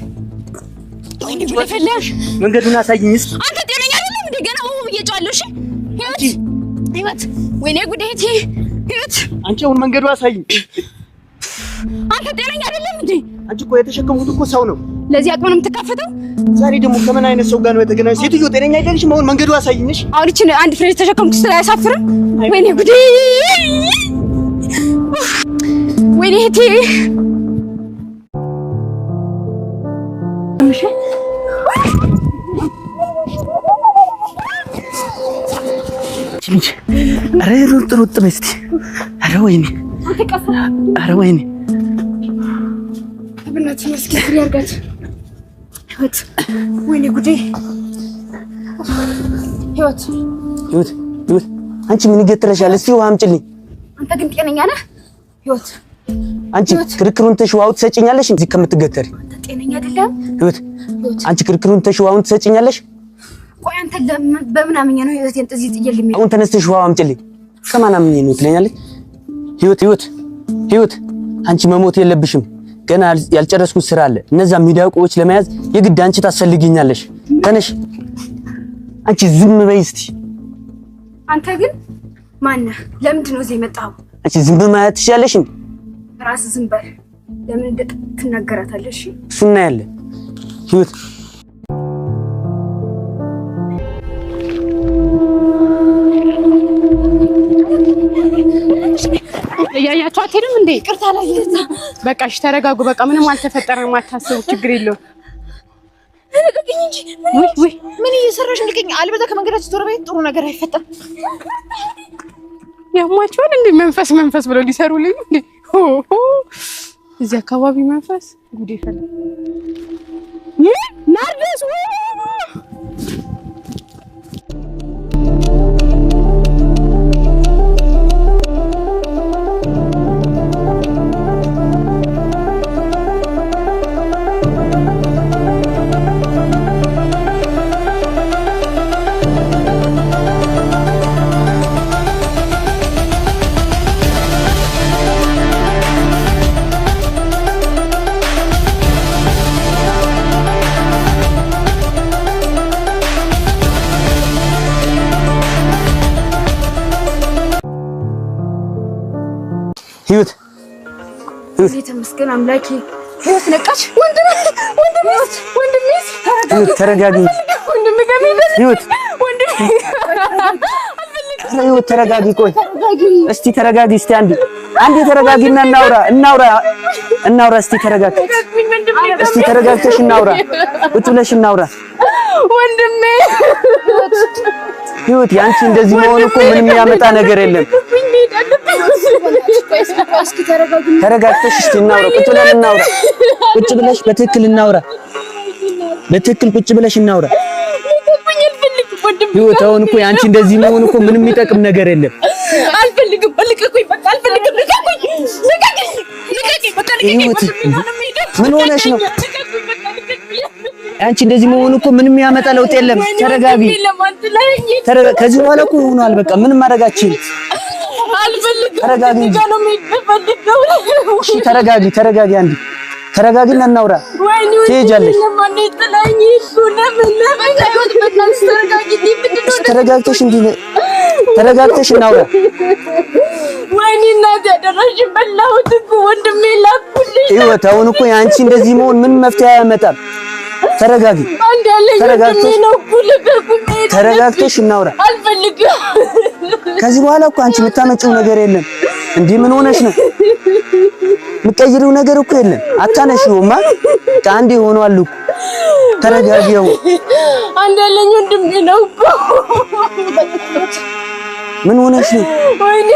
ወይኔ ብለፈላሽ መንገዱን አሳይኝ እስኪ አንተ ጤነኛ አይደለም እንዴ ገና እየጫለሁ እሺ ህይወት ወይኔ ጉዴቴ ህይወት አንቺ አሁን መንገዱ አሳይኝ አንተ ጤነኛ አይደለም እንዴ አንቺ እኮ የተሸከሙት እኮ ሰው ነው ለዚህ አቅም ነው የምትካፈተው ዛሬ ደግሞ ከምን አይነት ሰው ጋር ነው የተገናኘው ሴትዮ ጤነኛ አይደለሽም አሁን መንገዱ አሳይኝሽ አሁን እቺ አንድ ፍሬ ተሸከምኩ ስለ አያሳፍርም ወይኔ ጉዴ ወይኔ እህቴ ልጅ አረ ሩጥ በስቲ አረ ወይኔ በእናትህ መስኪ ፍሬ አርጋት ህይወት ወይኔ ጉዴ ህይወት አንቺ ምን ይገትረሻል እስቲ ውሃ አምጪልኝ አንተ ግን ጤነኛ ነህ ህይወት አንቺ ክርክሩን ተሽዋው ትሰጪኛለሽ እንዴ ከምትገተሪ አንተ ጤነኛ አይደለም ህይወት አንቺ ክርክሩን ተሽዋው ትሰጪኛለሽ ቆይ አንተ በምን አምኜ ነው ህይወቴን ጥዚ ጥየልኝ አሁን ተነስተሽ ውሃ አምጪልኝ ከማን አምኜ ነው ትለኛለሽ ህይወት አንቺ መሞት የለብሽም ገና ያልጨረስኩት ስራ አለ እነዛ ሚዳቆዎች ለመያዝ የግድ አንቺ ታስፈልጊኛለሽ ተነሽ አንቺ ዝም በይ እስቲ አንተ ግን ማን ነህ ለምንድን ነው እዚህ የመጣው አንቺ ዝም ማለት ትችያለሽ እንዴ ራስ ዝም በል ለምን ትናገራታለሽ እሱና ያለ ህይወት ያያችሁ አትሄድም እንዴ? ቅርታ ላይ ይዛ በቃ እሺ፣ ተረጋጉ። በቃ ምንም አልተፈጠረም፣ አታስቡ፣ ችግር የለውም። ልቀቅኝ እንጂ ምን እየሰራሽ ነው? ልቀቅኝ። አልበዛ ከመንገዳችን ዞር በይ፣ ጥሩ ነገር አይፈጠርም። ያሟቸዋል እንዴ? መንፈስ ብለው ሊሰሩልኝ እንዴ? እዚህ አካባቢ መንፈስ ጉዴ ፈላ ናርዶስ ህይወት ተመስገን አምላኬ። ህይወት ነቃች። ወንድሜ ተረጋጊ። ህይወት ተረጋጊ። ቆይ እስቲ ተረጋጊ። እስቲ አንዴ ተረጋጊና እናውራ። እስቲ ተረጋጊ። እስቲ ተረጋግተሽ እናውራ። ቁጭ ብለሽ እናውራ። ወንድሜ ህይወት ያንቺ እንደዚህ መሆን እኮ ምንም የሚያመጣ ነገር የለም። ተረጋግተሽ እስቲ እናውራ። ቁጭ ብለን እናውራ። ቁጭ ብለሽ በትክክል እናውራ። በትክክል ቁጭ ብለሽ እናውራ። ህይወት አሁን እኮ ያንቺ እንደዚህ መሆን እኮ ምንም የሚጠቅም ነገር የለም። አልፈልግም። ልቀቁኝ። በቃ አልፈልግም። ልቀቁኝ። በቃ ልቀቁኝ። ምን ሆነሽ ነው? አንቺ እንደዚህ መሆን እኮ ምንም የሚያመጣ ለውጥ የለም። ተረጋጊ። ከዚህ በኋላ እኮ ሆኗል። በቃ ምንም ማድረጋችን ተረጋጊ። እሺ ተረጋጊ። አንዴ ተረጋጊና እናውራ። ትሄጃለሽ። ተረጋግተሽ እናውራ። ወይኔ እናቴ ያደረሽኝ በላሁት እኮ ወንድሜ ላኩልኝ። ህይወት አሁን እኮ ያንቺ እንደዚህ መሆን ምን መፍትሄ አያመጣም። ተረጋጊ። ተረጋግተሽ እናውራ። አልፈልግም። ከዚህ በኋላ እኮ አንቺ የምታመጪው ነገር የለም። እንዴ ምን ሆነሽ ነው? የምትቀይሪው ነገር እኮ የለም። አታነሺውማ። አንዴ ሆኗል እኮ። ተረጋጊው። አንድ ያለኝ ወንድሜ ነው እኮ። ምን ሆነሽ ነው? ወይኔ